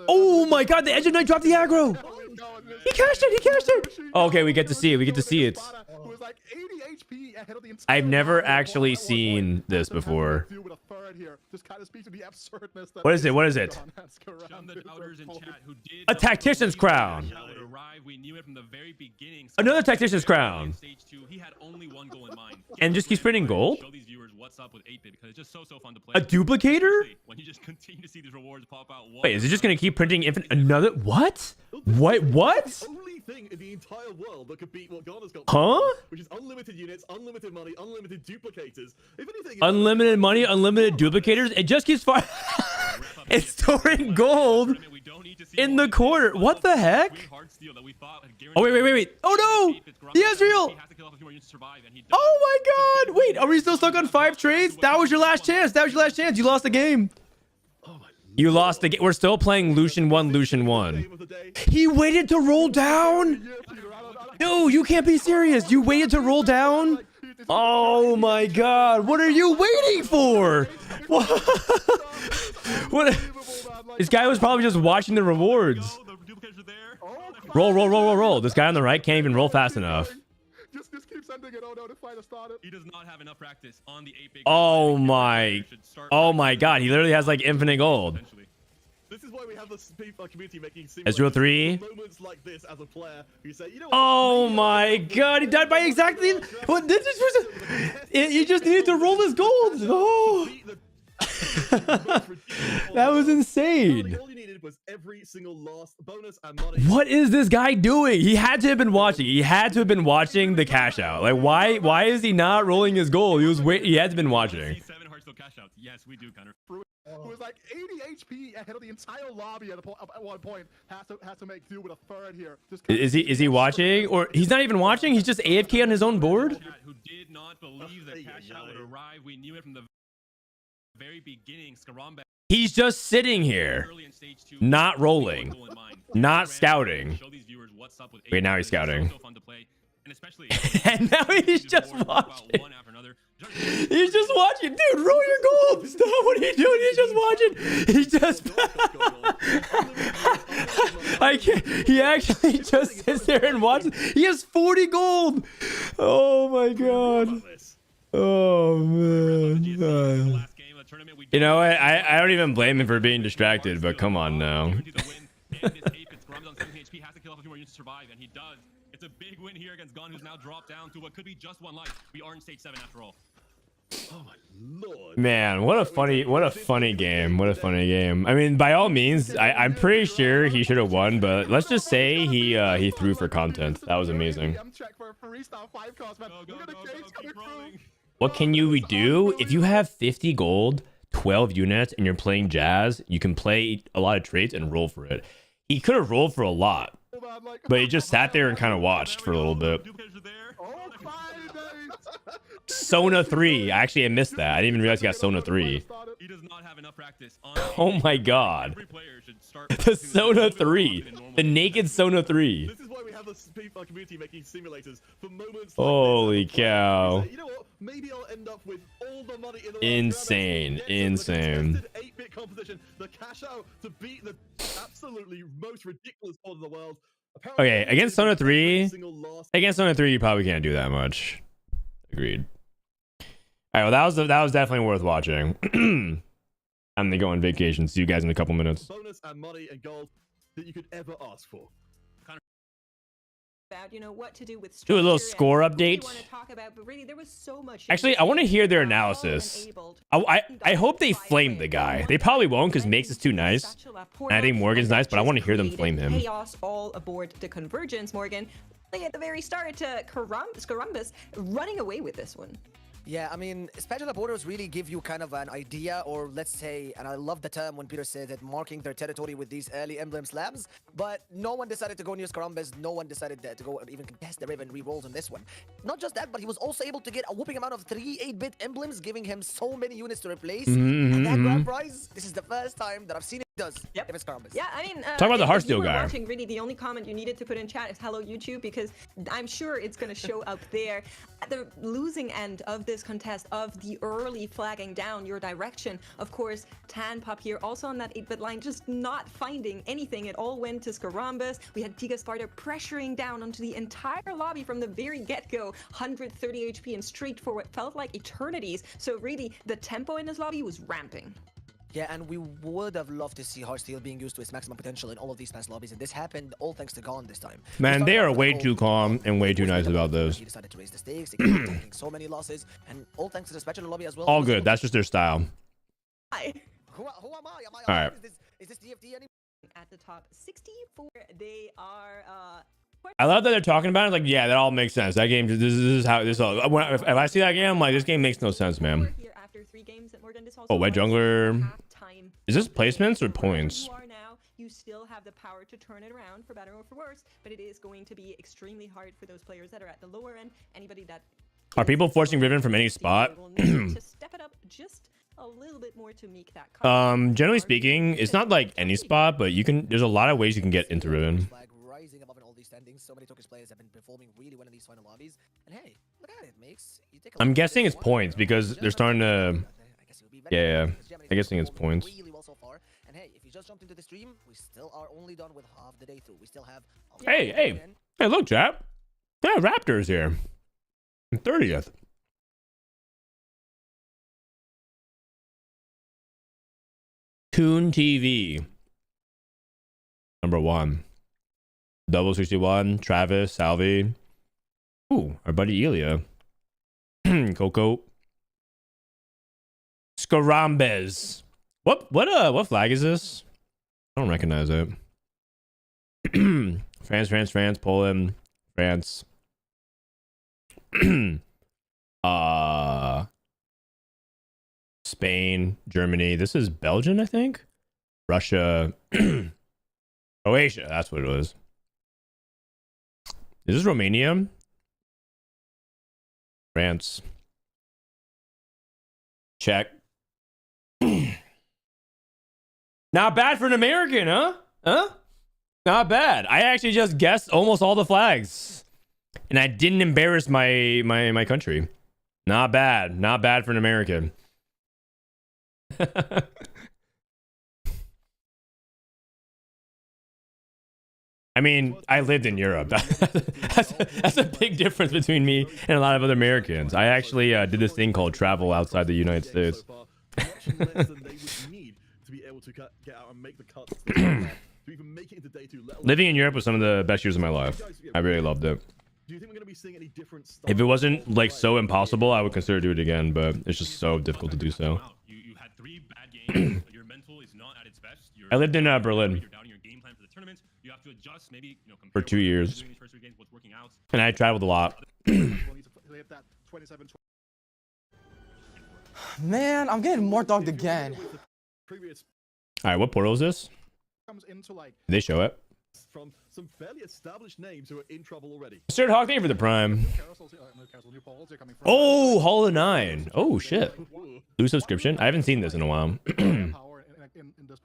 Oh my god, the Edge of Night dropped the aggro. He cashed it. Okay, we get to see it. I've never actually seen this before. What is it? A Tactician's Crown. Another Tactician's Crown. And just keeps printing gold? A duplicator? Wait, is it just going to keep printing infinite? Another? What? What? Only thing in the entire world that could beat what Ghana's got. Huh? Which is unlimited units, unlimited money, unlimited duplicators. If anything, Unlimited money, unlimited duplicators. It just keeps far. It's storing gold in the corner. What the heck? Oh wait. Oh no! The Ezreal! Oh my god! Wait, are we still stuck on 5 trades? That was your last chance. You lost the game. You lost the game. We're still playing Lucian 1. He waited to roll down? No, you can't be serious. You waited to roll down? Oh my god. What are you waiting for? What? This guy was probably just watching the rewards. Roll. This guy on the right can't even roll fast enough. Just keep sending it. Oh no, the fight has started. He does not have enough practice on the 8-bit. Oh my god, he literally has like infinite gold. This is why we have this community making Ezreal 3. moments like this as a player who say, you know what, Oh my god, he died by exactly what this was. You just needed to roll his gold. Oh. That was insane. All you needed was every single last bonus and money. What is this guy doing? He had to have been watching. He had to have been watching the cash out. Like why is he not rolling his gold? He had to been watching. Yes, we do, Connor. Who was like 80 HP ahead of the entire lobby at one point has to make do with a third here. Is he watching, or he's not even watching? He's just AFK on his own board. Who did not believe that cash out would arrive? We knew it from the very beginning. He's just sitting here, not rolling, not scouting. Wait, now he's scouting. And now he's just watching. He's just watching. Dude, roll your gold. Stop. What are you doing? He's just watching. He just... I can't. He actually just sits there and watches. He has 40 gold. Oh my god. Oh man. You know what? I don't even blame him for being distracted, but come on now. It's a big win here against Gun, who's now dropped down to what could be just one life. We are in stage 7 after all. Oh my lord. Man, what a funny game. What a funny game. I mean, by all means, I'm pretty sure he should have won, but let's just say he threw for content. That was amazing. What can you do? If you have 50 gold, 12 units, and you're playing Jazz, you can play a lot of traits and roll for it. He could have rolled for a lot, but he just sat there and kind of watched for a little bit. Sona 3. Actually, I missed that. I didn't even realize he got Sona 3. He does not have enough practice on Oh my god. The Sona 3. The naked Sona 3. This is why we have this community making simulators for moments like Holy this. cow. You know what? Maybe I'll end up with all the money in the world. Insane. Insane. 8-bit competition, the cash out to beat the absolutely most ridiculous board in the world. Okay, against Sona 3, you probably can't do that much. Agreed. All right, well, that was definitely worth watching. I'm gonna go on vacation. See you guys in a couple minutes. Bonus and money and gold that you could ever ask for. About, you know, what to do with Do a little structure score and update. what we want to talk about, but really there was so much. Actually, I want to hear their analysis. I hope they flame the guy. They probably won't because Makes is too nice. And I think Morgan's nice, but I want to hear them flame him. Chaos all aboard the Convergence, Morgan. At the very start to Scarumbus running away with this one. Yeah, I mean, spatula borders really give you kind of an idea, or let's say, and I love the term when Peter said that, marking their territory with these early emblem slabs, but no one decided to go near Scarambas, no one decided to go and even contest the Riven re-rolls on this one. Not just that, but he was also able to get a whooping amount of 3 8-bit emblems, giving him so many units to replace, and that grand prize, this is the first time that I've seen it does. Yep. If it's Scarambas. Yeah, I mean, Talk about the if Hearthstone you were guy. watching, really, the only comment you needed to put in chat is hello YouTube, because I'm sure it's going to show up there. At the losing end of this contest, of the early flagging down your direction, of course, Tanpop here also on that 8-bit line, just not finding anything. It all went to Scarambas. We had Tiga Sparta pressuring down onto the entire lobby from the very get-go, 130 HP and straight for what felt like eternities. So really, the tempo in this lobby was ramping. Yeah, and we would have loved to see Heartsteel being used to its maximum potential in all of these past lobbies, and this happened all thanks to Gon this time. Man, they are way too calm and way too nice about this. He decided to raise the stakes, taking so many losses, and all thanks to the Spatula lobby as well. All good. That's just their style. Hi. Who am I? All right. Is this TFT anymore? At the top 64, they are I love that they're talking about it. Like, yeah, that all makes sense. That game, this is how this all. If I see that game, I'm like, this game makes no sense, man. here after 3 games at Morgan. This also Oh, White was Jungler. halftime. Is this placements or Wherever points? You are now, you still have the power to turn it around for better or for worse, but it is going to be extremely hard for those players that are at the lower end. Anybody that Are people forcing Riven from any spot? will need to step it up just a little bit more to make that cut. Generally speaking, it's not like any spot, but you can. There's a lot of ways you can get into Riven. Flag rising above in all these standings. So many Turkish players have been performing really well in these final lobbies. And hey, look at it, makes you take a I'm look at guessing this it's one. points because they're starting to. I guess it would be very Yeah, because Germany's I guess it's performing points. really well so far. And hey, if you just jumped into the stream, we still are only done with half the day through. We still have Hey, look, chap. Yeah, Raptors here. 30th. Toon TV. Number 1. Double 61. Travis, Salvi. Ooh, our buddy Elia. Coco. Scarambes. What flag is this? I don't recognize it. France, Poland, France. Spain, Germany. This is Belgium, I think. Russia. Croatia, that's what it was. Is this Romania? France. Czech. Not bad for an American, huh? Not bad. I actually just guessed almost all the flags. And I didn't embarrass my country. Not bad. Not bad for an American. I mean, I lived in Europe. That's a big difference between me and a lot of other Americans. I actually did this thing called travel outside the United States. Living in Europe was some of the best years of my life. I really loved it. Do you think we're going to be seeing any different stuff? If it wasn't like so impossible, I would consider doing it again, but it's just so difficult to do so. You had 3 bad games. Your mental is not at its best. I lived in Berlin You're doubting your game plan for the tournament. You have to adjust, maybe, for 2 years, doing these first 3 games, what's working out. and I traveled a lot. Man, I'm getting more dogged again. All right, what portal is this? Comes into like Did they show it? From some fairly established names who are in trouble already. Sir Hawk, thank you for the prime. new polls are coming from. Oh, Hall of 9. Oh, shit. New subscription? I haven't seen this in a while.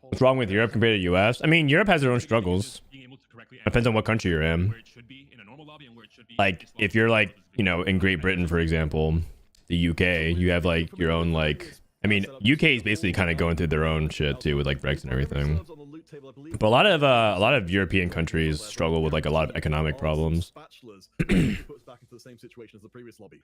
What's wrong with Europe compared to US? I mean, Europe has their own struggles. Depends on what country you're in. Like, if you're like, you know, in Great Britain, for example, the UK, you have like your own like. I mean, UK is basically kind of going through their own shit too with like Brexit and everything. But a lot of European countries struggle with like a lot of economic problems. Puts back into the same situation as the previous lobby.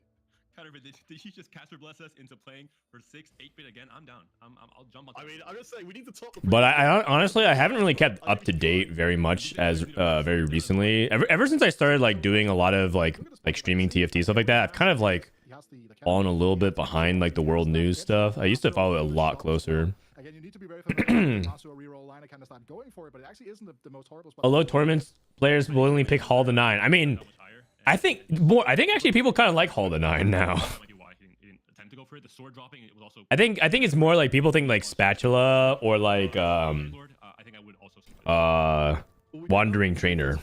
Did he just caster bless us into playing for 6 8-bit again? I'm down. I'll jump on. I mean, I'm just saying we need to top the. But I honestly I haven't really kept up to date very much as very recently. Ever since I started like doing a lot of like streaming TFT stuff like that, I've kind of like fallen a little bit behind like the world news stuff. I used to follow it a lot closer. Again, you need to be very familiar with also a reroll line. I kind of start going for it, but it actually isn't the most horrible spot. Although tournaments players willingly pick Hall the 9. I mean, I think actually people kind of like Hall the 9 now. for it, the sword dropping, it was also. I think it's more like people think like Spatula or like Lord, I think I would also skip it. Wandering Trainer.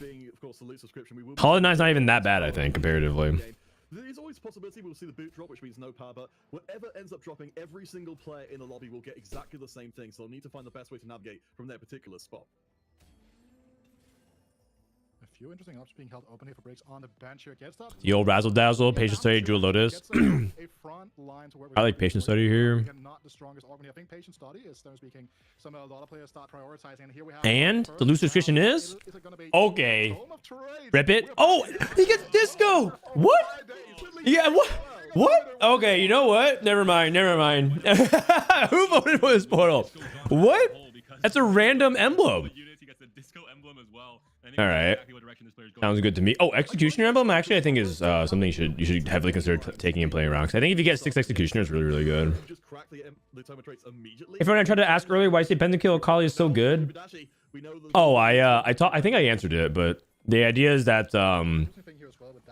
Hollow Knight's not even that bad, I think, comparatively. There's always a possibility we'll see the boot drop, which means no power, but whatever ends up dropping, every single player in the lobby will get exactly the same thing, so they'll need to find the best way to navigate from their particular spot. A few interesting options being held open here for breaks on the bench here. Gets that. The old Razzle Dazzle, Patient Study, Jewel Lotus. I like Patient Study here. Not the strongest argument. I think Patient Study is, speaking, a lot of players start prioritizing. And here we have And the loose description is okay. Home of Trades. Rip it. Oh, he gets disco. What? Yeah. What? Okay. You know what? Never mind. Who voted for this portal? What? That's a random emblem. All right. Sounds good to me. Oh, Executioner emblem actually I think is something you should heavily consider taking and playing around. Cause I think if you get 6 Executioners, really good. If I tried to ask earlier why say Pentakill Akali is so good. Oh, I think I answered it, but the idea is that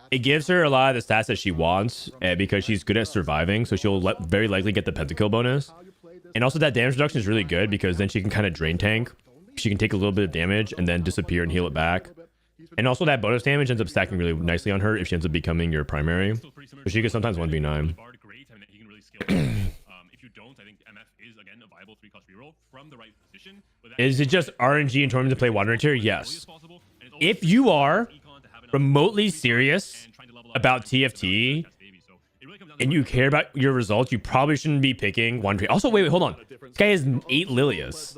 it gives her a lot of the stats that she wants because she's good at surviving, so she'll very likely get the Pentakill bonus. And also that damage reduction is really good because then she can kind of drain tank. She can take a little bit of damage and then disappear and heal it back. And also that bonus damage ends up stacking really nicely on her if she ends up becoming your primary. So she could sometimes 1v9. If you don't, I think MF is again a viable 3-cost reroll from the right position. Is it just RNG in tournament to play Wandering Tier? Yes. If you are remotely serious about TFT and you care about your results, you probably shouldn't be picking Wandering. Also, wait, hold on. This guy has 8 Lilias.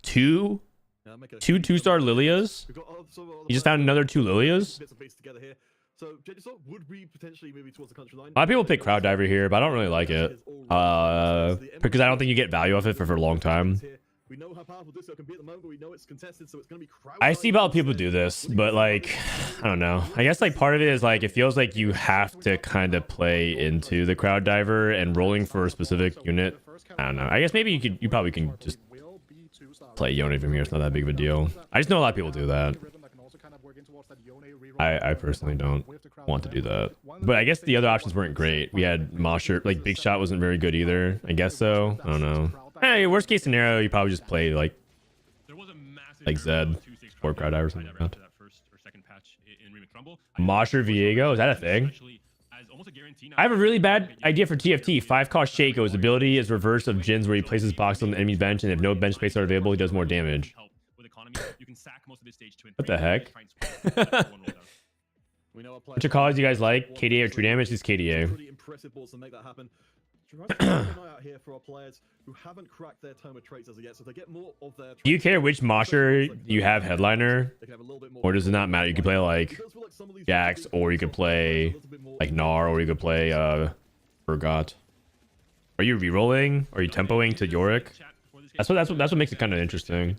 2 2-star Lilias. He just found another 2 Lilias. A lot of people pick Crowd Diver here, but I don't really like it. Because I don't think you get value off it for a long time. I see about people do this, but like, I don't know. I guess like part of it is like, it feels like you have to kind of play into the Crowd Diver and rolling for a specific unit. I don't know. I guess maybe you probably can just play Yone from here. It's not that big of a deal. I just know a lot of people do that. I personally don't want to do that. But I guess the other options weren't great. We had Mosher, like Big Shot wasn't very good either. I guess so. I don't know. Hey, worst case scenario, you probably just play like Zed or Crowd Diver or something like that. Mosher Viego, is that a thing? I have a really bad idea for TFT. 5-cost Shaco's ability is reverse of Jin's, where he places boxes on the enemy bench, and if no bench space are available, he does more damage. What the heck? Which of calls do you guys like? KDA or True Damage? This is KDA. Do you care which Mosher you have headliner? Or does it not matter? You can play like Jax, or you could play like Gnar, or you could play Forgot. Are you rerolling? Are you tempoing to Yorick? That's what makes it kind of interesting.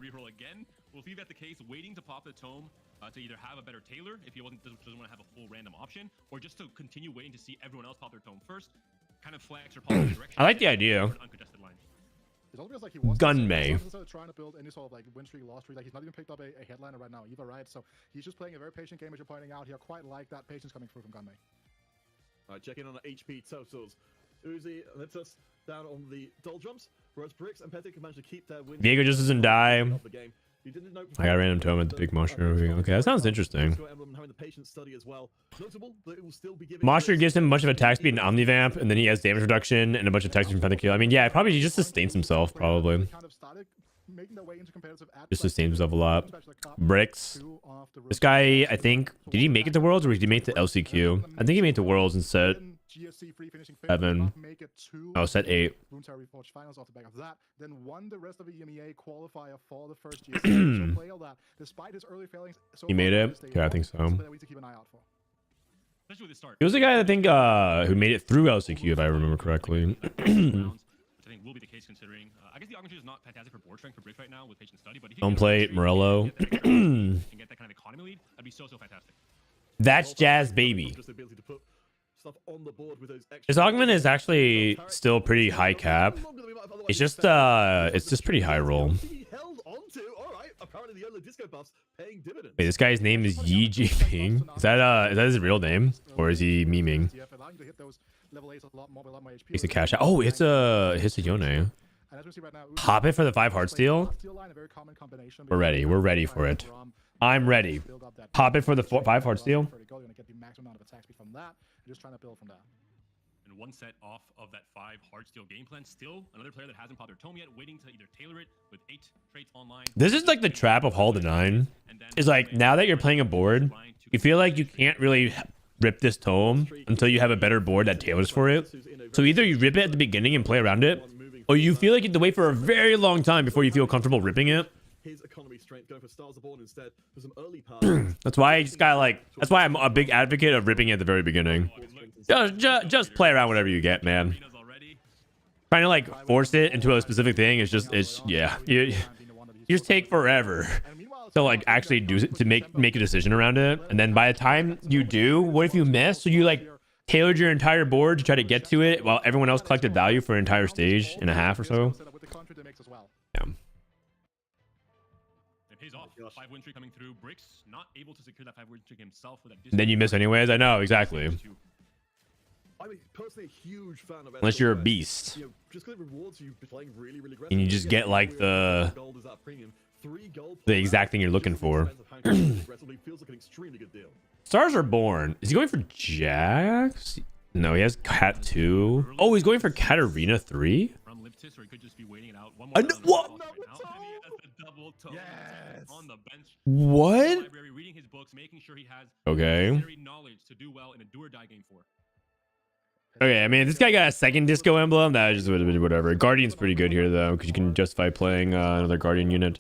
We'll see if that's the case, waiting to pop the tome to either have a better tailor if he doesn't want to have a full random option, or just to continue waiting to see everyone else pop their tome first, kind of flex or pop the direction. I like the idea. Gun May. Trying to build any sort of like win streak, loss streak. Like he's not even picked up a headliner right now either, right? So he's just playing a very patient game, as you're pointing out here. Quite like that patience coming through from Gun May. All right, check in on the HP totals. Uzi lets us down on the doldrums, whereas Bricks and Petit can manage to keep their win. Viego just doesn't die. I got a random tome at the big Mosher. Okay, that sounds interesting. Mosher gives him a bunch of attack speed and Omnivamp, and then he has damage reduction and a bunch of attacks from Pentakill. I mean, yeah, probably he just sustains himself, probably. Just sustains himself a lot. Bricks. This guy, I think, did he make it to Worlds or did he make it to LCQ? I think he made it to Worlds in set 7. Oh, set 8. Finals off the back of that, then won the rest of the EMEA qualifier for the first GSC. So play all that, despite his early failings. He made it? Yeah, I think so. Especially with the start. He was the guy I think who made it through LCQ, if I remember correctly. Which I think will be the case considering. I guess the Augment is not fantastic for board strength for Bricks right now with patient study, but if Home plate, Morello. And get that kind of economy lead, that'd be so fantastic. That's Jazz Baby. His augment is actually still pretty high cap. It's just pretty high roll. Wait, this guy's name is Yi Jinping. Is that his real name, or is he memeing? Level 8 is a lot more HP. Takes a cash out. Oh, it's a Yone. And as we see right now, Pop it for the 5 hard steal. We're ready. We're ready for it. I'm ready. Pop it for the 5 hard steal. You're gonna get the maximum amount of attack speed from that. You're just trying to build from that. And one set off of that 5 hard steal game plan. Still another player that hasn't popped their tome yet, waiting to either tailor it with 8 traits online. This is like the trap of Hall to 9. Is like now that you're playing a board, you feel like you can't really rip this tome until you have a better board that tailors for it. So either you rip it at the beginning and play around it, or you feel like you have to wait for a very long time before you feel comfortable ripping it. His economy strength going for Stars Born instead for some early passes. That's why I just got like. That's why I'm a big advocate of ripping it at the very beginning. Just play around whatever you get, man. Trying to like force it into a specific thing is just yeah. You just take forever to like actually do it, to make a decision around it, and then by the time you do, what if you miss? So you like tailored your entire board to try to get to it while everyone else collected value for an entire stage and a half or so. Yeah. It pays off. 5 win streak coming through. Bricks not able to secure that 5 win streak himself with that. And then you miss anyways. I know exactly. I'm personally a huge fan of Unless you're a beast. You know, just because it rewards you playing really aggressive. And you just get like the exact thing you're looking for. Feels like an extremely good deal. Stars are born. Is he going for Jax? No, he has Cat 2. Oh, he's going for Katarina 3? From Liptis, or he could just be waiting it out. One I more know, what? Yes. On the bench. What? Library, reading his books, making sure he has Okay. knowledge to do well in a do or die game for. Okay, I mean, this guy got a second disco emblem. That just would have been whatever. Guardian's pretty good here, though, because you can justify playing another Guardian unit.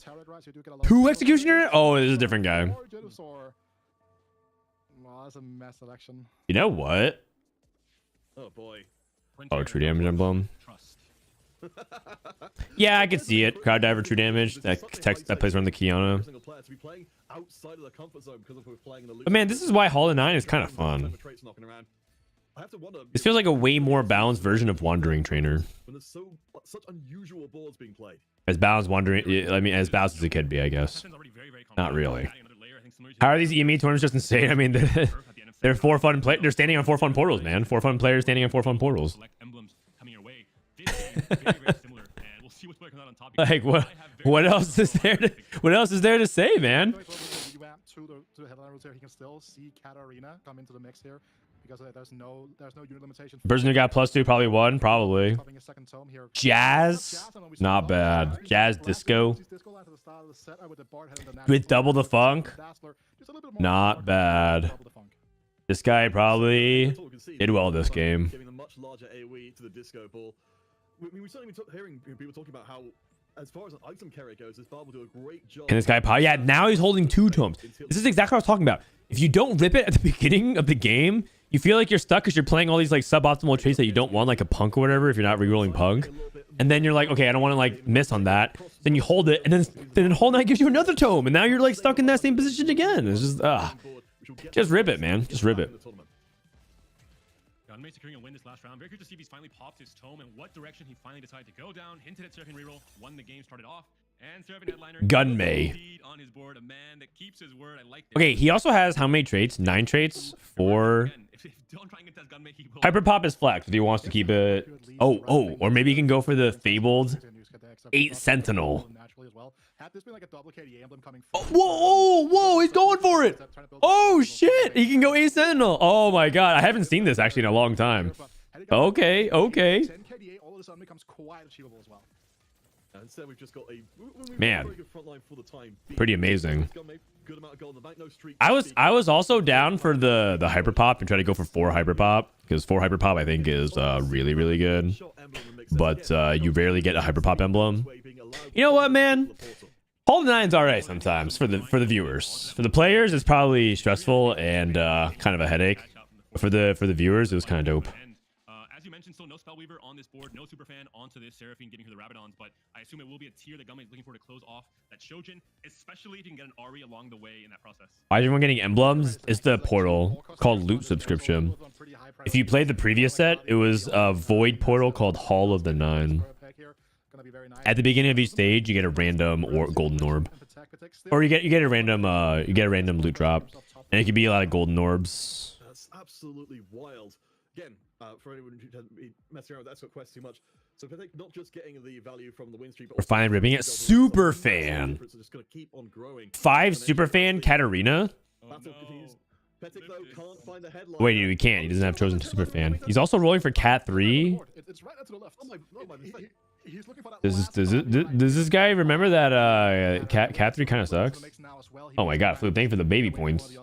2 Executioner? Oh, this is a different guy. Well, that's a mess selection. You know what? Oh boy. Oh, true damage emblem. Yeah, I could see it. Crowd diver, true damage. That plays around the Kiana. But man, this is why Hall of 9 is kind of fun. This feels like a way more balanced version of Wandering Trainer. Such unusual boards being played. As balanced Wandering, I mean, as balanced as it could be, I guess. Not really. How are these EMEA tournaments just insane? I mean, they're 4 fun play. They're standing on 4 fun portals, man. 4 fun players standing on 4 fun portals. Like what else is there to say, man? He can still see Katarina come into the mix here because there's no unit limitation. Person who got +2 probably won, probably. Jazz, not bad. Jazz disco with double the funk, not bad. This guy probably did well this game. Giving a much larger AoE to the disco ball. We certainly been hearing people talking about how, as far as an item carry goes, this bar will do a great job. And this guy, yeah, now he's holding 2 tomes. This is exactly what I was talking about. If you don't rip it at the beginning of the game, you feel like you're stuck because you're playing all these like suboptimal traits that you don't want, like a punk or whatever, if you're not rerolling punk. And then you're like, okay, I don't want to like miss on that. Then you hold it, and then Whole Night gives you another tome, and now you're like stuck in that same position again. It's just rip it, man. Just rip it. Gunmay securing a win this last round. Very curious to see if he's finally popped his tome and what direction he finally decided to go down. Hinted at Seraphine reroll, won the game, started off. And Seraphine headliner Gunmay. On his board, a man that keeps his word. I like it. Okay, he also has how many traits? 9 traits? 4. Hyper Pop is flex if he wants to keep it. Oh, or maybe he can go for the fabled 8 Sentinel. Oh, whoa, he's going for it. Oh shit, he can go 8 Sentinel. Oh my god, I haven't seen this actually in a long time. Okay. Instead, we've just got a man, very good front line for the time. pretty amazing. Good amount of gold in the bank, no streak. I was also down for the hyper pop and try to go for 4 hyper pop, because 4 hyper pop I think is really good, but you rarely get a hyper pop emblem. You know what, man? Hall of 9's alright sometimes for the viewers. For the players, it's probably stressful and kind of a headache. But for the viewers, it was kind of dope. As you mentioned, still no Spellweaver on this board, no Superfan onto this Seraphine getting her the Rabadons, but I assume it will be a tier that Gunmay is looking for to close off that Shojin, especially if you can get an Ari along the way in that process. Why is everyone getting emblems? It's the portal called Loot Subscription. If you played the previous set, it was a void portal called Hall of the 9. At the beginning of each stage, you get a random or golden orb, or you get a random loot drop, and it could be a lot of golden orbs. That's absolutely wild. again, for anyone who hasn't been messing around with Escort Quest too much, so Patek not just getting the value from the win streak, but We're finally ripping it. Super fan. So just gonna keep on growing. 5 super fan Katarina. Battle continues. Patek though can't find the headline. Wait, he can't. He doesn't have chosen super fan. He's also rolling for Cat 3. It's right to the left. Oh my mistake. He's looking for that Does this guy remember that Cat 3 kind of sucks? Oh my god, Flip, thank you for the baby points.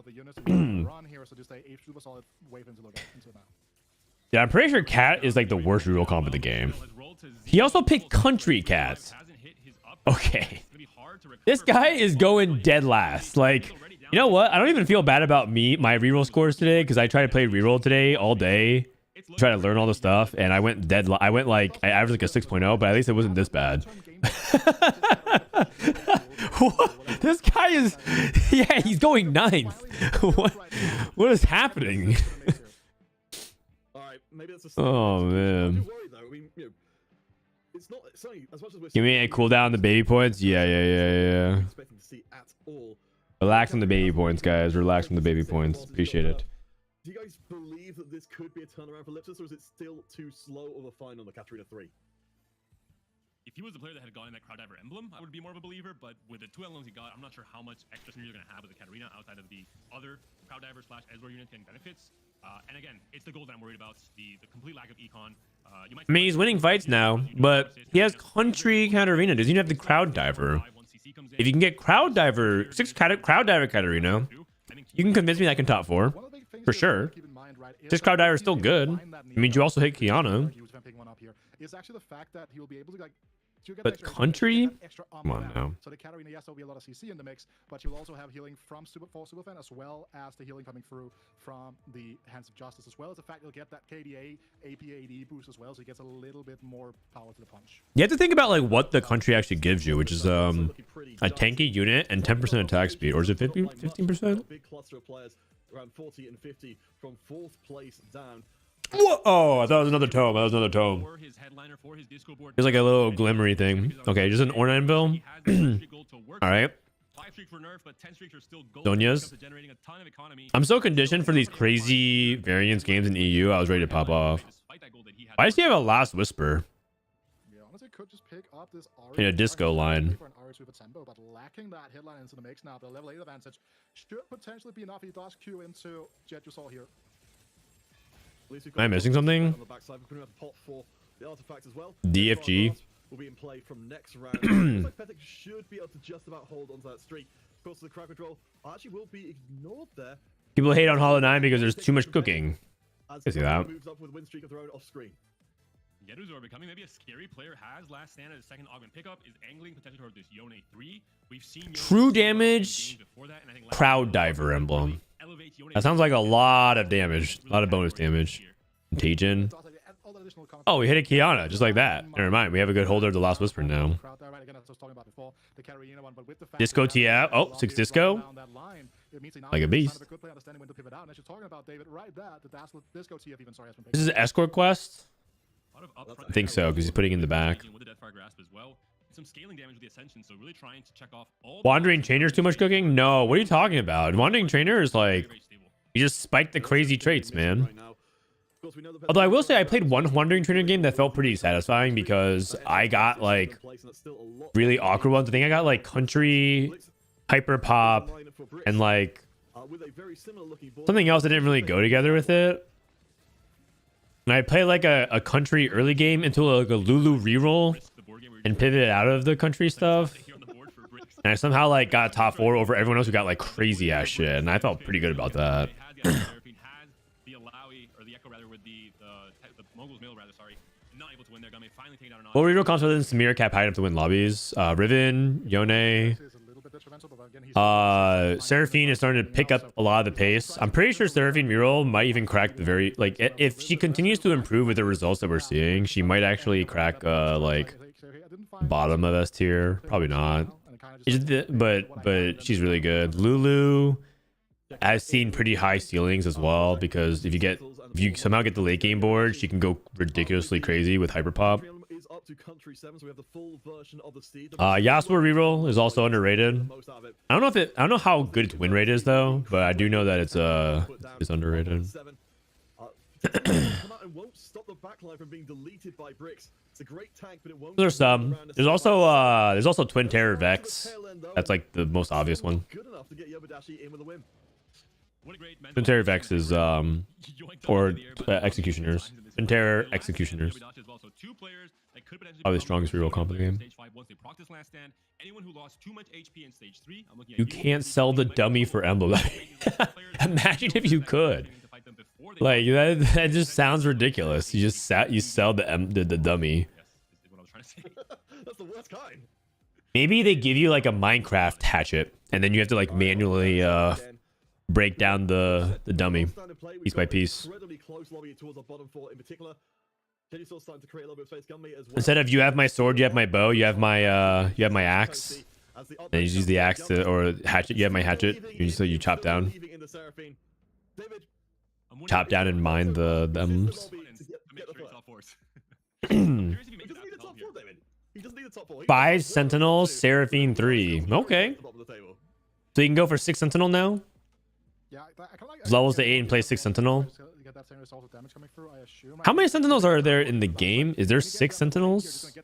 Yeah, I'm pretty sure Cat is like the worst reroll comp of the game. He also picked Country Cats. Okay. This guy is going dead last. Like, you know what? I don't even feel bad about my reroll scores today because I tried to play reroll today all day. Try to learn all the stuff, and I went dead. I averaged like a 6.0, but at least it wasn't this bad. This guy is, yeah, he's going 9th. What is happening? Oh man. Give me a cooldown the baby points. Yeah. Relax on the baby points, guys. Relax on the baby points. Appreciate it. Do you guys believe that this could be a turnaround for Lipsis, or is it still too slow of a find on the Katarina 3? If he was the player that had gotten that Crowd Diver emblem, I would be more of a believer, but with the 2 emblems he got, I'm not sure how much extra synergy you're going to have with the Katarina outside of the other Crowd Diver / Ezreal unit getting benefits. And again, it's the gold that I'm worried about, the complete lack of econ. I mean, he's winning fights now, but he has Country Katarina. Doesn't even have the Crowd Diver. If you can get Crowd Diver, 6 Crowd Diver Katarina, you can convince me I can top 4. For sure. This Crowd Diver is still good. It means you also hit Kiana. But Country? Come on now. So the Katarina, yes, there'll be a lot of CC in the mix, but you'll also have healing from Superfan as well as the healing coming through from the Hands of Justice, as well as the fact you'll get that KDA APAD boost as well, so he gets a little bit more power to the punch. You have to think about like what the Country actually gives you, which is a tanky unit and 10% attack speed, or is it 15%? Big cluster of players, around 40 and 50 from 4th place down. Whoa! Oh, I thought it was another tome. That was another tome. There's like a little glimmery thing. Okay, just an Ornament bill. All right. Sonya's. I'm so conditioned for these crazy variance games in EU. I was ready to pop off. Why does he have a Last Whisper? In a disco line. But lacking that headline into the mix now, the level 8 advantage should potentially be enough. He does queue into Jet you saw here. Am I missing something? DFG. Will be in play from next round. Looks like Patek should be able to just about hold onto that streak. Of course, the crowd control actually will be ignored there. People hate on Hollow 9 because there's too much cooking. I see that. Moves up with win streak of their own off screen. Yeruzor becoming maybe a scary player, has last stand at his second augment pickup, is angling potentially toward this Yone 3. We've seen true damage Crowd Diver emblem. That sounds like a lot of damage, a lot of bonus damage. Contagion. Oh, we hit a Kiana just like that. Never mind, we have a good holder of the Last Whisper now. Disco TF. Oh, 6 disco. Like a beast. This is escort quest. I think so, because he's putting in the back. Wandering Trainer is too much cooking? No, what are you talking about? Wandering Trainer is like, you just spiked the crazy traits, man. Although I will say I played one Wandering Trainer game that felt pretty satisfying because I got like really awkward ones. I think I got like Country, Hyper Pop, and like something else that didn't really go together with it. And I played like a Country early game into like a Lulu reroll and pivoted out of the Country stuff. And I somehow like got top 4 over everyone else who got like crazy ass shit. And I felt pretty good about that. What reroll comps other than Samir Cap high enough to win lobbies? Riven, Yone. Seraphine is starting to pick up a lot of the pace. I'm pretty sure Seraphine reroll might even crack the very like if she continues to improve with the results that we're seeing, she might actually crack like bottom of S tier. Probably not. But she's really good. Lulu has seen pretty high ceilings as well because if you somehow get the late game board, she can go ridiculously crazy with hyper pop. Yasuo reroll is also underrated. I don't know how good its win rate is though, but I do know that it's underrated. and won't stop the backline from being deleted by bricks. It's a great tank, but it won't. There's some. There's also Twin Terror Vex. That's like the most obvious one. Good enough to get Yobidashi in with a win. Twin Terror Vex is or Executioners. Twin Terror Executioners. Probably the strongest reroll comp in the game. You can't sell the dummy for emblem. Imagine if you could. Like that just sounds ridiculous. You sell the dummy. That's the worst kind. Maybe they give you like a Minecraft hatchet, and then you have to like manually break down the dummy piece by piece. Instead of you have my sword, you have my bow, you have my axe. And you use the axe or hatchet. You have my hatchet. You chop down. Chop down and mine the emblems. 5 Sentinels, Seraphine 3. Okay. So you can go for 6 Sentinel now? Yeah, Levels to 8 and play 6 Sentinel. How many Sentinels are there in the game? Is there 6 Sentinels?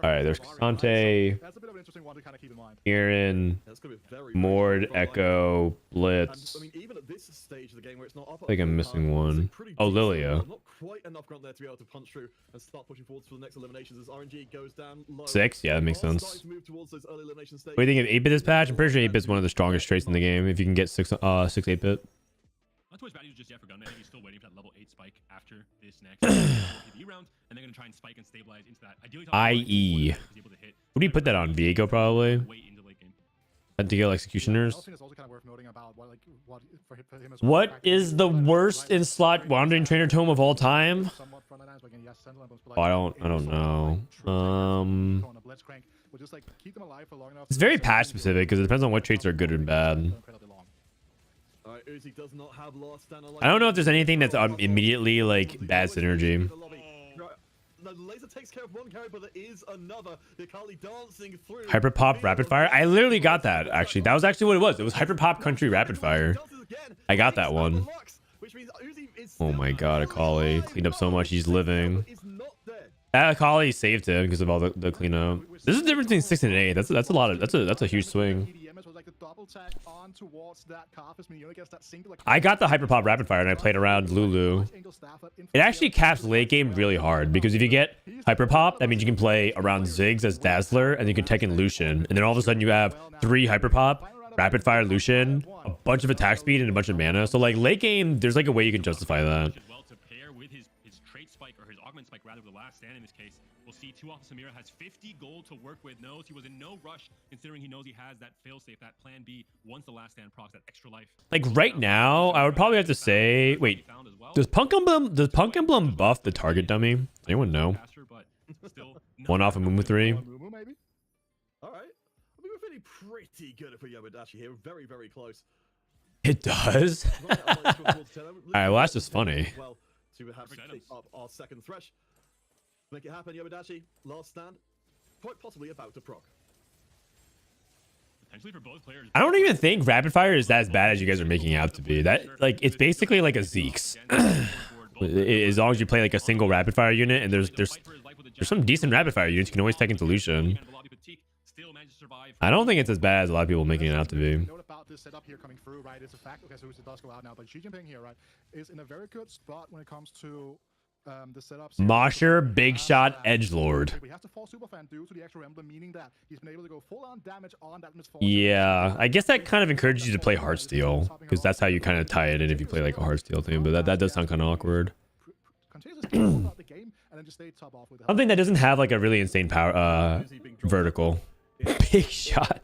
Alright, there's Conte, Aaron, Mord, Echo, Blitz. I think I'm missing one. Oh, Lilia. 6? Yeah, that makes sense. What do you think of 8-bit this patch? I'm pretty sure 8-bit's one of the strongest traits in the game. If you can get 6 8-bit. Not too much bad news just yet for Gunman. I think he's still waiting for that level 8 spike after this next PvE round, and they're going to try and spike and stabilize into that. Ideally, IE. What do you put that on? Viego probably? Tentacle Executioners. What is the worst in slot Wandering Trainer Tome of all time? Oh, I don't know. It's very patch specific because it depends on what traits are good and bad. I don't know if there's anything that's immediately like bad synergy. Hyper Pop Rapid Fire. I literally got that actually. That was actually what it was. It was Hyper Pop Country Rapid Fire. I got that one. Oh my god, Akali cleaned up so much. He's living. That Akali saved him because of all the cleanup. This is the difference between 6 and 8. That's a lot of that's a huge swing. I got the Hyper Pop Rapid Fire and I played around Lulu. It actually caps late game really hard because if you get Hyper Pop, that means you can play around Ziggs as Dazzler and you can tech in Lucian. And then all of a sudden you have 3 Hyper Pop, Rapid Fire Lucian, a bunch of attack speed and a bunch of mana. So like late game, there's like a way you can justify that. Too often Samira has 50 gold to work with. Knows he was in no rush considering he knows he has that failsafe, that plan B once the last stand procs that extra life. Like right now, I would probably have to say, wait, does Punk Emblem buff the target dummy? Anyone know? One off of Mumu 3. All right. I mean, we're feeling pretty good for Yobidashi here. Very, very close. It does? Alright, well that's just funny. Well, to have up our second thresh. Make it happen, Yobidashi. Last stand. Quite possibly about to proc. Potentially for both players. I don't even think Rapid Fire is as bad as you guys are making it out to be. That like it's basically like a Zeke's. As long as you play like a single Rapid Fire unit, and there's some decent Rapid Fire units, you can always tech into Lucian. I don't think it's as bad as a lot of people making it out to be. This setup here coming through, right? It's a fact. Okay, so it does go out now, but Xi Jinping here, right, is in a very good spot when it comes to the setups. Mosher, Big Shot, Edgelord. We have to fall Superfan due to the extra emblem, meaning that he's been able to go full on damage on that misfortune. Yeah, I guess that kind of encourages you to play Heartsteel because that's how you kind of tie it in if you play like a Heartsteel thing. But that does sound kind of awkward. Something that doesn't have like a really insane power vertical. Big shot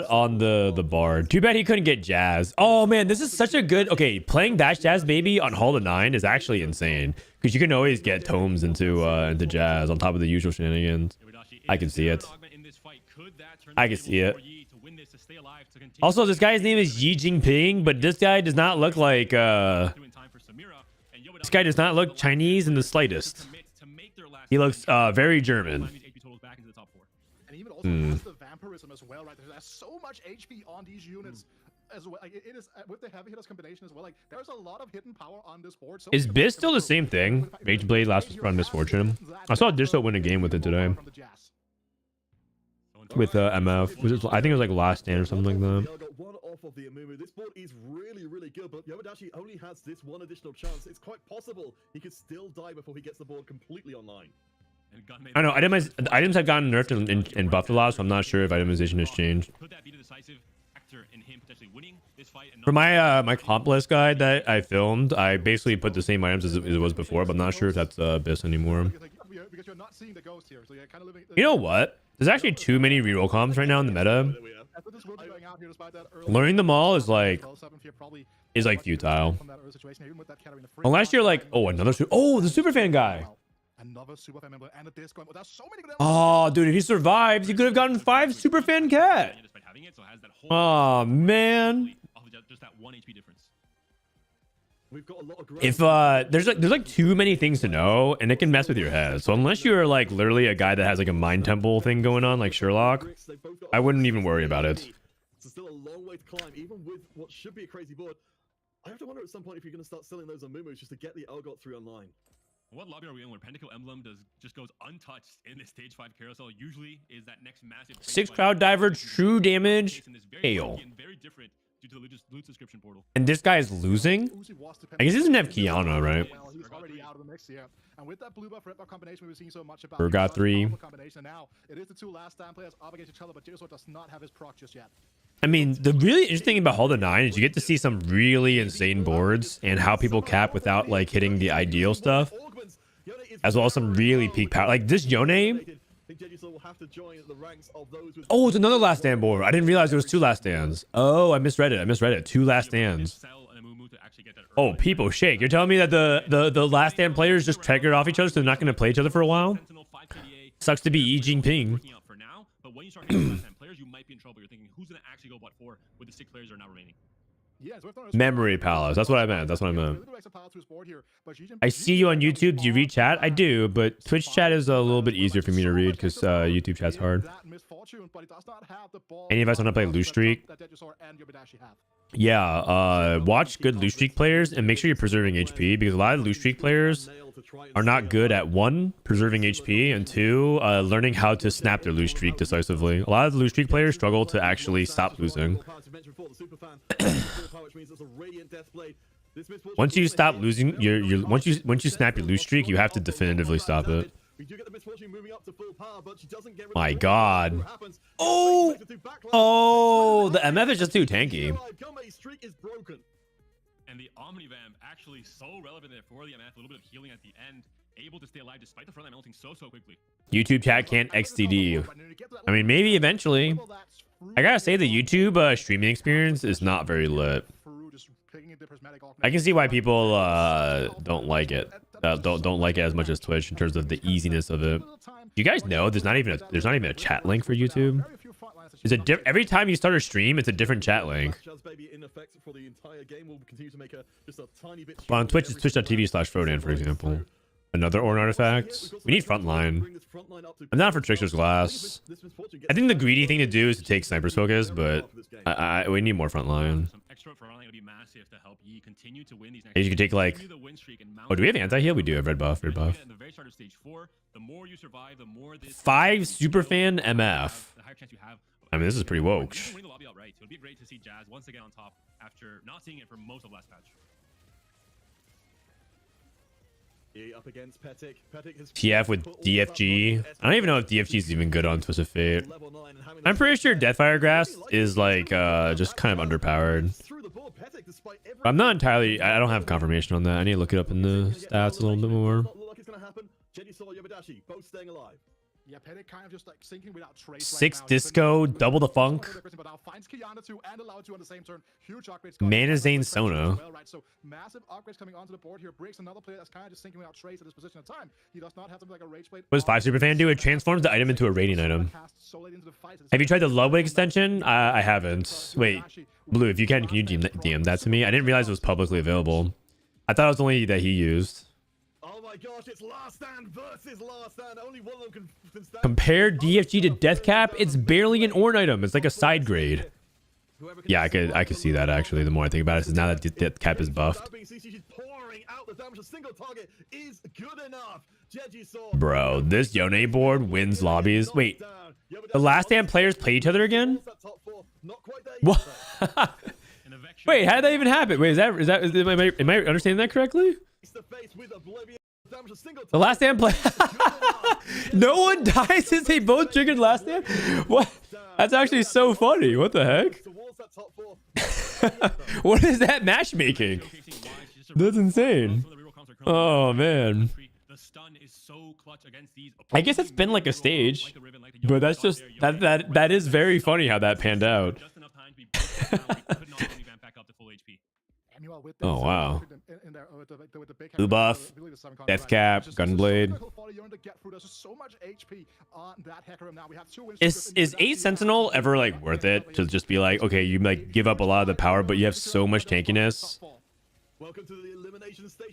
on the bar. Too bad he couldn't get Jazz. Oh man, this is such a good. Okay, playing that Jazz baby on Hall of 9 is actually insane because you can always get tomes into Jazz on top of the usual shenanigans. I can see it. I can see it. Also, this guy's name is Xi Jinping, but this guy does not look like this guy does not look Chinese in the slightest. He looks very German. And even also has the vampirism as well, right? There's so much HP on these units. as well. Like, it is with the heavy hitters combination as well. Like there's a lot of hidden power on this board. So Is Biz still the same thing? Mage Blade last run Misfortune. I saw Disto win a game with it today. With MF. I think it was like last stand or something like that. Got one off of the EMEA. This board is really, really good, but Yodashi only has this one additional chance. It's quite possible he could still die before he gets the board completely online. I know items have gotten nerfed and buffed a lot, so I'm not sure if itemization has changed. For my my comp list guide that I filmed, I basically put the same items as it was before, but I'm not sure if that's Abyss anymore. Because you're not seeing the ghost here, so you're kind of living. You know what? There's actually too many reroll comps right now in the meta. Learning them all is like futile. Unless you're like, oh, another the superfan guy. Another superfan member and a disco. There's so many. Oh, dude, if he survives, he could have gotten 5 superfan cat. Oh man. Just that 1 HP difference. We've got a lot of If there's like too many things to know, and it can mess with your head. So unless you're like literally a guy that has like a mind temple thing going on, like Sherlock, I wouldn't even worry about it. It's still a long way to climb, even with what should be a crazy board. I have to wonder at some point if you're going to start selling those on Mumu just to get the Elgot through online. What lobby are we in where Pentacle Emblem just goes untouched in this stage 5 carousel? Usually is that next massive 6 Crowd Diver, true damage, hail. Very different due to the loot subscription portal. And this guy is losing? I guess he doesn't have Kiana, right? Well, he's already out of the mix here. And with that blue buff red buff combination we've seen so much about. Got 3. Now it is the 2 last stand players up against each other, but Jigsaw does not have his proc just yet. I mean, the really interesting thing about Hollow 9 is you get to see some really insane boards and how people cap without like hitting the ideal stuff, as well as some really peak power. Like this Yone. Oh, it's another last stand board. I didn't realize there was 2 last stands. Oh, I misread it. 2 last stands. Oh, people shake. You're telling me that the last stand players just triggered off each other, so they're not going to play each other for a while? Sucks to be Yi Jinping. But when you start hitting last stand players, you might be in trouble. You're thinking, who's going to actually go bot 4 with the 6 players that are now remaining? Memory Palace. That's what I meant. I see you on YouTube. Do you read chat? I do, but Twitch chat is a little bit easier for me to read because YouTube chat's hard. Any advice on how to play loose streak? Yeah, watch good loose streak players and make sure you're preserving HP, because a lot of loose streak players are not good at 1, preserving HP, and 2, learning how to snap their loose streak decisively. A lot of the loose streak players struggle to actually stop losing. Once you stop losing once you snap your loose streak, you have to definitively stop it. My god. Oh, the MF is just too tanky. And the Omnivamp actually so relevant there for the MF, a little bit of healing at the end, able to stay alive despite the frontline melting so quickly. YouTube chat can't XTD. I mean, maybe eventually. I gotta say, the YouTube streaming experience is not very lit. I can see why people don't like it. Don't like it as much as Twitch in terms of the easiness of it. Do you guys know there's not even a chat link for YouTube? It's every time you start a stream, it's a different chat link. But on Twitch, it's twitch.tv/Frodan, for example. Another Orn artifact. We need frontline. I'm not for Trickster's Glass. I think the greedy thing to do is to take Sniper's Focus, but we need more frontline. You can take like... Oh, do we have anti-heal? We do have red buff, red buff. 5 superfan MF. I mean, this is pretty woke. It would be great to see Jazz once again on top after not seeing it for most of last patch. Up against Petic. TF with DFG. I don't even know if DFG is even good on Twisted Fate. I'm pretty sure Deathfire Grass is like just kind of underpowered. I'm not entirely... I don't have confirmation on that. I need to look it up in the stats a little bit more. Yeah, Pedic kind of just like sinking without trace 6 right disco, double the funk. Mana Zane Sona. So massive upgrades coming onto the board here. Breaks another player that's kind of just sinking without trace at this position of time. He does not have something like a rage blade. What does 5 superfan do? It transforms the item into a rating item. Have you tried the Ludwig extension? I haven't. Wait, Blue, if you can you DM that to me? I didn't realize it was publicly available. I thought it was only that he used. Oh my gosh, it's last stand versus last stand. Only one of them can stand. Compare DFG to Death Cap. It's barely an Orn item. It's like a side grade. Yeah, I could see that actually. The more I think about it, is now that the cap is buffed. Bro, this Yone board wins lobbies. Wait, the last stand players play each other again? What? Wait, how did that even happen? Wait, am I understanding that correctly? The last stand play. No one dies since they both triggered last stand. What? That's actually so funny. What the heck? What is that matchmaking? That's insane. Oh man. I guess it's been like a stage, but that's just that is very funny how that panned out. Oh wow. Blue buff, death cap, gunblade. Is 8 Sentinel ever like worth it to just be like, okay, you like give up a lot of the power, but you have so much tankiness?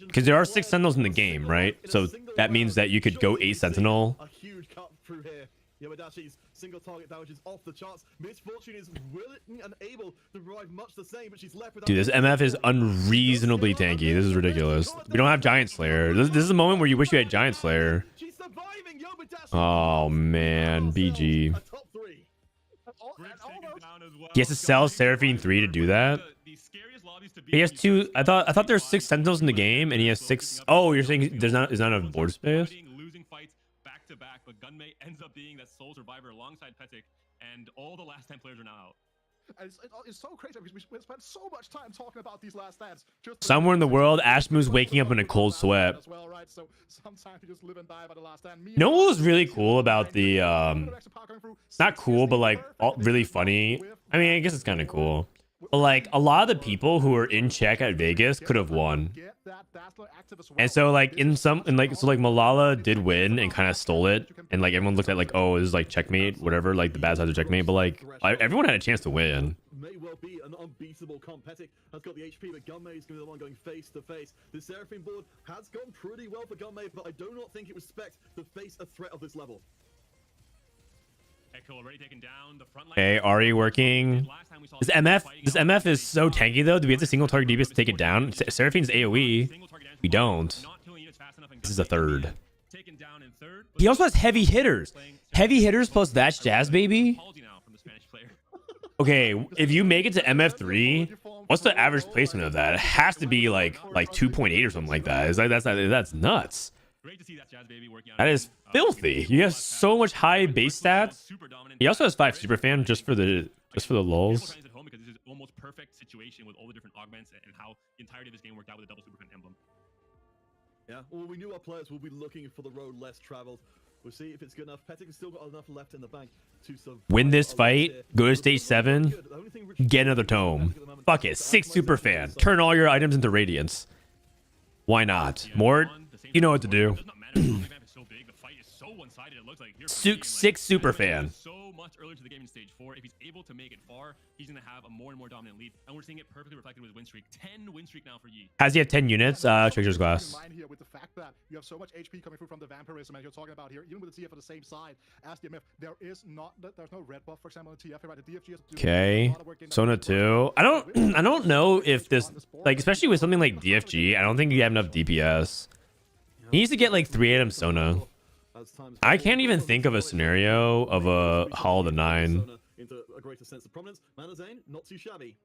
Because there are 6 Sentinels in the game, right? So that means that you could go 8 Sentinel. Yamadachi's single target damage is off the charts. Misfortune is willing and able to provide much the same, but she's left with... Dude, this MF is unreasonably tanky. This is ridiculous. We don't have Giant Slayer. This is a moment where you wish you had Giant Slayer. Oh man, BG. He has to sell Seraphine 3 to do that. He has 2. I thought there's 6 Sentinels in the game, and he has 6. Oh, you're saying there's not enough board space? Back, but Gunmei ends up being that sole survivor alongside Petic, and all the last 10 players are now out. It's so crazy because we spent so much time talking about these last stands. Somewhere in the world, Ashmu's waking up in a cold sweat. Well, right? So sometimes you just live and die by the last stand. You know what was really cool about the not cool, but like really funny? I mean, I guess it's kind of cool. But like a lot of the people who were in check at Vegas could have won. And so like so like Malala did win and kind of stole it, and like everyone looked at like, oh, this is like checkmate, whatever, like the bad sides of checkmate, but like everyone had a chance to win. May well be an unbeatable Petic has got the HP, but Gunmei is going to be the one going face to face. The Seraphine board has gone pretty well for Gunmei, but I do not think it was expect to face a threat of this level. Already taken down. The front line. Okay, Ari working. This MF is so tanky though. Do we have to single target DPS to take it down? Seraphine's AoE. We don't. This is a third. He also has heavy hitters. Heavy hitters plus that's Jazz baby. Okay, if you make it to MF3, what's the average placement of that? It has to be like 2.8 or something like that. Is like that's nuts. That is filthy. You have so much high base stats. He also has 5 superfan just for the lulz. Almost perfect situation with all the different augments and how the entirety of this game worked out with a double superfan emblem. Yeah, well, we knew our players will be looking for the road less traveled. We'll see if it's good enough. Petic has still got enough left in the bank to survive. Win this fight, go to stage 7, get another tome. Fuck it, 6 superfan. Turn all your items into radiance. Why not? Mort, you know what to do. 6 superfan. So much earlier to the game in stage 4. If he's able to make it far, he's going to have a more and more dominant lead, and we're seeing it perfectly reflected with his win streak. 10 win streak now for Yi. Has he had 10 units? Trickster's Glass. Here with the fact that you have so much HP coming through from the vampirism, as you're talking about here, even with the TF at the same side as the MF, there's no red buff, for example, in the TF, right? The DFG has to do okay, Sona 2. I don't know if this, like, especially with something like DFG, I don't think you have enough DPS. He needs to get like 3 items Sona. I can't even think of a scenario of a Hall of the 9. Into a greater sense of prominence. Manazane, not too shabby.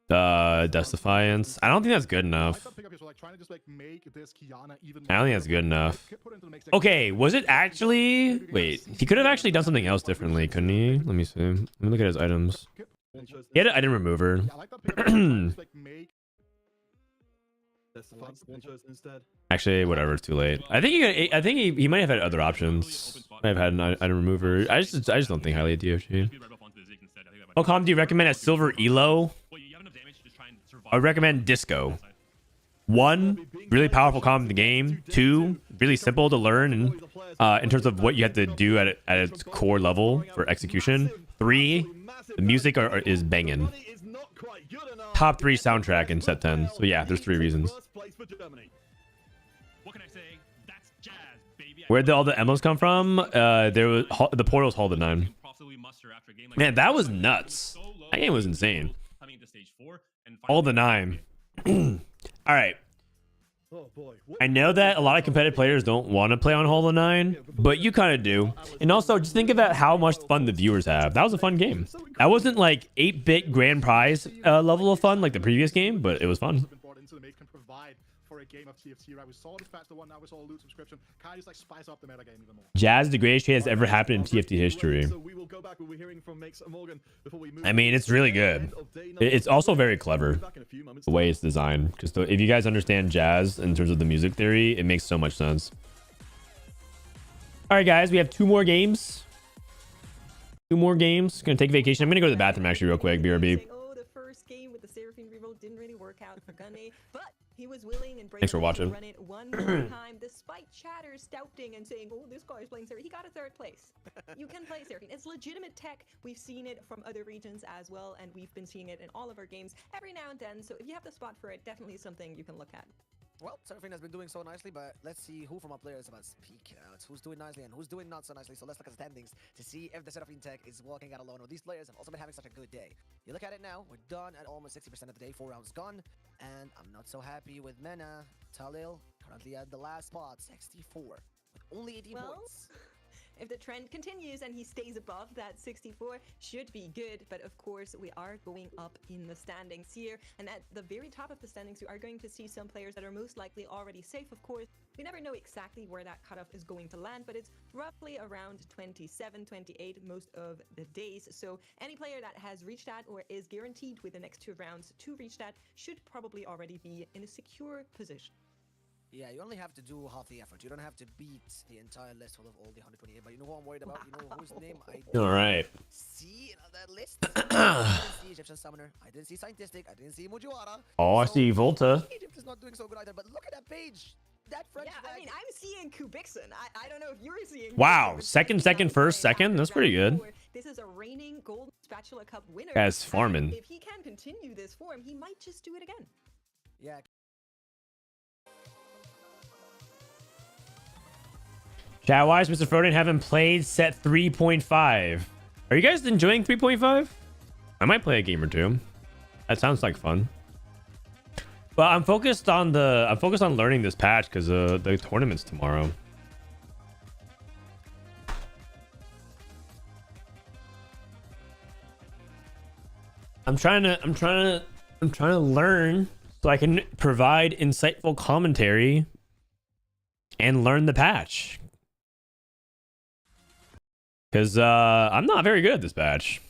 Defiance. I don't think that's good enough. I don't think that's good enough. Okay, was it actually... Wait, he could have actually done something else differently, couldn't he? Let me see. Let me look at his items. He had an item remover. Actually, whatever, it's too late. I think he might have had other options. Might have had an item remover. I just don't think highly of DFG. What comp do you recommend at Silver Elo? I would recommend Disco. 1, really powerful comp in the game. 2, really simple to learn and in terms of what you have to do at its core level for execution. 3, the music is banging. Top 3 soundtrack in set 10. So yeah, there's 3 reasons. Where'd all the emblems come from? There was the portals Hall of the 9. Man, that was nuts. That game was insane. All the 9. All right. Oh boy. I know that a lot of competitive players don't want to play on Hollow 9, but you kind of do. And also, just think about how much fun the viewers have. That was a fun game. That wasn't like 8-bit grand prize level of fun like the previous game, but it was fun. For a game of TFT, right? We saw the Spatula one, now we saw a loot subscription. Kind of just like spice up the meta game even more. Jazz, the greatest trade has ever happened in TFT history. So we will go back. We'll be hearing from Makes Morgan before we move. I mean, it's really good. It's also very clever, the way it's designed. Because if you guys understand Jazz in terms of the music theory, it makes so much sense. All right, guys, we have 2 more games. 2 more games. Gonna take vacation. I'm gonna go to the bathroom actually real quick, BRB. Oh, the first game with the Seraphine reroll didn't really work out for Gunny, but he was willing and brave Thanks for to watching. run it one more time, despite chatter doubting and saying, "Oh, this guy is playing Seraphine." He got a 3rd place. You can play Seraphine. It's legitimate tech. We've seen it from other regions as well, and we've been seeing it in all of our games every now and then. So if you have the spot for it, definitely something you can look at. Well, Seraphine has been doing so nicely, but let's see who from our players about speak out. Who's doing nicely and who's doing not so nicely. So let's look at the standings to see if the Seraphine tech is walking out alone or these players have also been having such a good day. You look at it now, we're done at almost 60% of the day, 4 rounds gone. And I'm not so happy with Mena. Talil currently at the last spot, 64, with only 18 points. If the trend continues and he stays above that 64, should be good. But of course, we are going up in the standings here. And at the very top of the standings, you are going to see some players that are most likely already safe, of course. We never know exactly where that cutoff is going to land, but it's roughly around 27, 28 most of the days. So any player that has reached that or is guaranteed with the next 2 rounds to reach that should probably already be in a secure position. Yeah, you only have to do half the effort. You don't have to beat the entire list full of all the 128. But you know who I'm worried about? You know whose name I All right. see on that list? I didn't see Egyptian Summoner. I didn't see Scientistic. I didn't see Mujiwara. Oh, I see Volta. Egypt is not doing so good either. But look at that page. That French I mean, I'm seeing Kubixon. I don't know if you're seeing. Wow, second, first, second. That's pretty good. This is a reigning Golden Spatula Cup winner. As farming. If he can continue this form, he might just do it again. Yeah. Chat-wise, Mr. Frodan haven't played set 3.5. Are you guys enjoying 3.5? I might play a game or 2. That sounds like fun. But I'm focused on learning this patch because the tournament's tomorrow. I'm trying to learn so I can provide insightful commentary and learn the patch. Because I'm not very good at this patch.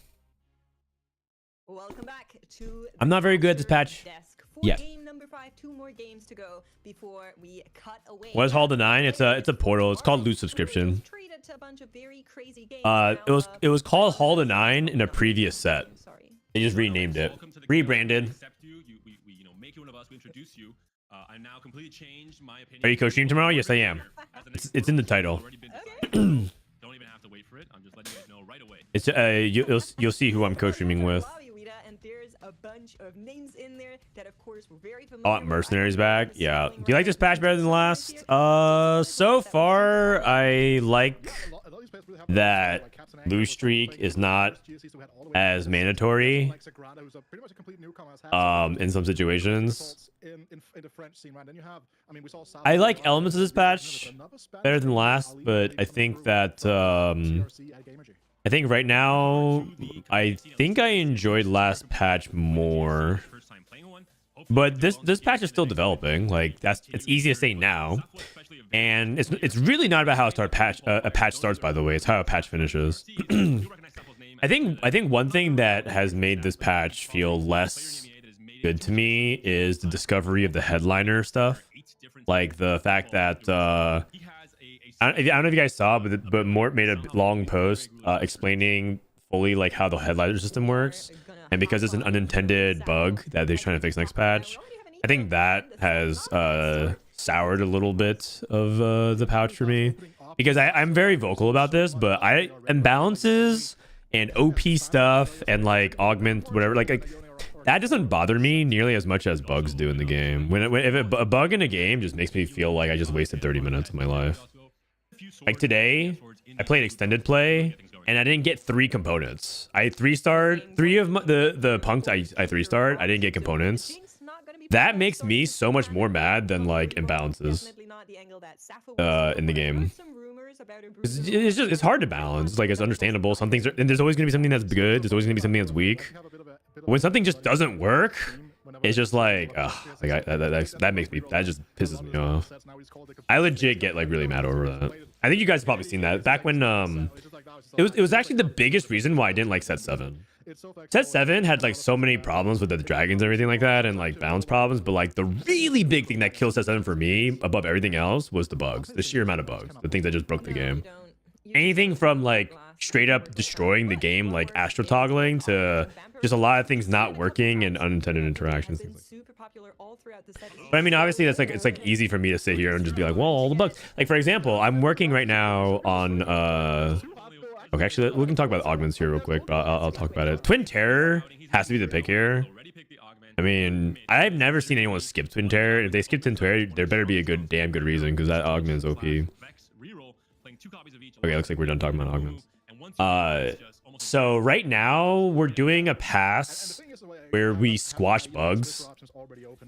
Welcome back to I'm not very good at this patch desk for yet. game number 5. 2 more games to go before we cut away. What is Hall to 9? It's a portal. It's called loot subscription. Treated to a bunch of very crazy games. It was called Hall to 9 in a previous set. Sorry. They just renamed it, rebranded. Are you co-stream tomorrow? Yes, I am. It's in the title. Okay. Don't even have to wait for it. I'm just letting you guys know right away. It's you'll see who I'm co-streaming with. And there's a bunch of names in there that, of course, we're very familiar. I want mercenaries back. Yeah. Do you like this patch better than the last? So far, I like that blue streak is not as mandatory. In some situations. I like elements of this patch better than last, but I think that I think right now I think I enjoyed last patch more. But this patch is still developing. Like it's easy to say now. And it's really not about how a patch starts, by the way. It's how a patch finishes. I think one thing that has made this patch feel less good to me is the discovery of the headliner stuff. Like the fact that I don't know if you guys saw, but Mort made a long post explaining fully like how the headliner system works, and because it's an unintended bug that they're trying to fix next patch, I think that has soured a little bit of the pouch for me, because I'm very vocal about this, but imbalances and OP stuff and like augment whatever like that doesn't bother me nearly as much as bugs do in the game. If a bug in a game just makes me feel like I just wasted 30 minutes of my life. Like today, I played extended play, and I didn't get 3 components. I 3-starred 3 of the punks I 3-starred. I didn't get components. That makes me so much more mad than like imbalances in the game. It's hard to balance. It's like, it's understandable. Some things are, and there's always gonna be something that's good. There's always gonna be something that's weak. When something just doesn't work, it's just like, that makes me, that just pisses me off. I legit get like really mad over that. I think you guys have probably seen that back when it was actually the biggest reason why I didn't like set 7. Set 7 had like so many problems with the dragons and everything like that, and like balance problems, but like the really big thing that killed set 7 for me above everything else was the bugs, the sheer amount of bugs, the things that just broke the game. Anything from like straight up destroying the game, like astro toggling, to just a lot of things not working and unintended interactions. But I mean, obviously that's like, it's like easy for me to sit here and just be like, well, all the bugs. Like for example, I'm working right now on okay, actually we can talk about augments here real quick, but I'll talk about it. Twin Terror has to be the pick here. I mean, I've never seen anyone skip Twin Terror. If they skip Twin Terror, there better be a damn good reason, because that augment is OP. Okay, looks like we're done talking about augments. So right now we're doing a pass where we squash bugs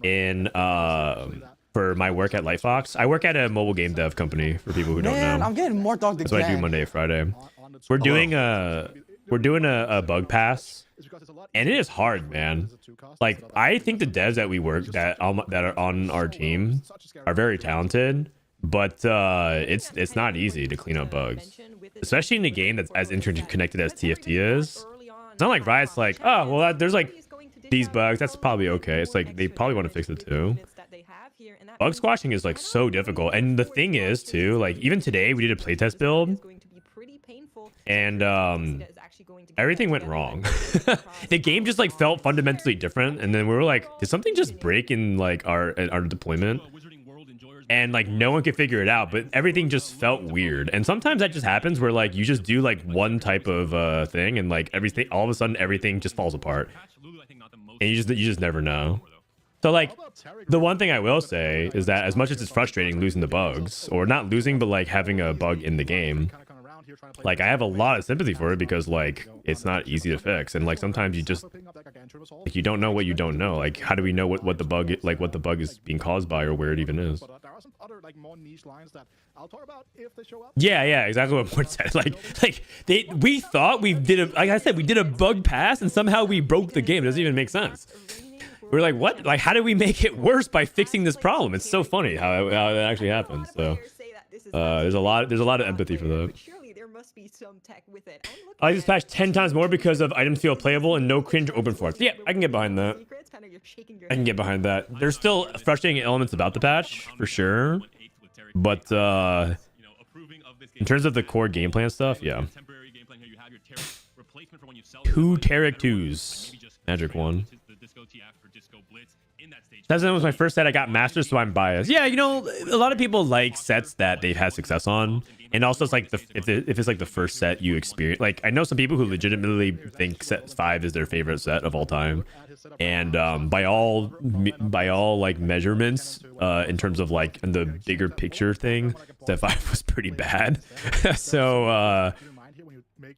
in for my work at Lightfox. I work at a mobile game dev company, for people who don't know. I'm getting more dogged again. That's what I do Monday to Friday. We're doing a bug pass, and it is hard, man. Like, I think the devs that we work that are on our team are very talented, but it's not easy to clean up bugs, especially in a game that's as interconnected as TFT is. It's not like Riot's like, oh well, there's like these bugs, that's probably okay. It's like they probably want to fix it too. Bug squashing is like so difficult, and the thing is too, like even today we did a playtest build, and everything went wrong. The game just like felt fundamentally different, and then we were like, did something just break in like our deployment? And like no one could figure it out, but everything just felt weird. And sometimes that just happens where like you just do like one type of thing, and like everything, all of a sudden everything just falls apart, and you just never know. So like the one thing I will say is that as much as it's frustrating losing the bugs, or not losing, but like having a bug in the game, like I have a lot of sympathy for it, because like it's not easy to fix, and like sometimes you just like, you don't know what you don't know. Like how do we know what the bug is being caused by, or where it even is? Yeah, exactly what Mort said. We thought we did like I said, we did a bug pass, and somehow we broke the game. It doesn't even make sense. We're like, what? Like, how do we make it worse by fixing this problem? It's so funny how it actually happens. So there's a lot of empathy for that. I like this patch 10 times more because of items feel playable and no cringe open forks. Yeah, I can get behind that. I can get behind that. There's still frustrating elements about the patch for sure, but in terms of the core game plan stuff, yeah. 2 Tarek 2s, Magic 1. That was my first set I got mastered, so I'm biased. Yeah, you know, a lot of people like sets that they've had success on, and also it's like if it's like the first set you experience. Like I know some people who legitimately think set 5 is their favorite set of all time, and by all like measurements, in terms of like in the bigger picture thing, set 5 was pretty bad. So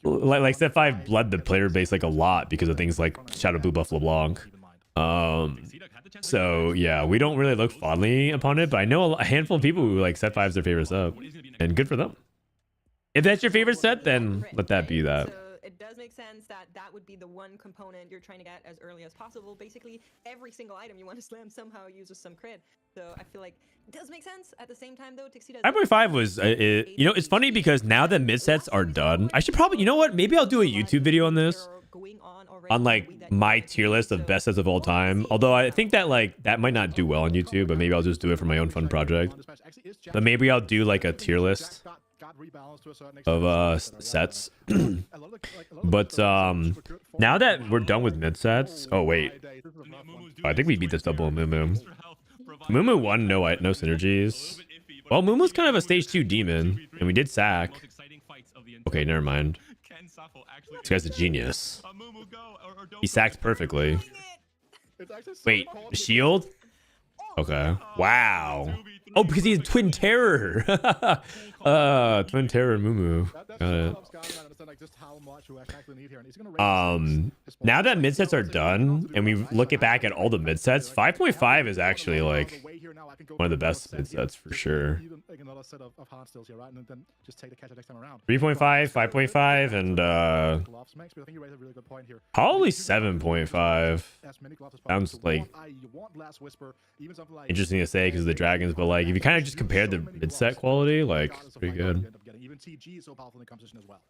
like set 5 bled the player base like a lot because of things like Shadow Blue Buff LeBlanc. So yeah, we don't really look fondly upon it, but I know a handful of people who like set 5 is their favorite set, and good for them. If that's your favorite set, then let that be that. It does make sense that that would be the one component you're trying to get as early as possible. Basically, every single item you want to slam somehow uses some crit. So I feel like it does make sense. At the same time, though, Tuxedo 5.5 was, you know, it's funny because now that mid sets are done, I should probably, you know what? Maybe I'll do a YouTube video on this, on like my tier list of best sets of all time. Although I think that like that might not do well on YouTube, but maybe I'll just do it for my own fun project. But maybe I'll do like a tier list of sets. But now that we're done with mid sets, oh wait, I think we beat this double Mumu. Mumu won no synergies. Well, Mumu's kind of a stage 2 demon, and we did sack. Okay, never mind. This guy's a genius. He sacks perfectly. Wait, shield? Okay. Wow. Oh, because he's Twin Terror. Twin Terror Mumu. Got it. understand like just how much we actually need here. And he's gonna raise now that mid sets are done and we look it back at all the mid sets, 5.5 is actually like one of the best mid sets for sure. 3.5, 5.5, and probably 7.5 sounds like interesting to say because of the dragons, but like if you kind of just compare the mid set quality, like it's pretty good. Even TG is so powerful in the composition as well.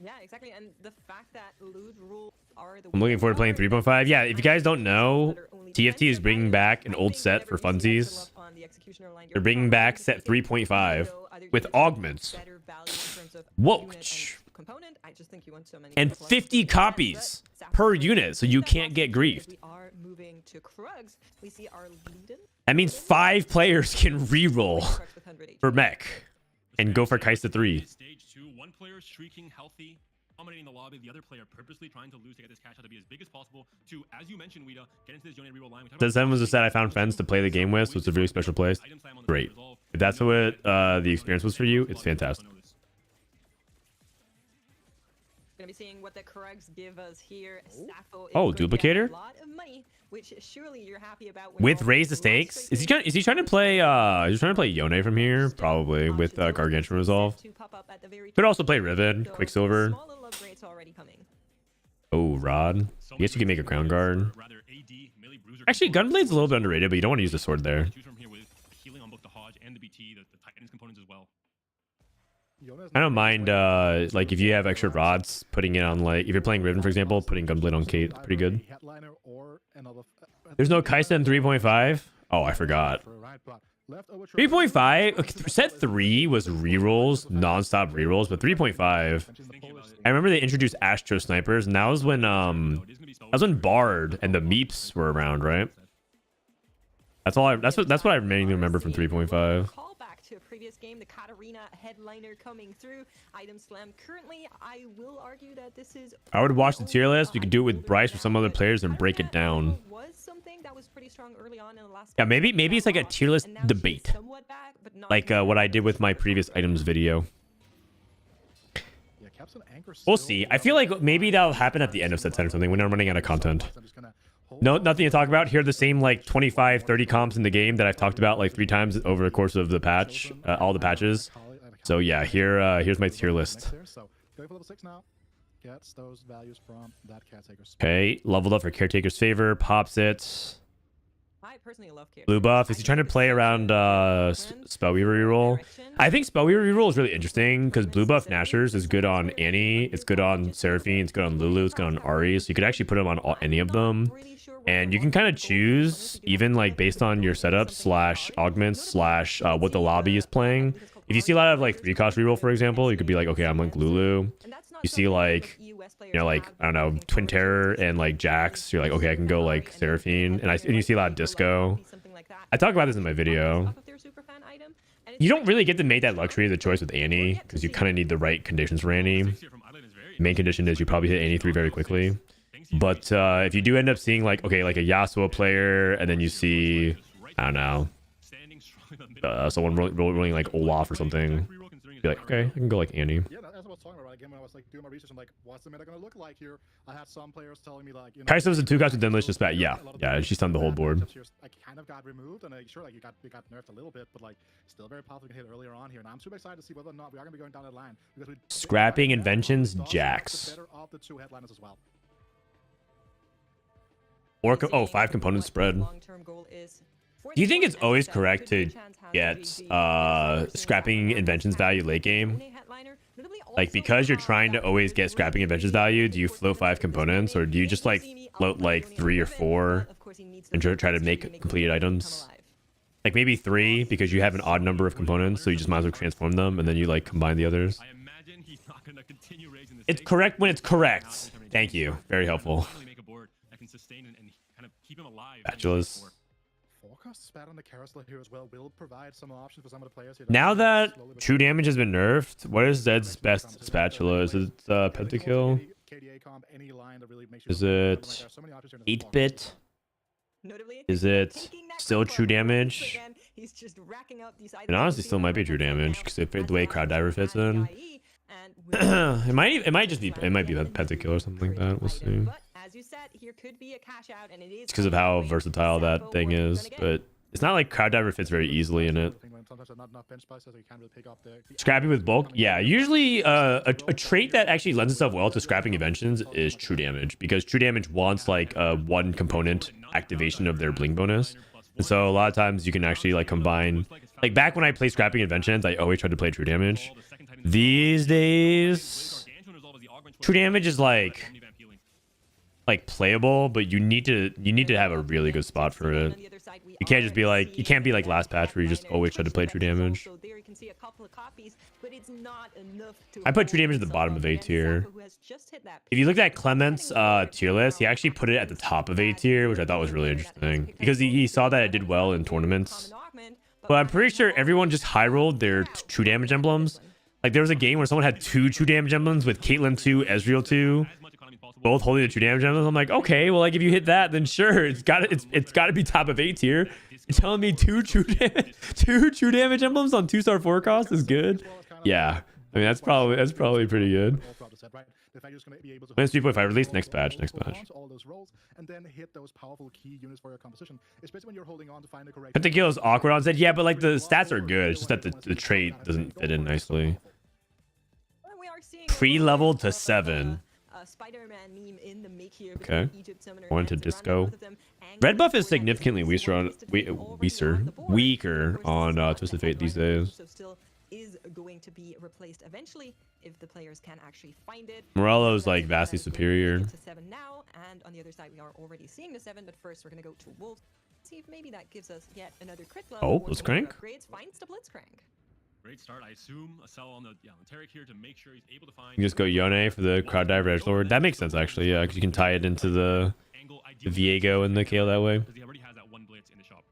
Yeah, exactly. And the fact that loot rules are the I'm looking forward to playing 3.5. Yeah, if you guys don't know, TFT is bringing back an old set for funsies. They're bringing back set 3.5 with augments. Whoa. And 50 copies per unit, so you can't get griefed. That means 5 players can reroll for mech and go for Kaisa 3. Stage 2, one player streaking healthy, dominating the lobby, the other player purposely trying to lose to get this cash out to be as big as possible to, as you mentioned, Weeda, get into this Johnny reroll line. The 7 was a set I found friends to play the game with, so it's a really special place. Great. If that's what the experience was for you, it's fantastic. Gonna be seeing what the Krugs give us here. Oh, duplicator? A lot of money, which surely you're happy about with raise the stakes. Is he trying to play Yone from here? Probably with Gargantuan Resolve. Could also play Riven, Quicksilver. Oh, Rod. I guess you can make a Crown Guard. Actually, Gunblade's a little bit underrated, but you don't want to use the sword there. I don't mind like if you have extra rods, putting it on like if you're playing Riven, for example, putting Gunblade on Kate, pretty good. There's no Kaisa in 3.5. Oh, I forgot. 3.5 set 3 was rerolls, non-stop rerolls, but 3.5. I remember they introduced Astro Snipers, and that was when Bard and the Meeps were around, right? That's what I mainly remember from 3.5. To a previous game, the Katarina headliner coming through. Item slam currently, I will argue that this is... I would watch the tier list. You could do it with Bryce or some other players and break it down. Was something that was pretty strong early on in the last... Yeah, maybe it's like a tier list debate. Like what I did with my previous items video. We'll see. I feel like maybe that'll happen at the end of set 10 or something when I'm running out of content. No, nothing to talk about. Here are the same like 25, 30 comps in the game that I've talked about like 3 times over the course of the patch, all the patches. So yeah, here's my tier list. Okay, leveled up for Caretaker's Favor, pops it. I personally love Blue buff. Is he trying to play around Spellweaver reroll? I think Spellweaver reroll is really interesting because blue buff Nashers is good on Annie, it's good on Seraphine, it's good on Lulu, it's good on Ari. So you could actually put them on any of them. And you can kind of choose, even like based on your setup slash augments slash what the lobby is playing. If you see a lot of like 3-cost reroll, for example, you could be like, okay, I'm like Lulu. You see like, you know, like, I don't know, Twin Terror and like Jax. You're like, okay, I can go like Seraphine. And you see a lot of Disco. I talk about this in my video. You don't really get to make that luxury of the choice with Annie because you kind of need the right conditions for Annie. The main condition is you probably hit Annie 3 very quickly. But if you do end up seeing like, okay, like a Yasuo player, and then you see, I don't know, someone rolling like Olaf or something, be like, okay, I can go like Annie. Yeah, that's what I was talking about. Again, when I was like doing my research, I'm like, what's the meta gonna look like here? I had some players telling me like, you know, Kaisa was a 2-cost with Demolition Spat. Yeah, she stunned the whole board. I kind of got removed, and sure, like it got nerfed a little bit, but like still very powerful to hit earlier on here. And I'm super excited to see whether or not we are gonna be going down that line because Scrapping Inventions, Jax. Better of the 2 headliners as well. Or 5 component spread. Do you think it's always correct to get scrapping inventions value late game? Like because you're trying to always get scrapping inventions value, do you float 5 components or do you just like float like 3 or 4 and try to make completed items? Like maybe 3 because you have an odd number of components, so you just might as well transform them and then you like combine the others. It's correct when it's correct. Thank you. Very helpful. Spatulas. Now that true damage has been nerfed, what is Zed's best spatula? Is it Pentakill? Is it 8-bit? Is it still true damage? It honestly still might be true damage because the way Crowd Diver fits in. and it might just be a pentakill or something like that. We'll see. But as you said, here could be a cash out, and it is It's because of how versatile that thing is, but it's not like crowd diver fits very easily in it. Scrappy with bulk, yeah. Usually, a trait that actually lends itself well to scrapping inventions is true damage, because true damage wants like a one component activation of their bling bonus, and so a lot of times you can actually like combine. Like back when I played scrapping inventions, I always tried to play true damage. These days, true damage is like playable, but you need to have a really good spot for it. You can't just be like, you can't be like last patch where you just always try to play true damage. I put true damage at the bottom of A tier. If you looked at Clement's tier list, he actually put it at the top of A tier, which I thought was really interesting because he saw that it did well in tournaments. But I'm pretty sure everyone just high rolled their true damage emblems. Like there was a game where someone had 2 true damage emblems with Caitlyn 2, Ezreal 2, both holding the true damage emblems. I'm like, okay, well, like if you hit that, then sure, it's got to be top of A tier. You're telling me 2 true damage emblems on 2-star 4 cost is good? Yeah, I mean that's probably pretty good. Minus 3.5 release next patch. Pentakill is awkward on Zed. Yeah, but like the stats are good. It's just that the trait doesn't fit in nicely. Pre-level to 7. Okay. Going to disco. Red buff is significantly weaker on Twisted Fate these days. Is going to be replaced eventually if the players can actually find it. Morello's like vastly superior. To 7 now, and on the other side we are already seeing the 7, but first we're going to go to Wolves. See if maybe that gives us yet another crit level. Oh, Blitzcrank. Finds the Blitzcrank. Great start. I assume a sell on the Tarek here to make sure he's able to find. You just go Yone for the crowd diver edgelord. That makes sense actually, yeah, because you can tie it into the Viego and the KO that way. He already has that one blitz in the shop.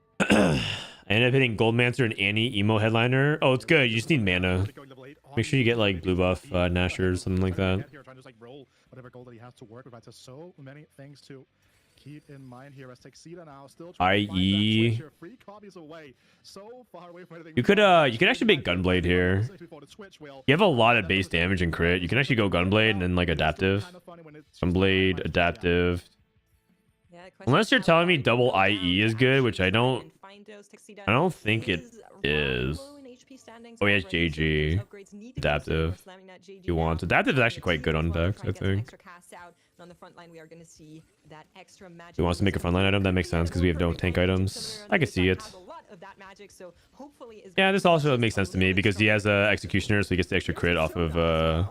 I ended up hitting Goldmancer and Annie emo headliner. Oh, it's good. You just need mana. Make sure you get like blue buff Nashor or something like that. IE. You could actually make Gunblade here. You have a lot of base damage and crit. You can actually go Gunblade and then like adaptive. Gunblade, adaptive. Unless you're telling me double IE is good, which I don't think it is. Oh, he has JG. Adaptive. He wants. Adaptive is actually quite good on decks, I think. He wants to make a frontline item. That makes sense because we have no tank items. I can see it. Yeah, this also makes sense to me because he has Executioner, so he gets the extra crit off of it.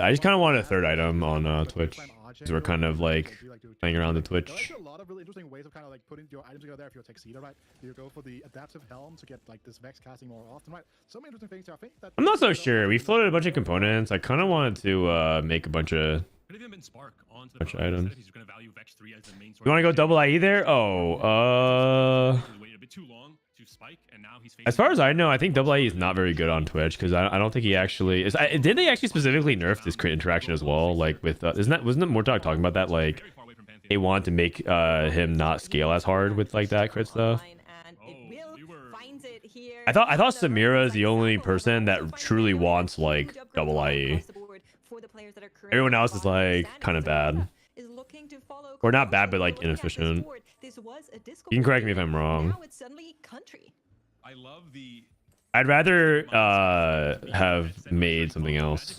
I just kind of want a third item on Twitch because we're kind of like playing around the Twitch. There's a lot of really interesting ways of kind of like putting your items together if you're a Tuxedo, right? You go for the adaptive helm to get like this Vex casting more often, right? So many interesting things. I think that I'm not so sure. We floated a bunch of components. I kind of wanted to make a bunch of items. You want to go double IE there? Oh, as far as I know, I think double IE is not very good on Twitch because I don't think he actually is. Did they actually specifically nerf this crit interaction as well? Like with wasn't it Mortalk talking about that? Like they want to make him not scale as hard with like that crit stuff. I thought Samira is the only person that truly wants like double IE. Everyone else is like kind of bad, or not bad, but like inefficient. You can correct me if I'm wrong. I'd rather have made something else.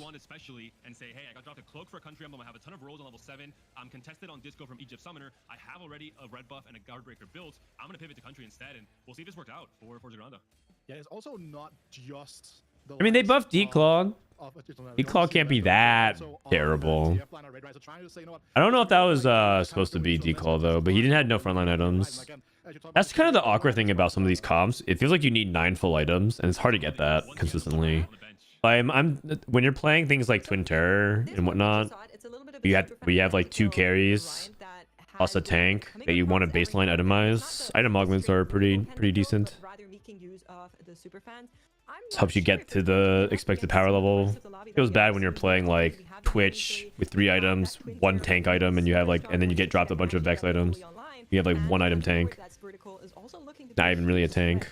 And say, hey, I got dropped a cloak for a country emblem. I have a ton of rolls on level 7. I'm contested on disco from Egypt Summoner. I have already a red buff and a guard breaker built. I'm gonna pivot to country instead, and we'll see if this worked out for Zagranda. Yeah, it's also not just. I mean, they buffed Declog. Declog can't be that terrible. I don't know if that was supposed to be Declaw though, but he didn't have no frontline items. That's kind of the awkward thing about some of these comps. It feels like you need 9 full items, and it's hard to get that consistently. When you're playing things like Twin Terror and whatnot, we have like 2 carries plus a tank that you want to baseline itemize. Item augments are pretty decent. This helps you get to the expected power level. It feels bad when you're playing like Twitch with 3 items, 1 tank item, and you have like, and then you get dropped a bunch of Vex items. You have like 1 item tank. Not even really a tank.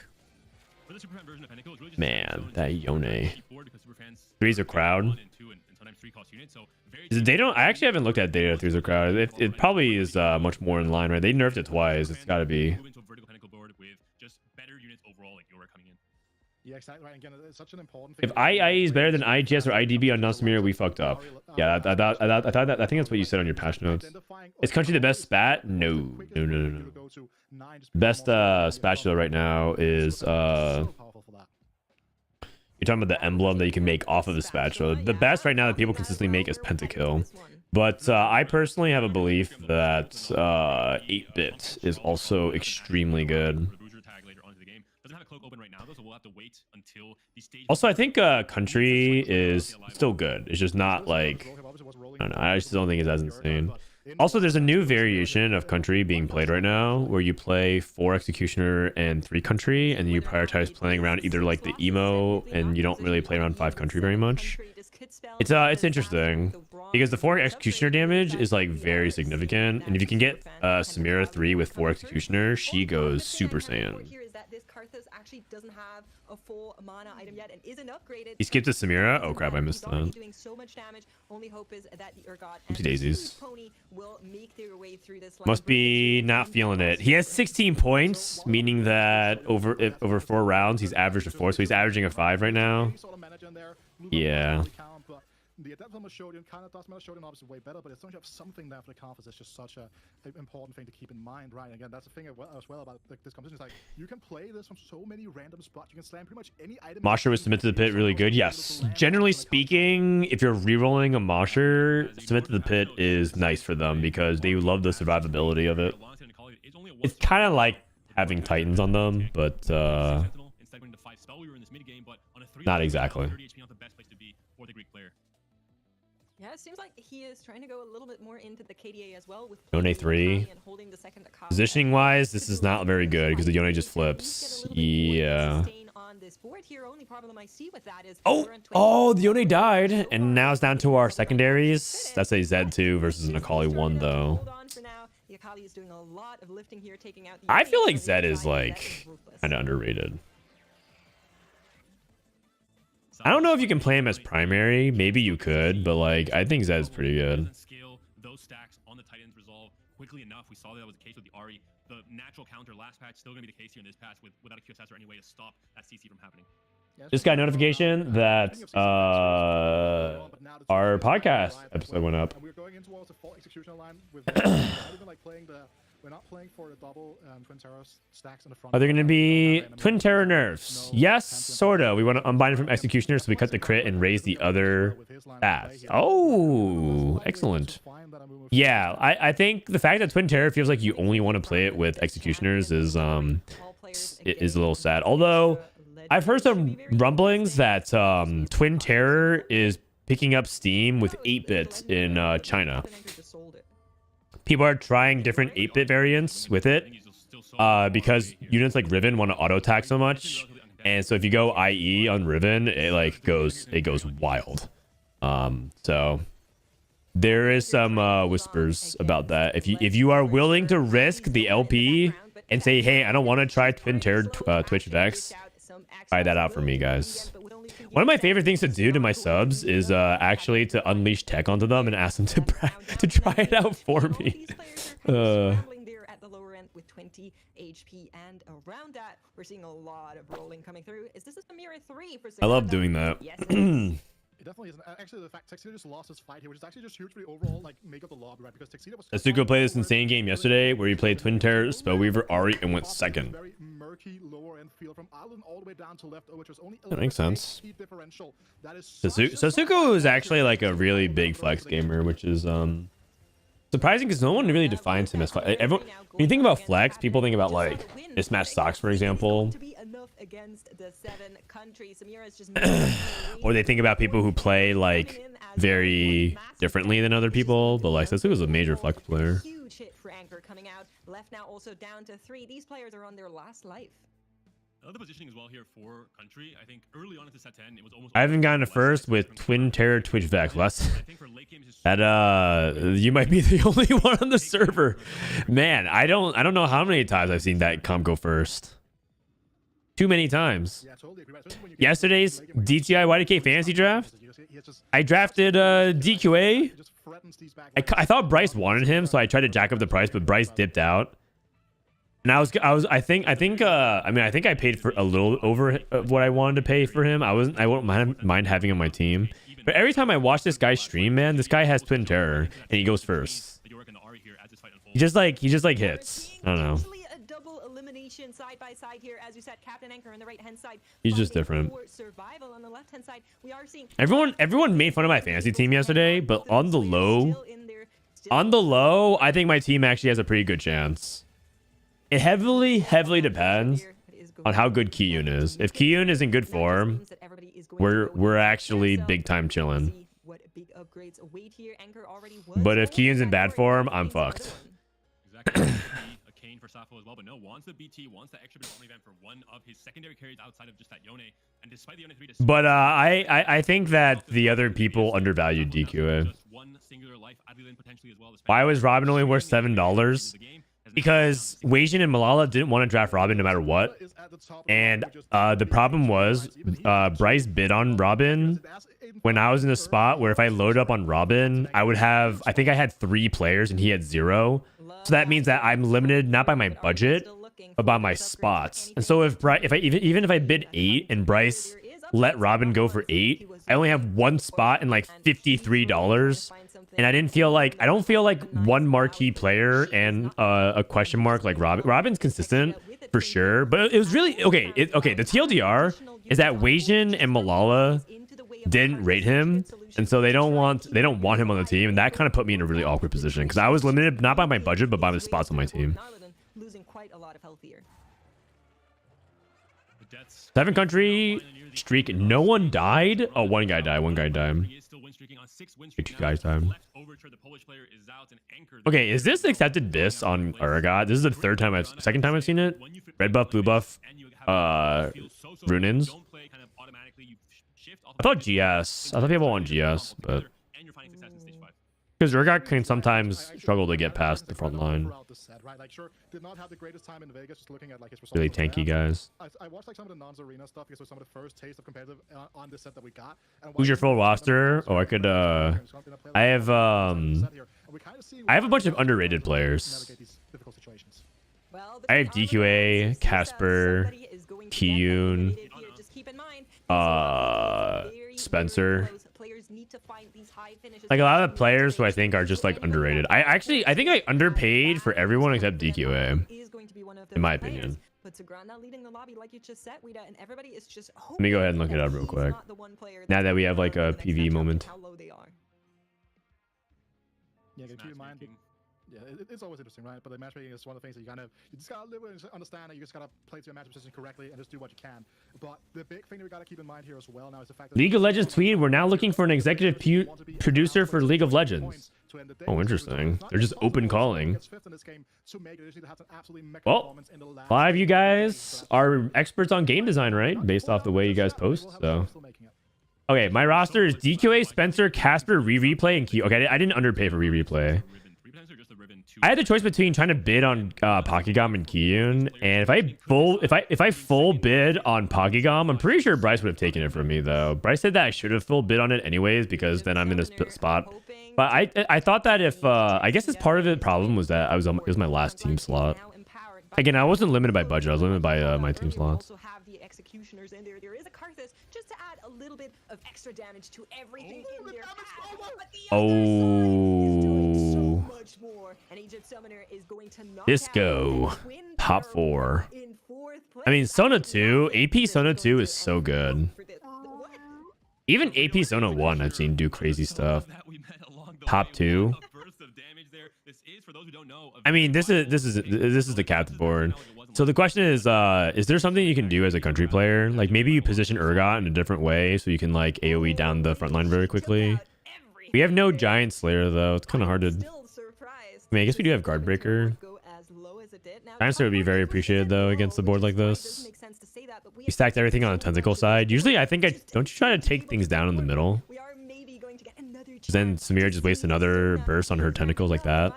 Man, that Yone. Three's a crowd. And sometimes 3 cost units. So very They don't. I actually haven't looked at data. Three's a crowd. It probably is much more in line, right? They nerfed it twice. It's got to be. move into a vertical pinnacle board with just better units overall, like Yora coming in. Yeah, exactly. Right. Again, it's such an important thing. If IE is better than IGS or IDB on Nasamir, we fucked up. Yeah, I thought that. I think that's what you said on your patch notes. Is Country the best spat? No. Best spatula right now is you're talking about the emblem that you can make off of the spatula. The best right now that people consistently make is Pentakill. But I personally have a belief that 8-bit is also extremely good. Also, I think Country is still good. It's just not like, I don't know. I just don't think it's as insane. Also, there's a new variation of Country being played right now where you play 4 Executioner and 3 Country, and you prioritize playing around either like the emo, and you don't really play around 5 Country very much. It's interesting because the 4 Executioner damage is like very significant, and if you can get Samira 3 with 4 Executioner, she goes Super Saiyan. Actually doesn't have a full mana item yet and isn't upgraded. He skipped to Samira. Oh crap, I missed that. Doing so much damage. Only hope is that the Urgot Oopsie daisies. Pony will make their way through this. Must be not feeling it. He has 16 points, meaning that over 4 rounds he's averaged a 4, so he's averaging a 5 right now. Yeah. The Adept Armor Shodan kind of does matter. Shodan obviously way better, but as long as you have something there for the Carthus, it's just such a important thing to keep in mind, right? Again, that's the thing as well about this competition. It's like you can play this from so many random spots. You can slam pretty much any item. Mosher was submit to the pit really good. Yes. Generally speaking, if you're rerolling a Mosher, submit to the pit is nice for them because they love the survivability of it. It's kind of like having Titans on them, but not exactly. Yeah, it seems like he is trying to go a little bit more into the KDA as well with Yone 3. Positioning wise, this is not very good because the Yone just flips. Yeah. Oh, the Yone died, and now it's down to our secondaries. That's a Z2 versus an Akali 1 though. I feel like Zed is like kind of underrated. I don't know if you can play him as primary. Maybe you could, but like I think Zed's pretty good. Those stacks on the Titans resolve quickly enough. We saw that was the case with the Ahri. The natural counter last patch still gonna be the case here in this patch without a QSS or any way to stop that CC from happening. Just got a notification that our podcast episode went up. We're going into a full execution line with even like playing the. We're not playing for the double Twin Terror stacks in the front. Are there going to be Twin Terror nerfs? Yes, sorta. We want to unbind it from Executioner, so we cut the crit and raise the other stats. Oh, excellent. Yeah, I think the fact that Twin Terror feels like you only want to play it with Executioners is a little sad. Although I've heard some rumblings that Twin Terror is picking up steam with 8-bit in China. People are trying different 8-bit variants with it because units like Riven want to auto attack so much, and so if you go IE on Riven, it goes wild. So there is some whispers about that. If you are willing to risk the LP and say, hey, I don't want to try Twin Terror Twitch Vex, try that out for me, guys. One of my favorite things to do to my subs is actually to unleash tech onto them and ask them to try it out for me. At the lower end with 20 HP, and around that, we're seeing a lot of rolling coming through. Is this a Samira 3 for I love doing that. Yes, it definitely is. Actually, the fact Tuxedo just lost his fight here, which is actually just huge for the overall make up the lobby, right? Because Tuxedo was. Asuko played this insane game yesterday where he played Twin Terror, Spellweaver, Ahri, and went second. Very murky lower end field from Island all the way down to left, which was only that makes sense. That is Sasuke is actually like a really big flex gamer, which is surprising because no one really defines him as flex. Everyone, when you think about flex, people think about like mismatched stocks, for example. Or they think about people who play like very differently than other people, but like Sasuke was a major flex player. Huge hit for Anchor coming out. Left now also down to 3. These players are on their last life. Another positioning as well here for Country. I think early on into set 10, it was almost. I haven't gotten a first with Twin Terror Twitch Vex. That you might be the only one on the server. Man, I don't know how many times I've seen that comp go first. Too many times. Yeah, totally agree. Especially when you get Yesterday's late game where DTI YDK fantasy draft, I drafted DQA. it just threatens these back I thought Bryce wanted him, so I tried to jack up the price, but Bryce dipped out. And I think I paid for a little over what I wanted to pay for him. I won't mind having him on my team. But every time I watch this guy stream, man, this guy has twin terror and he goes first. He just like hits. I don't know. A double elimination side by side here, as you said, Captain Anchor on the right hand side. He's just fighting different. for survival on the left hand side. We are seeing Everyone made fun of my fantasy team yesterday, but on the low, I think my team actually has a pretty good chance. It heavily depends on how good Kiyun is. If Kiyun is in good form, we're actually big time chilling. But if Kiyun's in bad form, I'm fucked. Exactly. A Kane for Safo as well, but no, wants the BT, wants the extra bit of event for one of his secondary carries outside of just that Yone. And despite the Yone 3, But I think that the other people undervalued DQA. Why was Robin only worth $7? Because Wei and Malala didn't want to draft Robin no matter what. And the problem was Bryce bid on Robin when I was in a spot where if I loaded up on Robin, I think I had 3 players and he had 0. So that means that I'm limited not by my budget, but by my spots. And so if I bid 8 and Bryce let Robin go for 8, I only have 1 spot and like $53. And I don't feel like one marquee player and a question mark like Robin. Robin's consistent for sure, but it was really okay. The TLDR is that Weijin and Malala didn't rate him, and so they don't want him on the team, and that kind of put me in a really awkward position because I was limited not by my budget but by the spots on my team. Losing quite a lot of health here. 7 country streak. No one died. Oh, one guy died. 2 guys died. Okay, is this accepted bis on Urgot? This is the second time I've seen it. Red buff, blue buff, Runins. I thought GS. I thought people want GS, but because Urgot can sometimes struggle to get past the front line. Really tanky guys. I watched like some of the non-arena stuff because it was some of the first taste of competitive on this set that we got. Who's your full roster? Oh, I could I have a bunch of underrated players. I have DQA, Casper, Kiyun, Spencer. Like a lot of the players who I think are just like underrated. I think I underpaid for everyone except DQA, in my opinion. Let me go ahead and look it up real quick. Now that we have like a PV moment. Yeah, keep in mind. Yeah, it's always interesting, right? But the matchmaking is one of the things that you just gotta live with and understand that you just gotta play to your match position correctly and just do what you can. But the big thing that we gotta keep in mind here as well now is the fact that League of Legends tweet, we're now looking for an executive producer for League of Legends. Oh, interesting. They're just open calling. Well, 5 of you guys are experts on game design, right? Based off the way you guys post, so. Okay, my roster is DQA, Spencer, Casper, Replay, and Key. Okay, I didn't underpay for Replay. I had the choice between trying to bid on Pokegam and Kiyun, and if I full bid on Pokegam, I'm pretty sure Bryce would have taken it from me though. Bryce said that I should have full bid on it anyways because then I'm in this spot. But I thought that if I guess as part of the problem was that it was my last team slot. Again, I wasn't limited by budget. I was limited by my team slots. Executioners in there. There is a Karthus just to add a little bit of extra damage to everything in their path. Oh. Disco. Top 4. I mean, Sona 2. AP Sona 2 is so good. Even AP Sona 1 I've seen do crazy stuff. Top 2. I mean, this is the captain board. So the question is there something you can do as a country player? Like maybe you position Urgot in a different way so you can like AoE down the front line very quickly. We have no Giant Slayer though. It's kind of hard to. I mean, I guess we do have Guard Breaker. Giant Slayer would be very appreciated though against the board like this. We stacked everything on the tentacle side. Usually, don't you try to take things down in the middle? Then Samira just wastes another burst on her tentacles like that.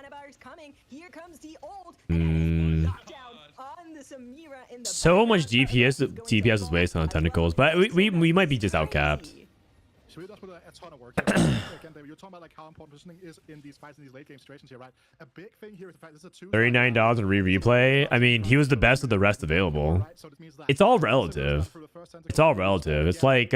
Samira in the So background. much DPS This is going to is evolve wasted on as well. tentacles, but we might be just outcapped. Shuri does put a ton of work here. Again, David, you're talking about like how important positioning is in these fights, in these late game situations here, right? A big thing here is the fact this is a two. $39 in replay. I mean, he was the best of the rest available. It's all relative. It's all relative. It's like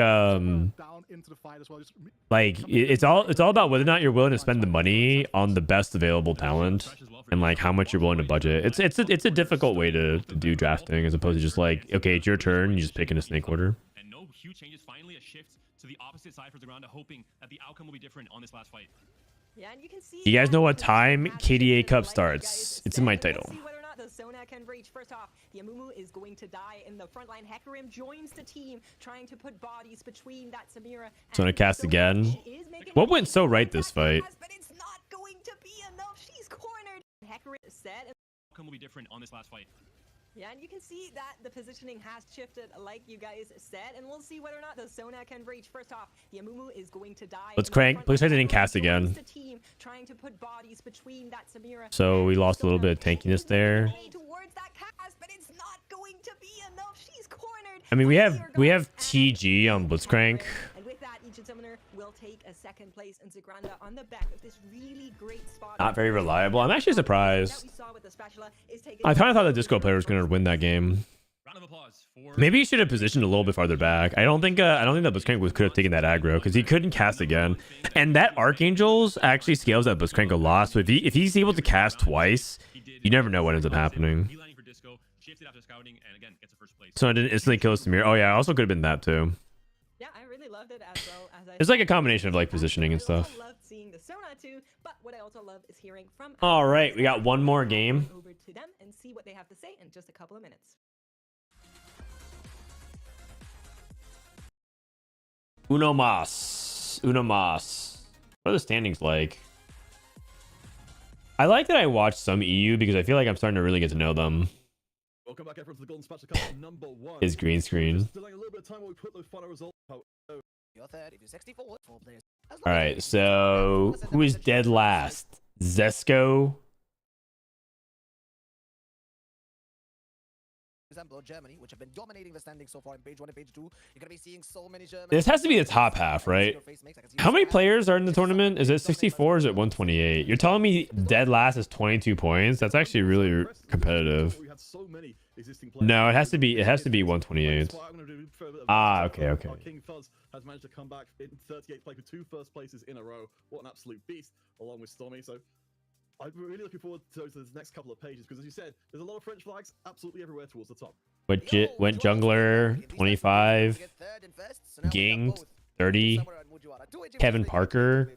it's all about whether or not you're willing to spend the money on the best available talent and like how much you're willing to budget. It's a difficult way to do drafting as opposed to just like, okay, it's your turn, you just pick in a snake order. And no huge changes. Finally, a shift to the opposite side for the ground, hoping that the outcome will be different on this last fight. Yeah, and you can see You guys know what that time has KDA shifted, Cup like you starts. guys It's in my said. title. Let's see whether or not the Sona can breach. First off, the Amumu is going to die in the front line. Hecarim joins the team, trying to put bodies between that Samira. Sona and cast Sona. again. She is making What her went way so right towards this that fight? cast, but it's not going to be enough. She's cornered. Hecarim is set. Outcome will be different on this last fight. Yeah, and you can see that the positioning has shifted, like you guys said, and we'll see whether or not the Sona can breach. First off, the Amumu is going to die. Let's in the crank. front Please line. say they didn't cast Joins again. the team, trying to put bodies between that Samira So we and lost a little Sona. bit of tankiness She's there. making her way towards that cast, but it's not going to be enough. She's cornered. I mean, we have And TG on Blitzcrank. And with that, Ancient Summoner will take a second place, and Zagranda on the back of this really great spot. Not very reliable. I'm actually surprised. That we saw with the Spatula is taken I kind of thought the Disco player was going to win that game. Round of applause for Maybe he should have positioned a little bit farther back. I don't think that Blitzcrank could have taken that aggro because he couldn't cast again. And that Archangels actually scales that Blitzcrank a lot. So if he's able to cast twice, you never know what ends up happening. Beelining for Disco, shifted after scouting, and again gets a first place. So I didn't instantly kill Samir. Oh yeah, I also could have been that too. Yeah, I really loved it as well as I. It's like a combination of like positioning and I also stuff. loved seeing the Sona too, but what I also love is hearing from. All right, we got one more game. Over to them and see what they have to say in just a couple of minutes. Uno mas. What are the standings like? I like that I watched some EU because I feel like I'm starting to really get to know them. Welcome back, everyone, to the Golden Spatula Cup number 1. Is green screen. Just delaying a little bit of time while we put those final results out. You're third, if you're 64, 4 players. As long All as right, you- so who is dead last? Zesco. For example, Germany, which have been dominating the standings so far in page 1 and page 2, you're going to be seeing so many Germans. This has to be the top half, right? How many players are in the tournament? Is it 64 or is it 128? You're telling me dead last is 22 points? That's actually really competitive. We had so many existing players. No, it has to be 128. That's why I'm gonna do further Ah, evaluation. okay. Our King Fuzz has managed to come back in 38 play with 2 first places in a row. What an absolute beast, along with Stormy. So I'm really looking forward to the next couple of pages because, as you said, there's a lot of French flags absolutely everywhere towards the top. Went jungler 25, Ging 30, Kevin Parker,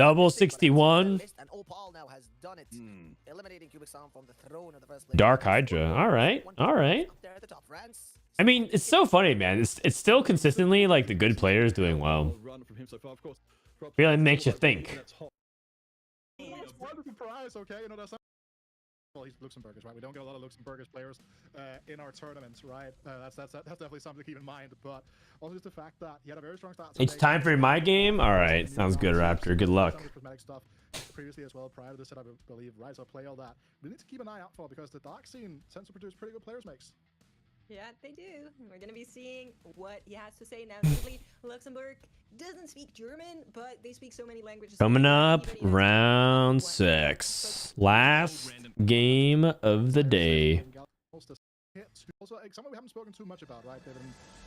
double 61, Dark Hydra. All right. I mean, it's so funny, man. It's still consistently like the good players doing well. Run from him so far, of course. Really makes you think. It's wonderful prize, okay? You know, that's not... Well, he's Luxembourgish, right? We don't get a lot of Luxembourgish players in our tournaments, right? That's definitely something to keep in mind. But also just the fact that he had a very strong start. It's time for my game. All right, sounds good, Raptor. Good luck. Stuff previously as well, prior to this, I believe, right? So play all that. We need to keep an eye out for because the dark scene tends to produce pretty good players makes. Yeah, they do. We're going to be seeing what he has to say now. Usually, Luxembourg doesn't speak German, but they speak so many languages. Coming up, round 6. Last game of the day. Also, someone we haven't spoken too much about, right, David,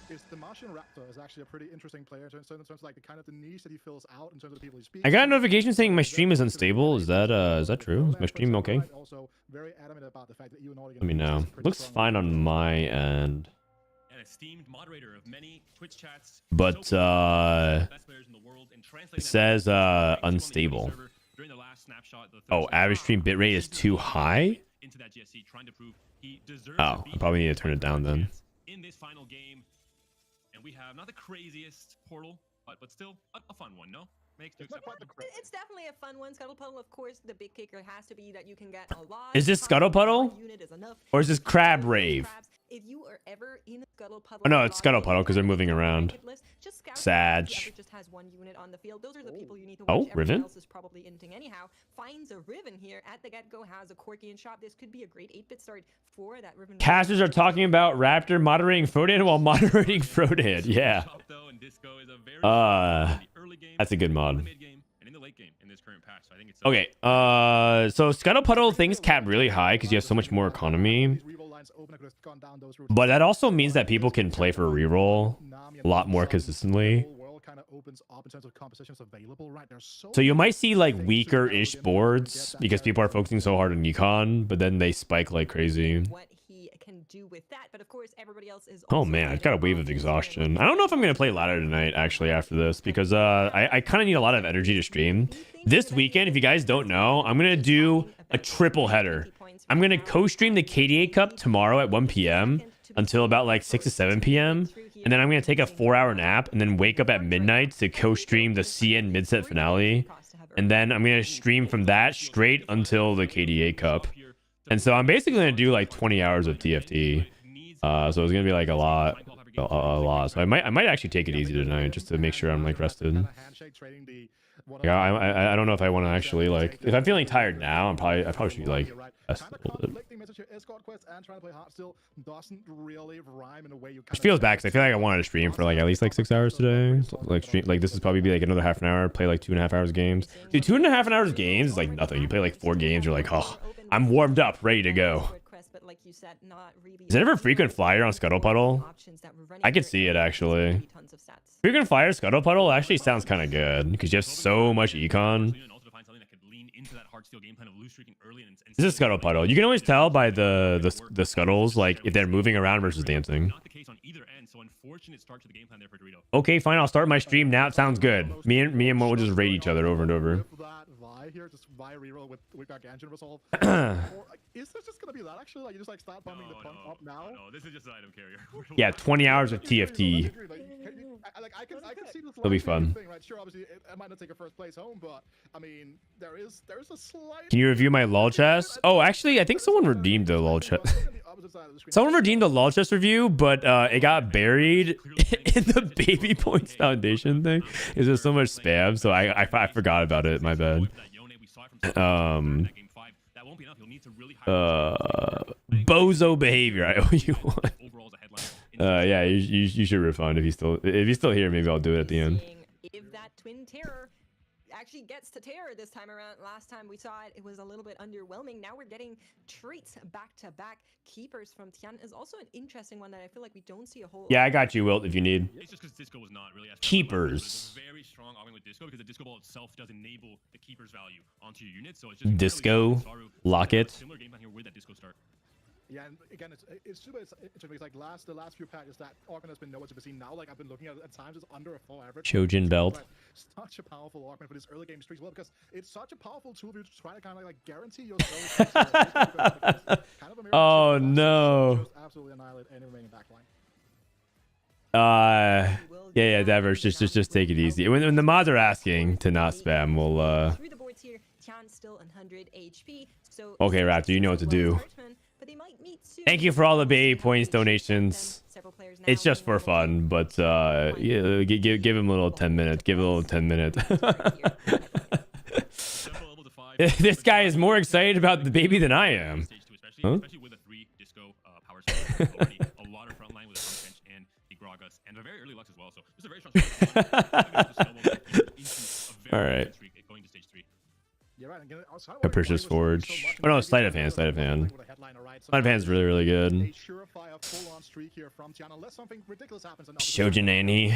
is the Martian Raptor is actually a pretty interesting player in terms of like the kind of the niche that he fills out in terms of the people he speaks. I got a notification saying my stream is unstable. Is that true? Is my stream okay? Also, very adamant about the fact that you and Let me know. Looks fine on my end. An esteemed moderator of many Twitch chats, But best players in the world, and translating it says that unstable. during the last snapshot, the Oh, average stream bitrate is too high? into that GSC, trying to prove he deserves Oh, to be I probably need to turn it down then. in this final game. And we have not the craziest portal, but still a fun one, no? Makes to accept. It's definitely a fun one. Scuttle Puddle, of course, the big kicker has to be that you can get a lot. Is this Scuttle Puddle? Or is this Crab Rave? If you are ever in a Scuttle Puddle, Oh, no, it's Scuttle Puddle because they're moving around. Just Sad. Whoever just has one unit on the field. Those are the people you need to Oh, watch. Everyone Riven? else is probably inting anyhow. Finds a Riven here at the get-go, has a Corki in shop. This could be a great 8-bit start for that Riven. Casters are talking about Raptor moderating Frodan while moderating Frodan. Yeah. That's a good mod. Okay. So Scuttle Puddle things cap really high because you have so much more economy. But that also means that people can play for a reroll a lot more consistently. So you might see like weaker-ish boards because people are focusing so hard on econ, but then they spike like crazy. What he can do with that, but of course everybody else is. Oh man, I've got a wave of exhaustion. I don't know if I'm gonna play ladder tonight actually after this because I kind of need a lot of energy to stream. This weekend, if you guys don't know, I'm gonna do a triple header. I'm gonna co-stream the KDA Cup tomorrow at 1 p.m. until about like 6 to 7 p.m. And then I'm gonna take a 4-hour nap and then wake up at midnight to co-stream the CN mid-set finale. And then I'm gonna stream from that straight until the KDA Cup. And so I'm basically gonna do like 20 hours of TFT. So it's gonna be like a lot. So I might actually take it easy tonight just to make sure I'm like rested. Yeah, I don't know if I want to actually like. If I'm feeling tired now, I probably should be like. Which feels bad because I feel like I wanted to stream for like at least like 6 hours today. So, like stream like this is probably be like another half an hour. Play like 2.5 hours games. Dude, 2.5 hours games is like nothing. You play like 4 games. You're like, oh, I'm warmed up, ready to go. Is it ever frequent flyer on Scuttle Puddle? I could see it actually. Frequent flyer Scuttle Puddle actually sounds kind of good because you have so much econ. This is Scuttle Puddle. You can always tell by the scuttles like if they're moving around versus dancing. Okay, fine. I'll start my stream now. It sounds good. Me and Mo will just raid each other over and over. Here, just Vi reroll with Gargantuan resolve. Is this just gonna be that actually? Like you just like start bumping the pump up now? No, this is just an item carrier. Yeah, 20 hours of TFT. I can see this. It'll be fun. Thing, right? Sure, obviously, I might not take a first place home, but I mean, there's a slight. Can you review my lol chest? Oh, actually, I think someone redeemed the lol chest. Someone redeemed the lol chest review, but it got buried in the Baby Points Foundation thing. It's just so much spam, so I forgot about it. My bad. Bozo behavior. I owe you one. Yeah, you should refund if you still here. Maybe I'll do it at the end. If that twin terror actually gets to terror this time around. Last time we saw it, it was a little bit underwhelming. Now we're getting treats back to back. Keepers from Tian is also an interesting one that I feel like we don't see a whole. Yeah, I got you, Wilt, if you need. It's just because Disco was not really as Keepers. Very strong argument with Disco because the Disco ball itself does enable the Keepers value onto your unit. So it's just Disco, Locket. Similar game plan here with that Disco start. Yeah, and again, it's super interesting. It's like the last few patches that Organ has been nowhere to be seen. Now, like I've been looking at times, it's under a 4 average. Chojin belt. Such a powerful Organ for this early game streaks, well, because it's such a powerful tool for you to try to kind of like guarantee yourself. Oh no! Absolutely annihilate any remaining backline. Yeah, Davers, just take it easy. When the mods are asking to not spam, we'll Through the boards here, Tian's still 100 HP. So Okay, Raptor, you know what to do. Thank you for all the Bay Points donations. It's just for fun, but yeah, give him a little 10 minutes. Give it a little 10 minutes. This guy is more excited about the baby than I am. Huh? Especially with a 3 Disco power spike already. A lot of front line with the Punch and the Gragas, and a very early Lux as well. So it's a very strong All right. Going to stage 3. Capricious Forge. Oh no, Sleight of Hand. Sleight of Hand is really, really good. Shojin Annie.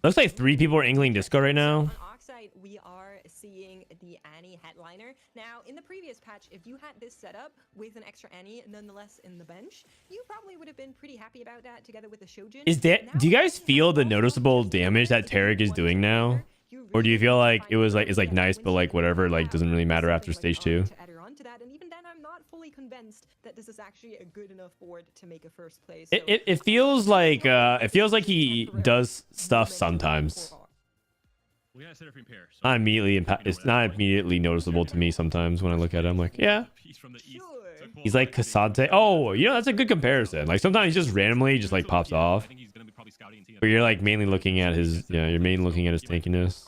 Looks like 3 people are angling Disco right now. Oxide, we are seeing the Annie headliner. Now, in the previous patch, if you had this set up with an extra Annie, nonetheless in the bench, you probably would have been pretty happy about that together with the Shojin. Do you guys feel the noticeable damage that Tarek is doing now? Or do you feel like it's like nice, but like whatever, like doesn't really matter after stage 2? And even then, I'm not fully convinced that this is actually a good enough board to make a first place. It feels like he does stuff sometimes. It's not immediately noticeable to me sometimes when I look at him. Like, yeah, he's like Cassante. Oh, you know, that's a good comparison. Like sometimes he just randomly just like pops off. I think he's gonna be probably scouting Or you're like mainly looking at his, yeah, you're mainly looking at his tankiness.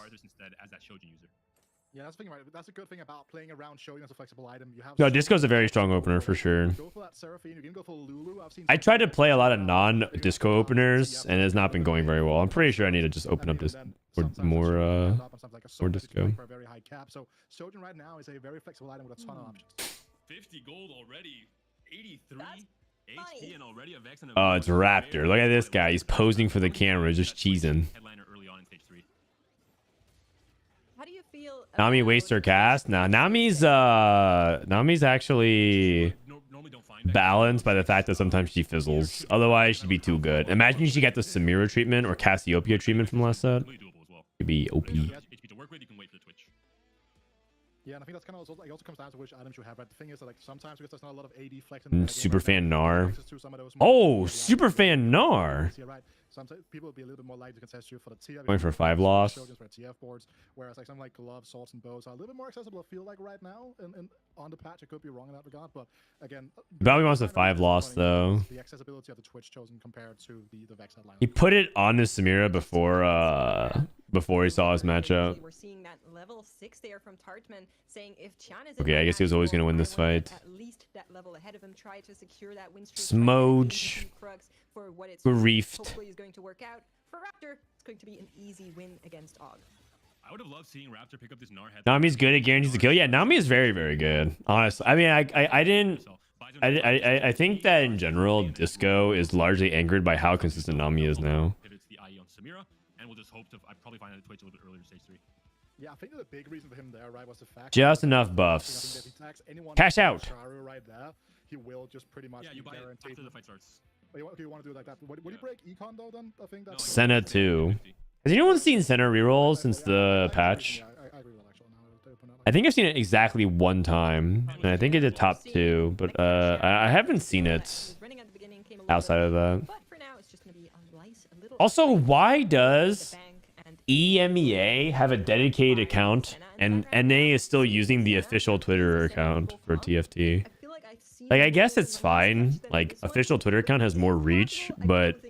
Yeah, that's the thing, right? That's a good thing about playing around Shogun as a flexible item. You have No, Disco's a very strong opener for sure. Go for that Seraphine, you can go for Lulu. I've seen I tried to play a lot of non-disco openers, and it's not been going very well. I'm pretty sure I need to just open up this more disco. For a very high cap. So Shogun right now is a very flexible item with a ton of options. 50 gold already, 83 HP and already a Vex and a Oh, it's Raptor. Look at this guy. He's posing for the camera, just cheesing. headliner early on in stage 3. How do you feel? Nami wastes her cast. Nah, Nami's actually Normally don't find balanced by the fact that sometimes she fizzles. Otherwise, she'd be too good. Imagine she got the Samira treatment or Cassiopeia treatment from last set. really doable as well. It'd be OP. HP to work with, you can wait for the Twitch. Yeah, and I think that's kind of also, it also comes down to which items you have. Right? The thing is that like sometimes because there's not a lot of AD flex in the Superfan Nar. access to some of those more Oh, AD Superfan Nar. Yeah, right. Sometimes people will be a little bit more likely to contest you for the tier. Going for 5 loss. For TF boards, whereas like something like gloves, swords, and bows are a little bit more accessible. I feel like right now, and on the patch, I could be wrong in that regard, but again, Probably wants a 5 loss though. The accessibility of the Twitch chosen compared to the Vex headline. He put it on his Samira before he saw his matchup. We're seeing that level 6 there from Tartman saying if Chan is Okay, I guess he was always gonna win this fight. At least that level ahead of him, try to secure that win streak. Smooge. For what it's Griefed. hopefully is going to work out. For Raptor, it's going to be an easy win against Og. I would have loved seeing Raptor pick up this Gnar head. Nami's good at guarantees to kill. Yeah, Nami is very, very good. Honestly, I mean, I think that in general, Disco is largely anchored by how consistent Nami is now. Pivots the IE on Samira, and we'll just hope to probably find out the Twitch a little bit earlier in stage 3. Yeah, I think the big reason for him there, right, was the fact Just enough buffs. Cash out. Right there, he will just pretty much Yeah, you buy it guaranteed. after the fight starts. Oh, you want to do it like that? Would you break Econ though? Then I think that's Senna too. Has anyone seen Senna reroll since the patch? Yeah, I agree with that actually. Now that they open that, I think I've seen it exactly one time, and I think it did top 2, but I haven't seen it outside of that. But for now, it's just going to be a little Also, why does EMEA have a dedicated account and NA is still using the official Twitter account for TFT? Like, I guess it's fine. Like, official Twitter account has more reach, but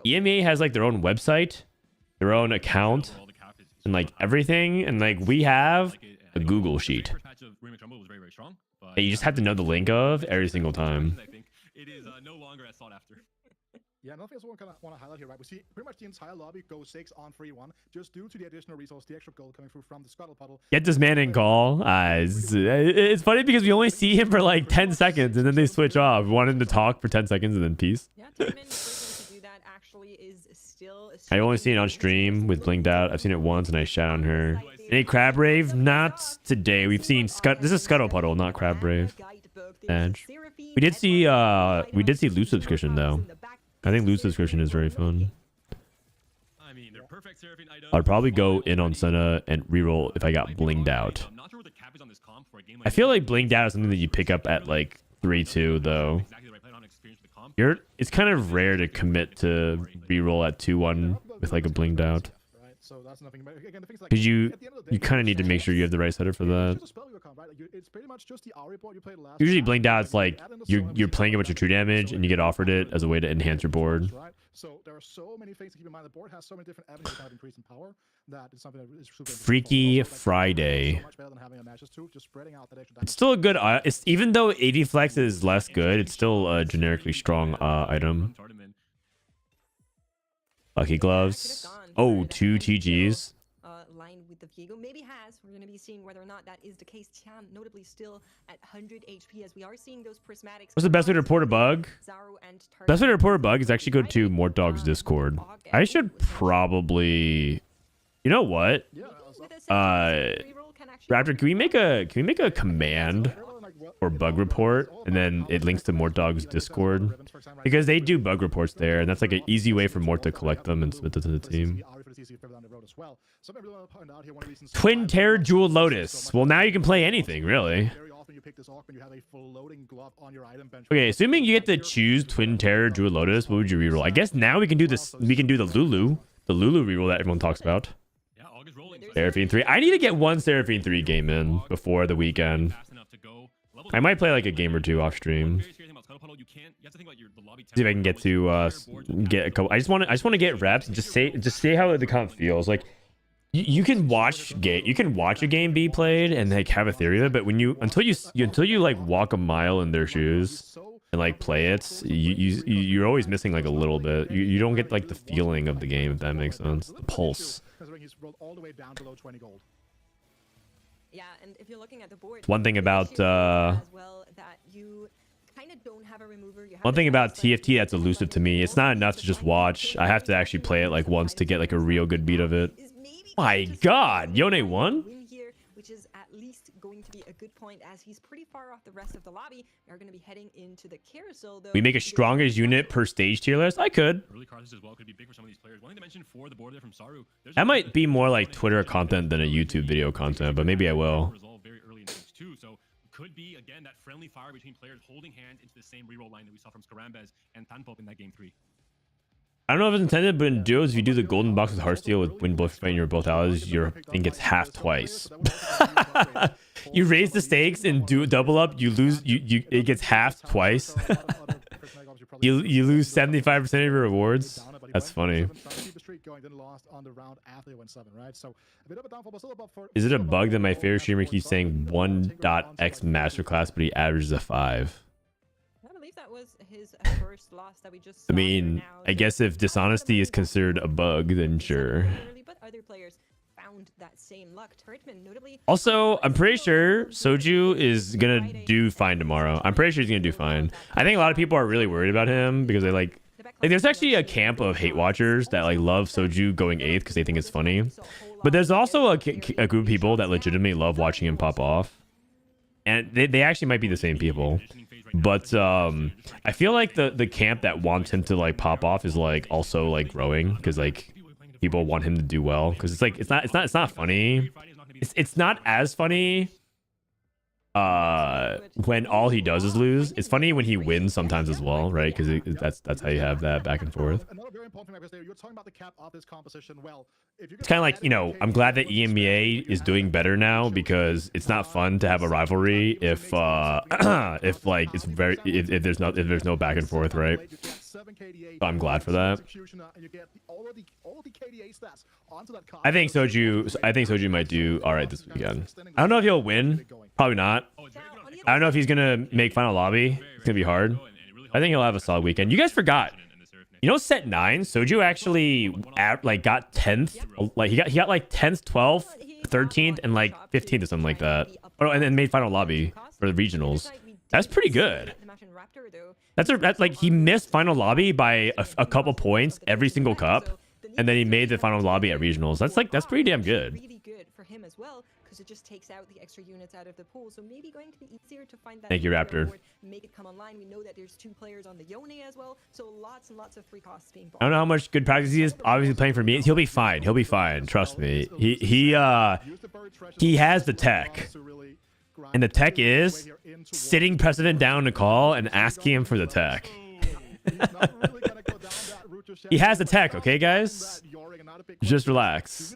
EMEA has like their own website, their own account, and like everything, and like we have a Google sheet First patch of Remix Rumble was very, very strong, but that you just have to know the link of every single time. I think it is no longer as sought after. yeah, another thing I also want to highlight here, right? We see pretty much the entire lobby go 6 on 3-1 just due to the additional resource, the extra gold coming through from the Scuttle Puddle. Get this man in call. It's funny because we only see him for like 10 seconds and then they switch off. We want him to talk for 10 seconds and then peace. Yeah, Tartman to do that actually is still. I only seen it on stream with Blinked Out. I've seen it once and I shout on her. Any Crab Rave? Not today. We've seen This is Scuttle Puddle, not Crab Rave. Edge. We did see loot subscription though. I think loot subscription is very fun. I mean, they're perfect Seraphine items. I'd probably go in on Senna and reroll if I got Blinged Out. I'm not sure what the cap is on this comp for a game like I feel like Blinged Out is something that you pick up at like 3-2 though. exactly the right play on experience with the comp. It's kind of rare to commit to reroll at 2-1 with like a Blinged Out. Right, so that's nothing. Again, the things like Because you at the end of the day, kind of need to make sure you have the right setter for that. it's just a spell you account, right? It's pretty much just the Auri board you played last. Usually time. Blinged Out, it's like Add in the you're Solar you're Beam, playing a bunch of true damage and you get offered it as a way to enhance your board. Right? So there are so many things to keep in mind. The board has so many different avenues to kind of increase in power. That is something that is super interesting. Freaky Also, like, Friday. so much better than having a matches too. Just spreading out that extra It's still a good. It's even though 80 flex is less good, it's still a generically strong item. Lucky gloves. Oh, 2 TGs. Line with the Viego maybe has. We're going to be seeing whether or not that is the case. Chan notably still at 100 HP as we are seeing those prismatics. What's the best way to report a bug? Zaru and Tartman. Best way to report a bug is actually go to Mort Dog's Discord. I should probably. You know what? Yeah, Raptor, can we make a command for bug report and then it links to Mort Dog's Discord? Because they do bug reports there, and that's like an easy way for Mort to collect them and submit them to the team. Twin Terror Jewel Lotus. Well, now you can play anything, really. Okay, assuming you get to choose Twin Terror Jewel Lotus, what would you reroll? I guess now we can do this. We can do the Lulu reroll that everyone talks about. Yeah, August rolling. Seraphine 3. I need to get one Seraphine 3 game in before the weekend. Fast enough to go. I might play like a game or two off stream. Very serious thing about Scuttle Puddle, you can't. You have to think about the lobby. See if I can get to get a couple. I just want to get reps and just say how the comp feels. Like you can watch a game be played and like have a theory of it, but when until you like walk a mile in their shoes and like play it, you're always missing like a little bit. You don't get like the feeling of the game, if that makes sense. The pulse. Yeah, and if you're looking at the board, One thing about as well, that you kind of don't have a remover. one thing about TFT that's elusive to me, it's not enough to just watch. I have to actually play it like once to get like a real good beat of it. My God, Yone won. Which is at least going to be a good point, as he's pretty far off the rest of the lobby. We're going to be heading into the carousel, though. We make a strongest unit per stage tier list. I could. Early crosses as well could be big for some of these players. One thing to mention for the board there from Saru, That might be more like Twitter content than a YouTube video content, but maybe I will. Very early in stage 2, so could be again that friendly fire between players holding hands into the same reroll line that we saw from Skarambez and Tanpop in that game 3. I don't know if it's intended, but in duos, if you do the golden box with Heartsteel with win both fighting your both allies, your thing gets half twice. You raise the stakes and do double up, you lose. It gets half twice. you lose 75% of your rewards. That's funny. Is it a bug that my favorite streamer keeps saying 1.x masterclass, but he averages a 5? That was his first loss that we just I mean, I guess if dishonesty is considered a bug, then sure. But other players found that same luck. Turretman notably. Also, I'm pretty sure Soju is gonna do fine tomorrow. I'm pretty sure he's gonna do fine. I think a lot of people are really worried about him because they like there's actually a camp of hate watchers that like love Soju going 8th because they think it's funny. But there's also a group of people that legitimately love watching him pop off. And they actually might be the same people. But I feel like the camp that wants him to like pop off is like also like growing because like people want him to do well because it's like it's not funny. It's not as funny when all he does is lose. It's funny when he wins sometimes as well, right? Because that's how you have that back and forth. It's kind of like, you know, I'm glad that EMEA is doing better now because it's not fun to have a rivalry if there's no back and forth, right? So I'm glad for that. I think Soju might do all right this weekend. I don't know if he'll win. Probably not. I don't know if he's gonna make final lobby. It's gonna be hard. I think he'll have a solid weekend. You guys forgot. You know, set 9, Soju actually got 10th. Like he got like 10th, 12th, 13th, and like 15th or something like that. Oh, and then made final lobby for the regionals. That's pretty good. That's like he missed final lobby by a couple points every single cup, and then he made the final lobby at regionals. That's pretty damn good. Really good for him as well, because it just takes out the extra units out of the pool. So maybe going to be easier to find that. Thank you, Raptor. Make it come online. We know that there's 2 players on the Yone as well, so lots and lots of free costs being bought. I don't know how much good practice he is. Obviously playing for me, he'll be fine. He'll be fine. Trust me. He has the tech. And the tech is sitting President down to call and asking him for the tech. He has the tech, okay, guys? Just relax.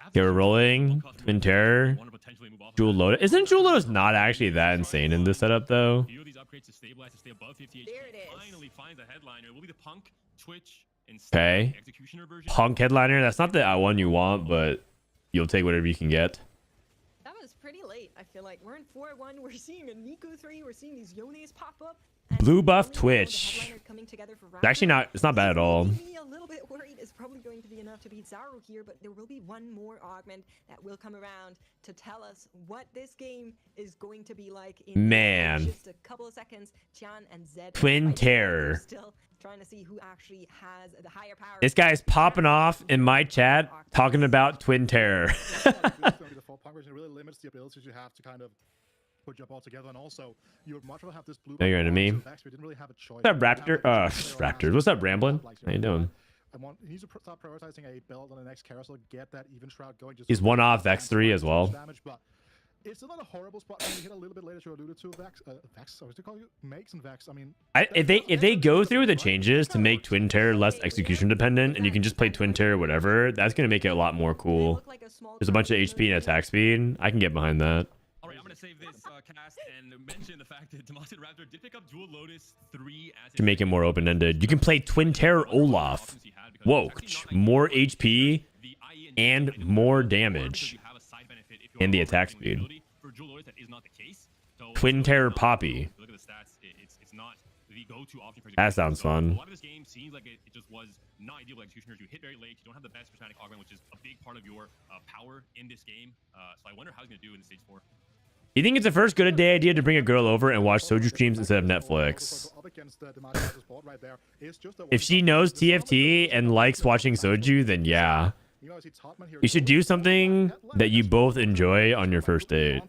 Okay, we're rolling. Twin Terror. Jewel Lotus. Isn't Jewel Lotus not actually that insane in this setup, though? There it is. Okay. Punk headliner. That's not the one you want, but you'll take whatever you can get. That was pretty late. I feel like we're in 4-1. We're seeing a Nico 3. We're seeing these Yones pop up. Blue buff Twitch. It's actually not. It's not bad at all. A little bit worried is probably going to be enough to beat Zaru here, but there will be one more augment that will come around to tell us what this game is going to be like in just a couple of seconds. Tian and Zed. Twin Terror. Still trying to see who actually has the higher power. This guy's popping off in my chat talking about Twin Terror. It really limits the abilities you have to kind of put your ball together, and also you would much rather have this blue. No, you're enemy. What's up, Raptor? Raptors. What's up, Ramblin'? How you doing? He needs to start prioritizing a build on the next carousel, get that even shroud going. He's one off Vex3 as well. It's still not a horrible spot. I mean, you hit a little bit later, you alluded to Vex. So to call you Makes and Vex. I mean, if they go through the changes to make Twin Terror less execution dependent, and you can just play Twin Terror whatever, that's gonna make it a lot more cool. There's a bunch of HP and attack speed. I can get behind that. save this cast and mention the fact that Demonted Raptor did pick up Dual Lotus 3 as To make it more open-ended, you can play Twin Terror Olaf. Whoa, more HP and more damage and the attack speed. For Dual Lotus, that is not the case. So, Twin Terror Poppy. Look at the stats. It's not the go-to option for That sounds fun. A lot of this game seems like it just was not ideal for executioners. You hit very late. You don't have the best prismatic augment, which is a big part of your power in this game. So I wonder how he's going to do in stage 4. You think it's the first good day idea to bring a girl over and watch Soju streams instead of Netflix? If she knows TFT and likes watching Soju, then yeah. You should do something that you both enjoy on your first date.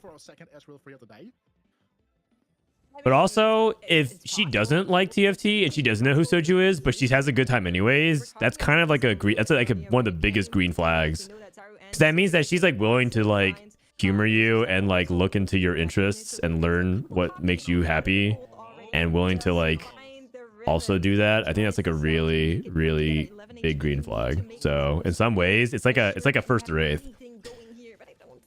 But also, if she doesn't like TFT and she doesn't know who Soju is, but she has a good time anyways, that's kind of like a green. That's like one of the biggest green flags. So that means that she's like willing to like humor you and like look into your interests and learn what makes you happy, and willing to like also do that. I think that's like a really, really big green flag. So in some ways, it's like a first to wraith.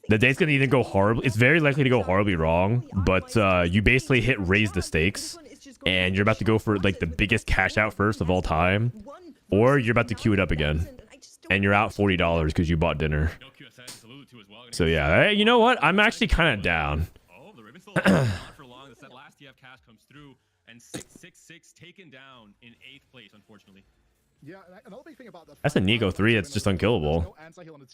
The date's gonna either go horribly. It's very likely to go horribly wrong, but you basically raise the stakes, and you're about to go for like the biggest cash out first of all time, or you're about to queue it up again, and you're out $40 because you bought dinner. So yeah, you know what? I'm actually kind of down. Oh, the ribbon still not for long. That last TF cast comes through, and 666 taken down in 8th place, unfortunately. Yeah, another big thing about that. That's a Nico 3 that's just unkillable.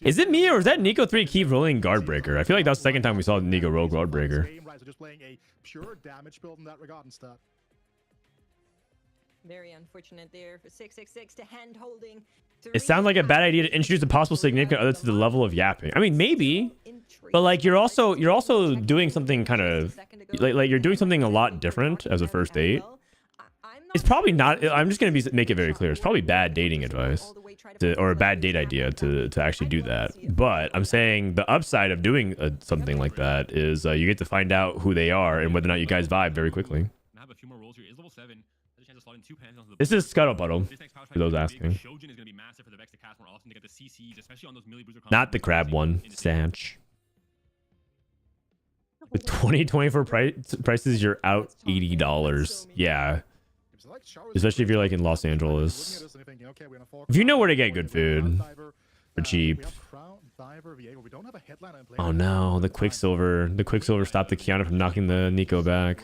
Is it me or is that Nico 3 keep rolling guard breaker? I feel like that's the second time we saw Nico roll guard breaker. Just playing a pure damage build in that regard instead. Very unfortunate there for 666 to hand holding. It sounds like a bad idea to introduce a possible significant other to the level of yapping. I mean, maybe, but like you're also doing something kind of like you're doing something a lot different as a first date. It's probably not. I'm just gonna make it very clear. It's probably bad dating advice, or a bad date idea to actually do that. But I'm saying the upside of doing something like that is you get to find out who they are and whether or not you guys vibe very quickly. This is Scuttlepuddle, for those asking. Not the crab one, Sanch. With 2024 prices, you're out $80. Yeah. Especially if you're like in Los Angeles. If you know where to get good food for cheap. Oh no, the Quicksilver stopped the Kiana from knocking the Nico back.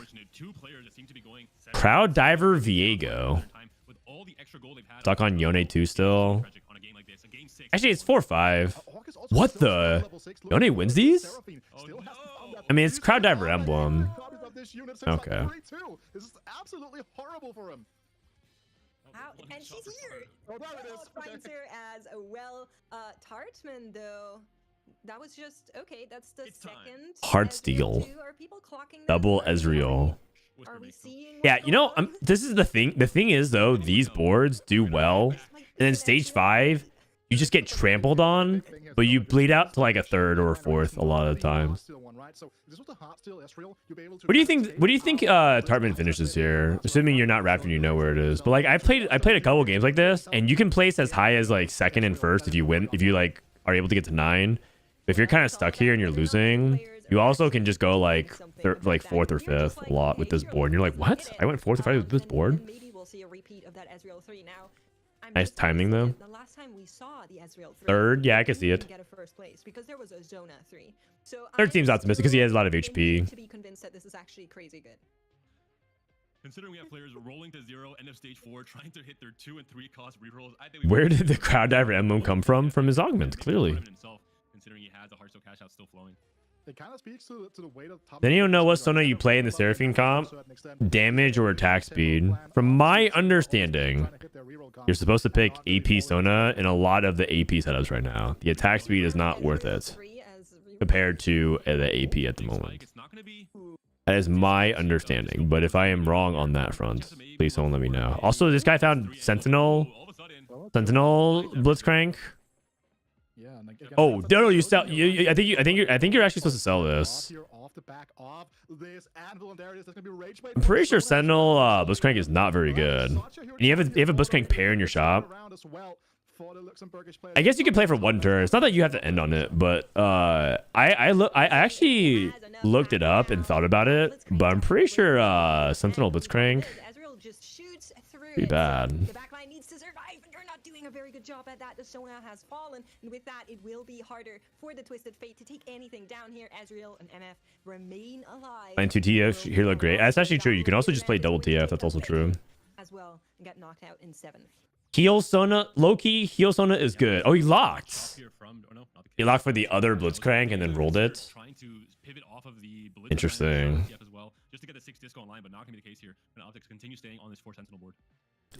Proud Diver Viego. Stuck on Yone 2 still. Actually, it's 4-5. What the? Yone wins these? I mean, it's Crowd Diver Emblem. Okay. This is absolutely horrible for him. And she's here. Finds her as well. Tartman though. That was just okay. That's the second. Heartsteel. Double Ezreal. Are we seeing? Yeah, you know, this is the thing. The thing is though, these boards do well, and then stage 5, you just get trampled on, but you bleed out to like a 3rd or a 4th a lot of the times. What do you think? What do you think Tartman finishes here? Assuming you're not Raptor and you know where it is. But like I played a couple games like this, and you can place as high as like 2nd and 1st if you win, if you like are able to get to 9. But if you're kind of stuck here and you're losing, you also can just go like 4th or 5th a lot with this board. And you're like, what? I went 4th or 5th with this board? Maybe we'll see a repeat of that Ezreal 3 now. Nice timing though. The last time we saw the Ezreal 3, 3rd, yeah, I can see it. Get a first place because there was a Zona 3. So 3rd seems optimistic because he has a lot of HP. To be convinced that this is actually crazy good. Considering we have players rolling to 0, end of stage 4, trying to hit their 2 and 3 cost rerolls, I think where did the Crowd Diver emblem come from? From his augment, clearly. Considering he has a Hearthstone cash out still flowing. It kind of speaks to the way that Then you don't know what Sona you play in the Seraphine comp, damage or attack speed. From my understanding, you're supposed to pick AP Sona in a lot of the AP setups right now. The attack speed is not worth it compared to the AP at the moment. That is my understanding, but if I am wrong on that front, please someone let me know. Also, this guy found Sentinel Blitzcrank. Oh no! You sell. I think you're actually supposed to sell this. I'm pretty sure Sentinel Blitzcrank is not very good. And you have a Blitzcrank pair in your shop. for the Luxembourgish players. I guess you can play for one turn. It's not that you have to end on it, but I actually looked it up and thought about it, but I'm pretty sure Sentinel Blitzcrank Ezreal just shoots through pretty it. bad. The backline needs to survive, and they're not doing a very good job at that. The Sona has fallen, and with that, it will be harder for the Twisted Fate to take anything down here. Ezreal and MF remain alive. Playing 2 TF here look great. That's actually true. You can also just play double TF. That's also true. As well, and get knocked out in 7th. Heal Sona, low-key, Heal Sona is good. Oh, he locked. He locked for the other Blitzcrank and then rolled it. Interesting. Just to get the 6 disco online, but not gonna be the case here. And Optics continue staying on this 4 Sentinel board.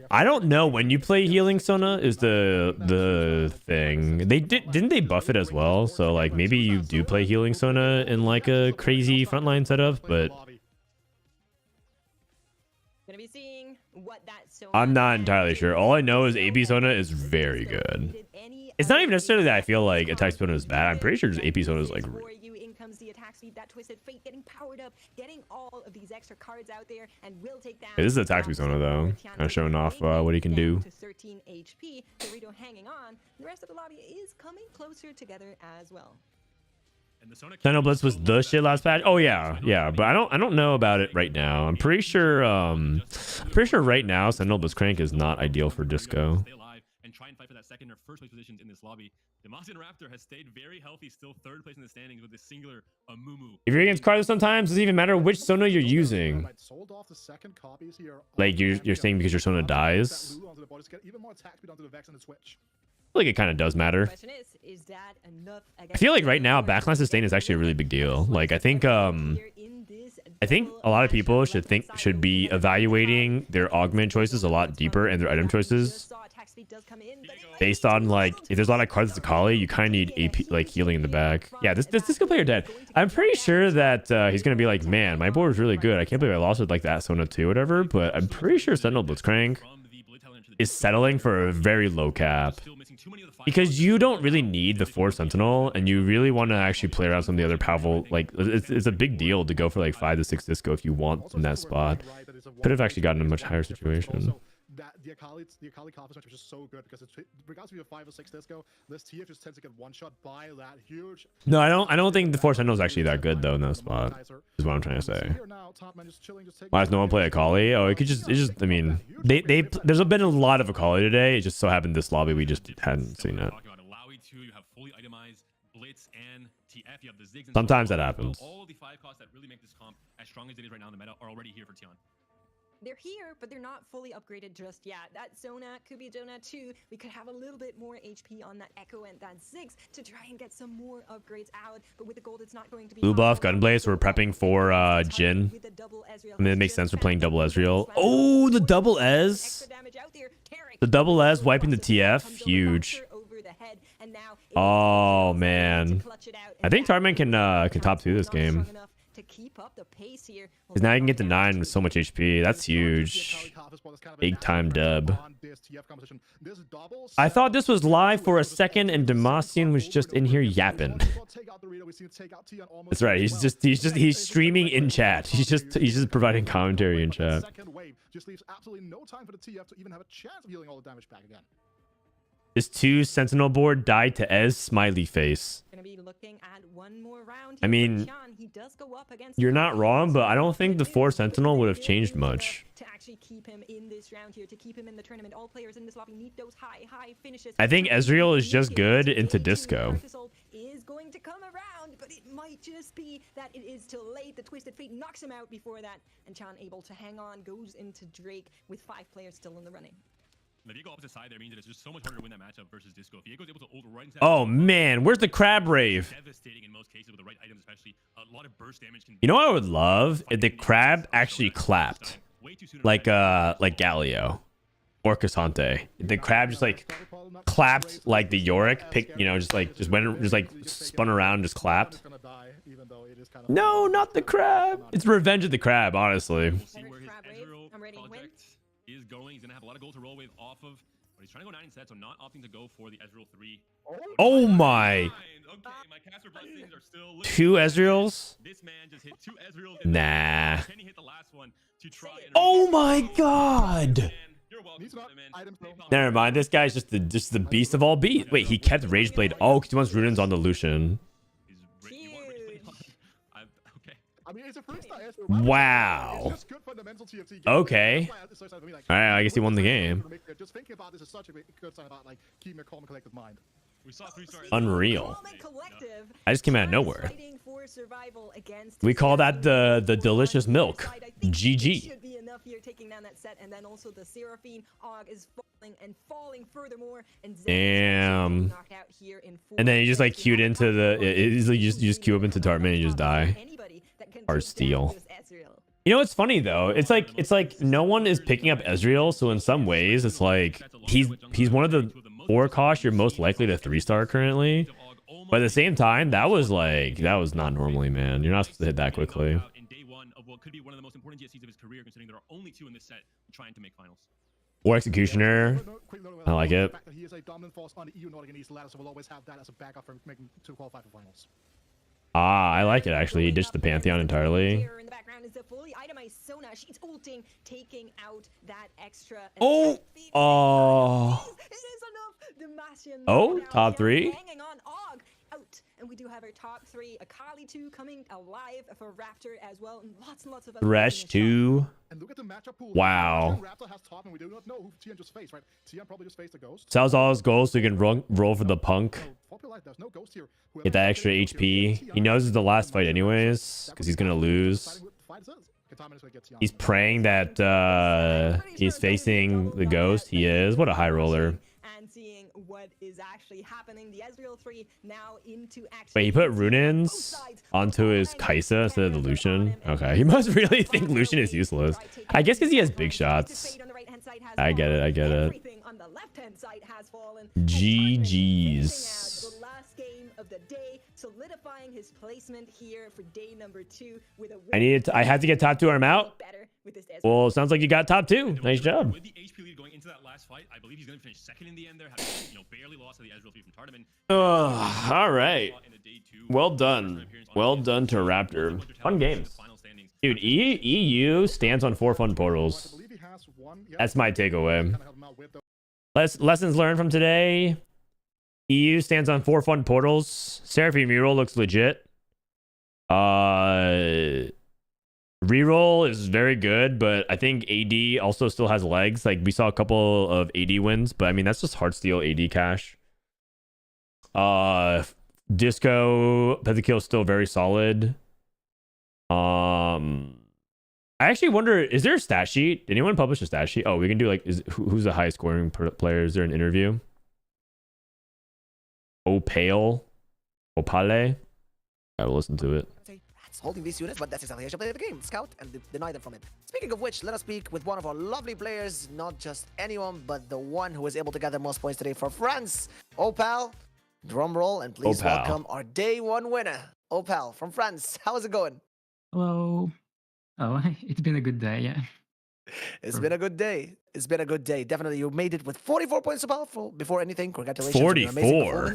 I don't know when you play Healing Sona is the thing. Didn't they buff it as well? So like maybe you do play Healing Sona in like a crazy frontline setup, but Gonna be seeing what that Sona I'm not entirely sure. All I know is AP Sona is very good. It's not even necessarily that I feel like attack Sona is bad. I'm pretty sure just AP Sona is like for you. In comes the attack speed, that Twisted Fate getting powered up, getting all of these extra cards out there, and will take down. This is attack speed Sona though, kind of showing off what he can do. To 13 HP, Dorito hanging on. The rest of the lobby is coming closer together as well. Sentinel Blitz was the shit last patch. Oh yeah, but I don't know about it right now. I'm pretty sure right now Sentinel Blitzcrank is not ideal for disco. Stay alive and try and fight for that second or first place positions in this lobby. The Mossian Raptor has stayed very healthy, still 3rd place in the standings with this singular Amumu. If you're against Carlos sometimes, it doesn't even matter which Sona you're using. Like you're saying because your Sona dies. I feel like it kind of does matter. Is that enough? I feel like right now backline sustain is actually a really big deal. Like I think a lot of people should be evaluating their augment choices a lot deeper and their item choices based on like if there's a lot of cards to Kali, you kind of need AP like healing in the back. Yeah, this disco player dead. I'm pretty sure that he's gonna be like, man, my board is really good. I can't believe I lost with like that Sona 2 or whatever. But I'm pretty sure Sentinel Blitzcrank is settling for a very low cap because you don't really need the 4 Sentinel and you really want to actually play around some of the other powerful, like it's a big deal to go for like 5 to 6 disco if you want in that spot. Could have actually gotten a much higher situation. The Akali Carpet which is so good because it's regardless of your 5 or 6 disco, this TF just tends to get one shot by that huge. No, I don't think the 4 Sentinel is actually that good though in that spot. Is what I'm trying to say. Why does no one play Akali? Oh, it just I mean there's been a lot of Akali today. It just so happened this lobby we just hadn't seen it. Sometimes that happens. All the 5 costs that really make this comp as strong as it is right now in the meta are already here for Tion. They're here, but they're not fully upgraded just yet. That Zona could be Zona 2. We could have a little bit more HP on that Echo and that Ziggs to try and get some more upgrades out. But with the gold, it's not going to be... Blue buff, Gunblade, so we're prepping for Jhin. I mean, it makes sense for playing double Ezreal. Oh, the double Ez. The double Ez wiping the TF. Huge. Oh, man. I think Tarman can top 2 this game. To keep up the pace here. Because now you can get to 9 with so much HP. That's huge. Big time dub. I thought this was live for a second and Demacian was just in here yapping. That's right. He's streaming in chat. He's just providing commentary in chat. Just leaves absolutely no time for the TF to even have a chance of healing all the damage back again. This 2 Sentinel board died to Ez smiley face. Gonna be looking at one more round. I mean, he does go up against you're not wrong, but I don't think the 4 Sentinel would have changed much. To actually keep him in this round here, to keep him in the tournament, all players in this lobby need those high finishes. I think Ezreal is just good into disco. Is going to come around, but it might just be that it is too late. The Twisted Fate knocks him out before that, and Tion able to hang on, goes into Drake with 5 players still in the running. The Viego opposite side there means that it's just so much harder to win that matchup versus Disco. If Viego's able to ult right into that, oh man, where's the Crab Rave? Devastating in most cases with the right items, especially a lot of burst damage can. You know what I would love if the Crab actually clapped, like Galio or Cassante. The Crab just like clapped like the Yorick, just spun around, just clapped. No, not the Crab. It's Revenge of the Crab, honestly. We'll see where his Ezreal project is going. He's gonna have a lot of gold to roll with off of. But he's trying to go 9 instead, so not opting to go for the Ezreal 3. Oh my. Okay, my caster blessings are still looking 2 good. Ezreals? This man just hit 2 Ezreals. Nah. Can he hit the last one to try and Oh my god. You're welcome, Needs not man. items, bro. Never mind. This guy's just the beast of all beasts. Wait, he kept Rage Blade. Oh, because he wants Runes on the Lucian. Okay. I mean, it's a freestyle Ezreal. Wow. It's just good fundamental TFT game. Okay. That's why it's so like, All right, I guess he won the game. Just thinking about this is such a good sign about like keeping a calm and collected mind. We saw 3-star. Unreal. Calm and collective. I just came out of Trying nowhere. fighting for survival against We call that the Seraphine. delicious milk. I think it GG. should be enough here taking down that set, and then also the Seraphine Og is falling and falling furthermore. And Zen is Damn. knocked out here in And then you just like full queued set. into you just queue up into Tartman and you just die. Anybody that can Or take down steal. this Ezreal. You know what's funny though? It's like no one is picking up Ezreal, so in some ways it's like he's one of the 4 costs you're most likely to 3-star currently. But at the same time, that was not normally, man. You're not supposed to hit that quickly. In day 1 of what could be one of the most important GSCs of his career, considering there are only 2 in this set trying to make finals. War Executioner. I like it. The fact that he is a dominant force on the EU Nordic and East ladder, so we'll always have that as a backup for making to qualify for finals. Ah, I like it actually. He ditched the Pantheon entirely. Here in the background is the fully itemized Sona. She's ulting, taking out that extra. Oh, It is enough. Demacian Oh, now top here 3. hanging on Og out, and we do have our top 3. Akali 2 coming alive for Raptor as well, and lots of. Thresh 2. And look at the matchup pool. Wow. Raptor has top, and we do not know who Tian just faced, right? Tian probably just faced a ghost. Sells all his goals so he can roll for the punk. So, popular life, there's no ghost here. Whoever Get that has extra the ghost here, HP. He knows it's the last fight anyways, because he's gonna lose. He's praying that he's facing the ghost. He is. What a high roller. And seeing what is actually happening. The Ezreal 3 now into action. Wait, he put Runins onto his Kaisa instead of the Lucian? Okay, he must really think Lucian is useless. I guess because he has big shots. I get it, I get it. Everything on the left-hand side has fallen. GG's. The last game of the day, solidifying his placement here for day number 2 with a I had to get top 2 arm out. better with this Ezreal. Well, it sounds like you got top 2. Nice job. With the HP lead going into that last fight, I believe he's going to finish second in the end there. Having, barely lost to the Ezreal 3 from Tartaman. All right. Well done. Well done to Raptor. Fun games. Dude, EU stands on 4 fun portals. That's my takeaway. Lessons learned from today. EU stands on 4 fun portals. Seraphine reroll looks legit. Reroll is very good, but I think AD also still has legs. Like we saw a couple of AD wins, but I mean that's just hardstyle AD cash. Disco Pentakill is still very solid. I actually wonder, is there a stat sheet? Did anyone publish a stat sheet? Oh, we can do like, who's the highest scoring player? Is there an interview? Opale? I will listen to it. Holding these units, but that's exactly how you play the game. Scout and deny them from it. Speaking of which, let us speak with one of our lovely players, not just anyone, but the one who was able to gather most points today for France. Opal, drum roll, and please welcome our day 1 winner, Opal from France. How's it going? Hello. Oh, it's been a good day, yeah. It's been a good day. It's been a good day. Definitely, you made it with 44 points of powerful. Before anything, congratulations. 44.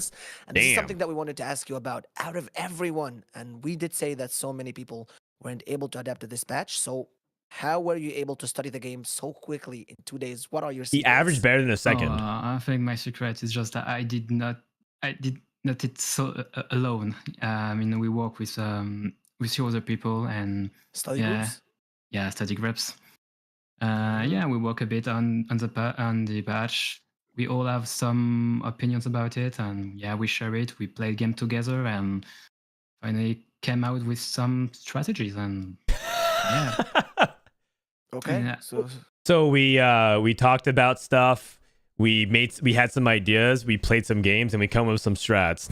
And this is something that we wanted to ask you about. Out of everyone, and we did say that so many people weren't able to adapt to this patch. So, how were you able to study the game so quickly in 2 days? What are your secrets? He averaged better than a second. I think my secret is just that I did not it so alone. I mean, we work with few other people and study groups. Yeah, study groups. Yeah, we work a bit on the patch. We all have some opinions about it, and yeah, we share it. We play a game together, and finally came out with some strategies. And yeah. Okay. Yeah. So we talked about stuff. We had some ideas. We played some games, and we come up with some strats.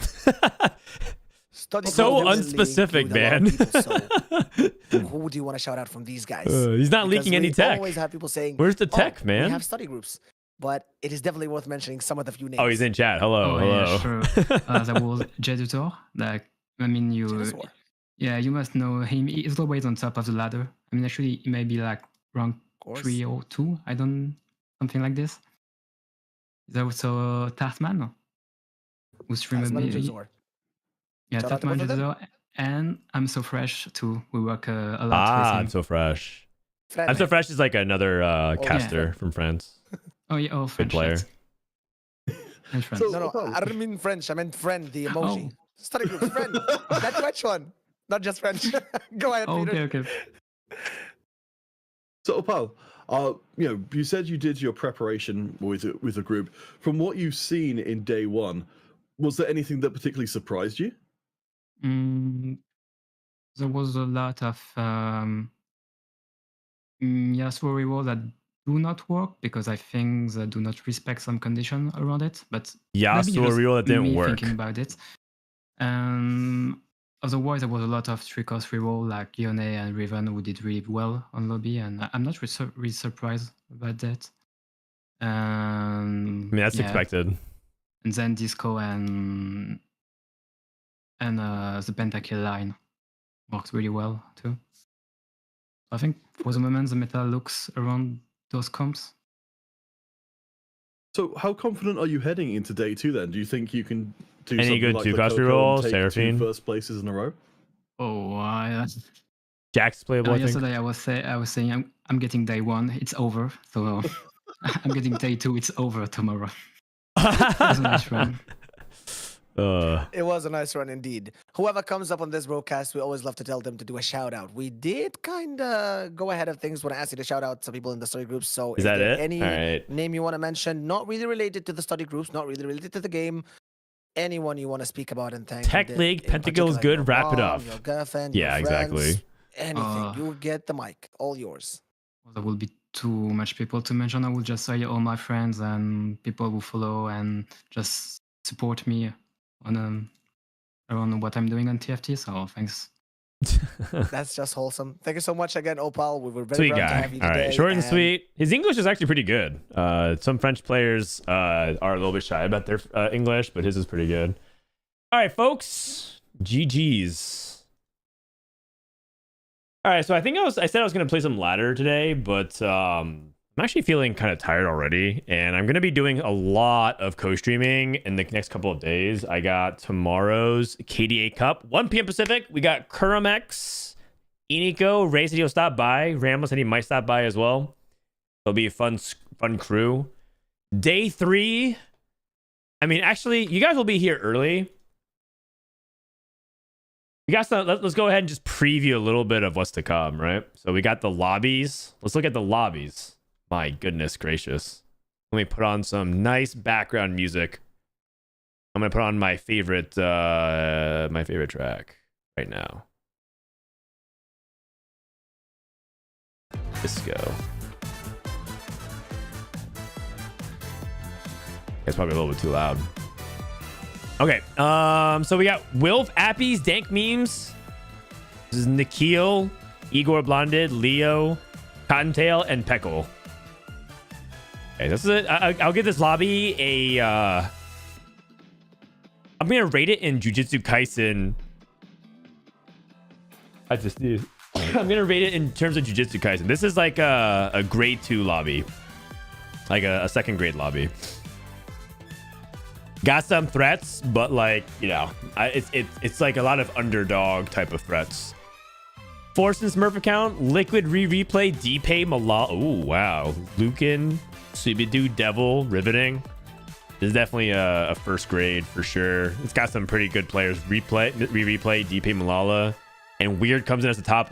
So unspecific, man. Who do you want to shout out from these guys? He's not leaking any tech. We always have people saying, "Where's the tech, man?" We have study groups, but it is definitely worth mentioning some of the few names. Oh, he's in chat. Hello, hello. Yeah, sure. There was Jedutor. Like, I mean, you must know him. He's always on top of the ladder. I mean, actually, he may be like rank 3 or 2. Something like this. There's also Tartman, who streamed Tasman me. Jazor. Yeah, Shout out to Tartman both of them. Jazor, and I'm So Fresh too. We work a lot with him. I'm so fresh. Friend. I'm so fresh is like another caster yeah. from France. Oh yeah, oh Good French. player. And French. So- No, I didn't mean French. I meant friend, the emoji. Study group, friend. That French one. Not just French. Go ahead, Peter. Okay. So, Opal, you said you did your preparation with the group. From what you've seen in day one, was there anything that particularly surprised you? There was a lot of story walls that do not work because I think they do not respect some condition around it. But Yeah, maybe so just real that didn't me work. thinking about it. Otherwise, there was a lot of 3-cost reroll like Yone and Riven who did really well on lobby, and I'm not really surprised about that. I mean, that's expected. And then Disco and the Pentakill line works really well too. I think for the moment the meta looks around those comps. So, how confident are you heading into day two then? Do you think you can do Any something good like two-cost Lakoko reroll, and take Seraphine? 2 first places in a row? Oh, Jack's playable, I think. yesterday I was saying I'm getting day 1, it's over. So I'm getting day 2, it's over tomorrow. It was a nice run. It was a nice run indeed. Whoever comes up on this broadcast, we always love to tell them to do a shout out. We did kind of go ahead of things when I asked you to shout out some people in the study groups. So Is that there it? any All right. name you want to mention, not really related to the study groups, not really related to the game, anyone you want to speak about and thank? Tech League, Pentacle's good. Wrap it up. Your girlfriend, Yeah, your friends, exactly. anything. You get the mic. All yours. There will be too much people to mention. I will just say all my friends and people who follow and just support me on around what I'm doing on TFT. So thanks. That's just wholesome. Thank you so much again, Opal. We were very Sweet proud to guy. have you All today. right, short and sweet. His English is actually pretty good. Some French players are a little bit shy about their English, but his is pretty good. All right, folks. GG's. All right, so I think I said I was gonna play some ladder today, but I'm actually feeling kind of tired already, and I'm gonna be doing a lot of co-streaming in the next couple of days. I got tomorrow's KDA Cup, 1 p.m. Pacific. We got Kuramax, Iniko, Ray said he'll stop by. Rambo said he might stop by as well. It'll be a fun crew. Day 3. I mean, actually, you guys will be here early. We got some. Let's go ahead and just preview a little bit of what's to come, right? So we got the lobbies. Let's look at the lobbies. My goodness gracious. Let me put on some nice background music. I'm gonna put on my favorite track right now. Disco. It's probably a little bit too loud. Okay, so we got Wilf, Appies, Dank Memes. This is Nikhil, Igor Blonded, Leo, Cottontail, and Peckle. Okay, this is it. I'll give this lobby a. I'm gonna rate it in Jujutsu Kaisen. I'm gonna rate it in terms of Jujutsu Kaisen. This is like a grade 2 lobby, like a second grade lobby. Got some threats, but like, you know, it's like a lot of underdog type of threats. Force and Smurf account, Liquid replay, Dpay, Malal. Oh wow, Lucan, Subidu, Devil, riveting. This is definitely a first grade for sure. It's got some pretty good players. Replay, Dpay, Malala, and Weird comes in as the top.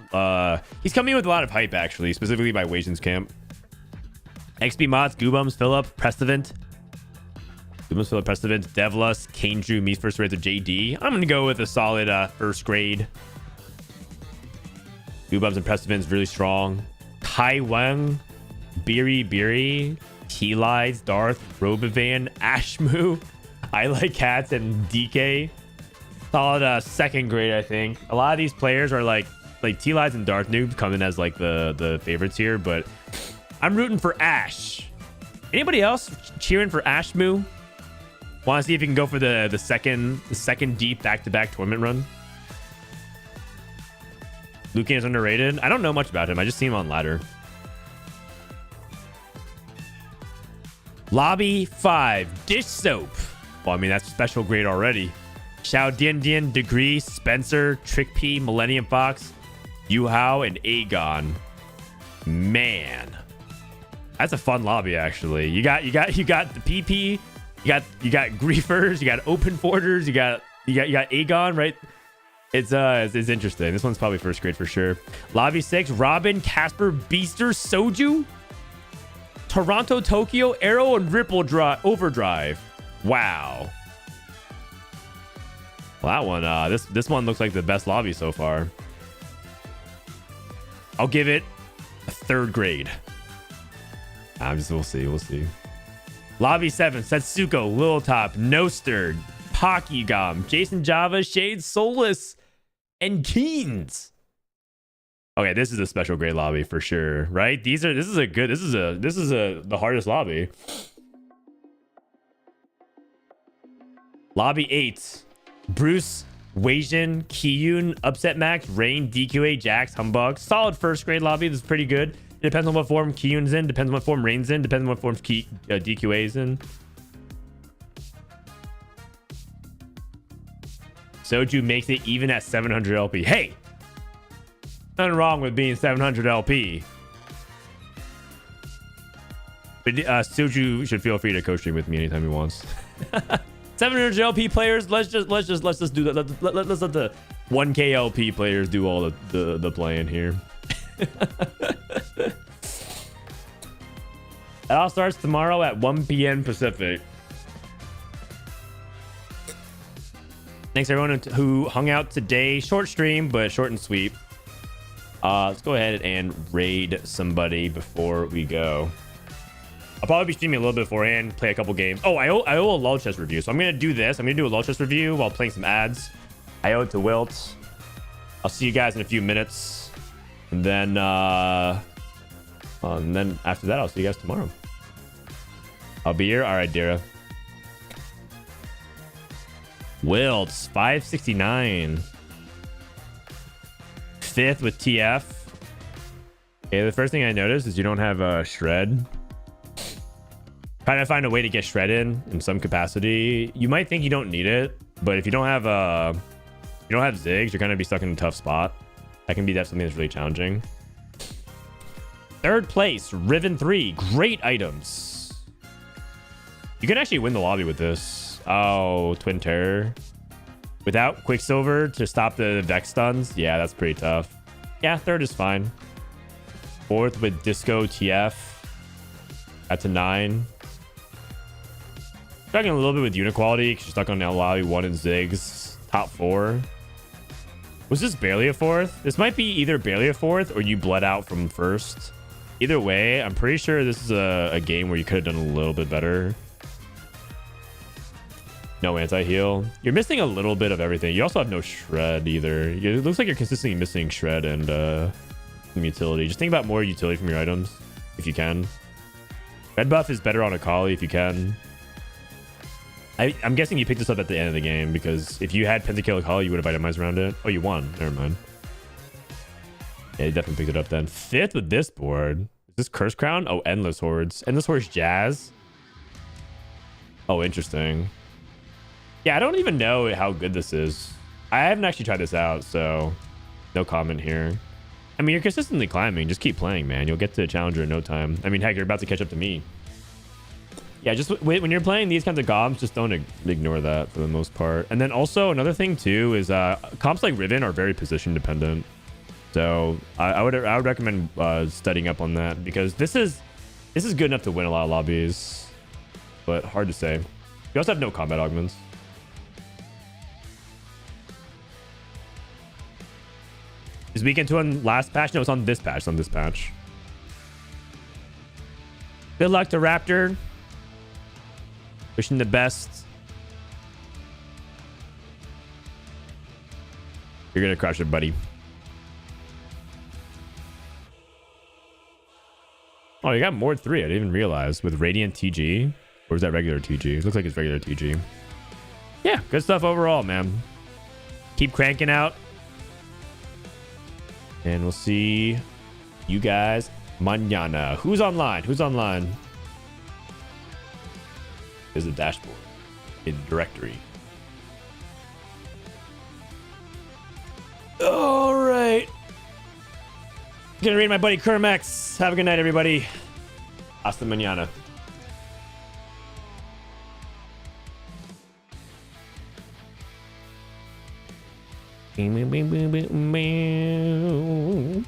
He's coming in with a lot of hype actually, specifically by Wasion's camp. XP mods, Goobums, Philip, Prestivant. Philip Prestivant, Devlus, Kanju, Me's first grade to JD. I'm gonna go with a solid first grade. Goobums and Prestivant's really strong. Tai Weng, Beery, T-Lides, Darth, Robovan, Ashmu, I Like Cats, and DK. Solid second grade, I think. A lot of these players are like T-Lides and Darth Noob come in as like the favorites here, but I'm rooting for Ash. Anybody else cheering for Ashmu? Want to see if you can go for the second deep back-to-back tournament run? Lucan is underrated. I don't know much about him. I just see him on ladder. Lobby 5, dish soap. Well, I mean, that's special grade already. Xiao Dian Dian, Degree, Spencer, Trick P, Millennium Fox, Yu Hao, and Aegon. Man, that's a fun lobby, actually. You got the PP, you got Griefers, you got Open Forgers, you got Aegon, right? It's interesting. This one's probably first grade for sure. Lobby 6, Robin, Casper, Beaster, Soju, Toronto, Tokyo, Arrow, and Ripple Overdrive. Wow. Well, that one, this one looks like the best lobby so far. I'll give it a third grade. We'll see. Lobby 7, Setsuko, Lil Top, Noster, Pokygom, Jason Java, Shade, Solus, and Keens. Okay, this is a special grade lobby for sure, right? This is the hardest lobby. Lobby 8, Bruce, Weijin, Kiyun, Upset Max, Rain, DQA, Jax, Humbug. Solid first grade lobby. This is pretty good. It depends on what form Kiyun's in, depends on what form Rain's in, depends on what form DQA's in. Soju makes it even at 700 LP. Hey! Nothing wrong with being 700 LP. But Soju should feel free to co-stream with me anytime he wants. 700 LP players, let's just do that. Let's let the 1K LP players do all the playing here. It all starts tomorrow at 1 p.m. Pacific. Thanks everyone who hung out today. Short stream, but short and sweet. Let's go ahead and raid somebody before we go. I'll probably be streaming a little bit beforehand, play a couple games. Oh, I owe a lull chest review. So I'm going to do this. I'm going to do a lull chest review while playing some ads. I owe it to Wilt. I'll see you guys in a few minutes. And then after that, I'll see you guys tomorrow. I'll be here. All right, Dara. Wilts, 569. 5th with TF. Okay, the first thing I noticed is you don't have shred. Trying to find a way to get shred in some capacity. You might think you don't need it, but if you don't have zigs, you're gonna be stuck in a tough spot. That can be something that's really challenging. 3rd place, Riven 3. Great items. You can actually win the lobby with this. Oh, Twin Terror. Without Quicksilver to stop the Vex stuns. Yeah, that's pretty tough. Yeah, 3rd is fine. 4th with Disco TF. That's a 9. Struggling a little bit with Uniquality because you're stuck on lobby 1 and Ziggs. Top 4. Was this barely a 4th? This might be either barely a 4th or you bled out from 1st. Either way, I'm pretty sure this is a game where you could have done a little bit better. No anti-heal. You're missing a little bit of everything. You also have no shred either. It looks like you're consistently missing shred and some utility. Just think about more utility from your items if you can. Red buff is better on Akali if you can. I'm guessing you picked this up at the end of the game because if you had Pentakill Akali, you would have itemized around it. Oh, you won. Never mind. Yeah, you definitely picked it up then. 5th with this board. Is this Curse Crown? Oh, Endless Hordes. Endless Hordes Jazz. Oh, interesting. Yeah, I don't even know how good this is. I haven't actually tried this out, so no comment here. I mean, you're consistently climbing. Just keep playing, man. You'll get to a challenger in no time. I mean, heck, you're about to catch up to me. Yeah, just when you're playing these kinds of comps, just don't ignore that for the most part. And then also another thing too is comps like Riven are very position dependent. So I would recommend studying up on that because this is good enough to win a lot of lobbies, but hard to say. You also have no combat augments. Is weekend 2 on last patch? No, it's on this patch. It's on this patch. Good luck to Raptor. Wishing the best. You're gonna crush it, buddy. Oh, you got Mord 3. I didn't even realize. With Radiant TG. Or is that regular TG? It looks like it's regular TG. Yeah, good stuff overall, man. Keep cranking out. And we'll see you guys mañana. Who's online? Who's online? Is the dashboard, a directory. All right. Gonna read my buddy Kermex. Have a good night, everybody. Hasta mañana. Bing, bing, bing, bing, bing, bing.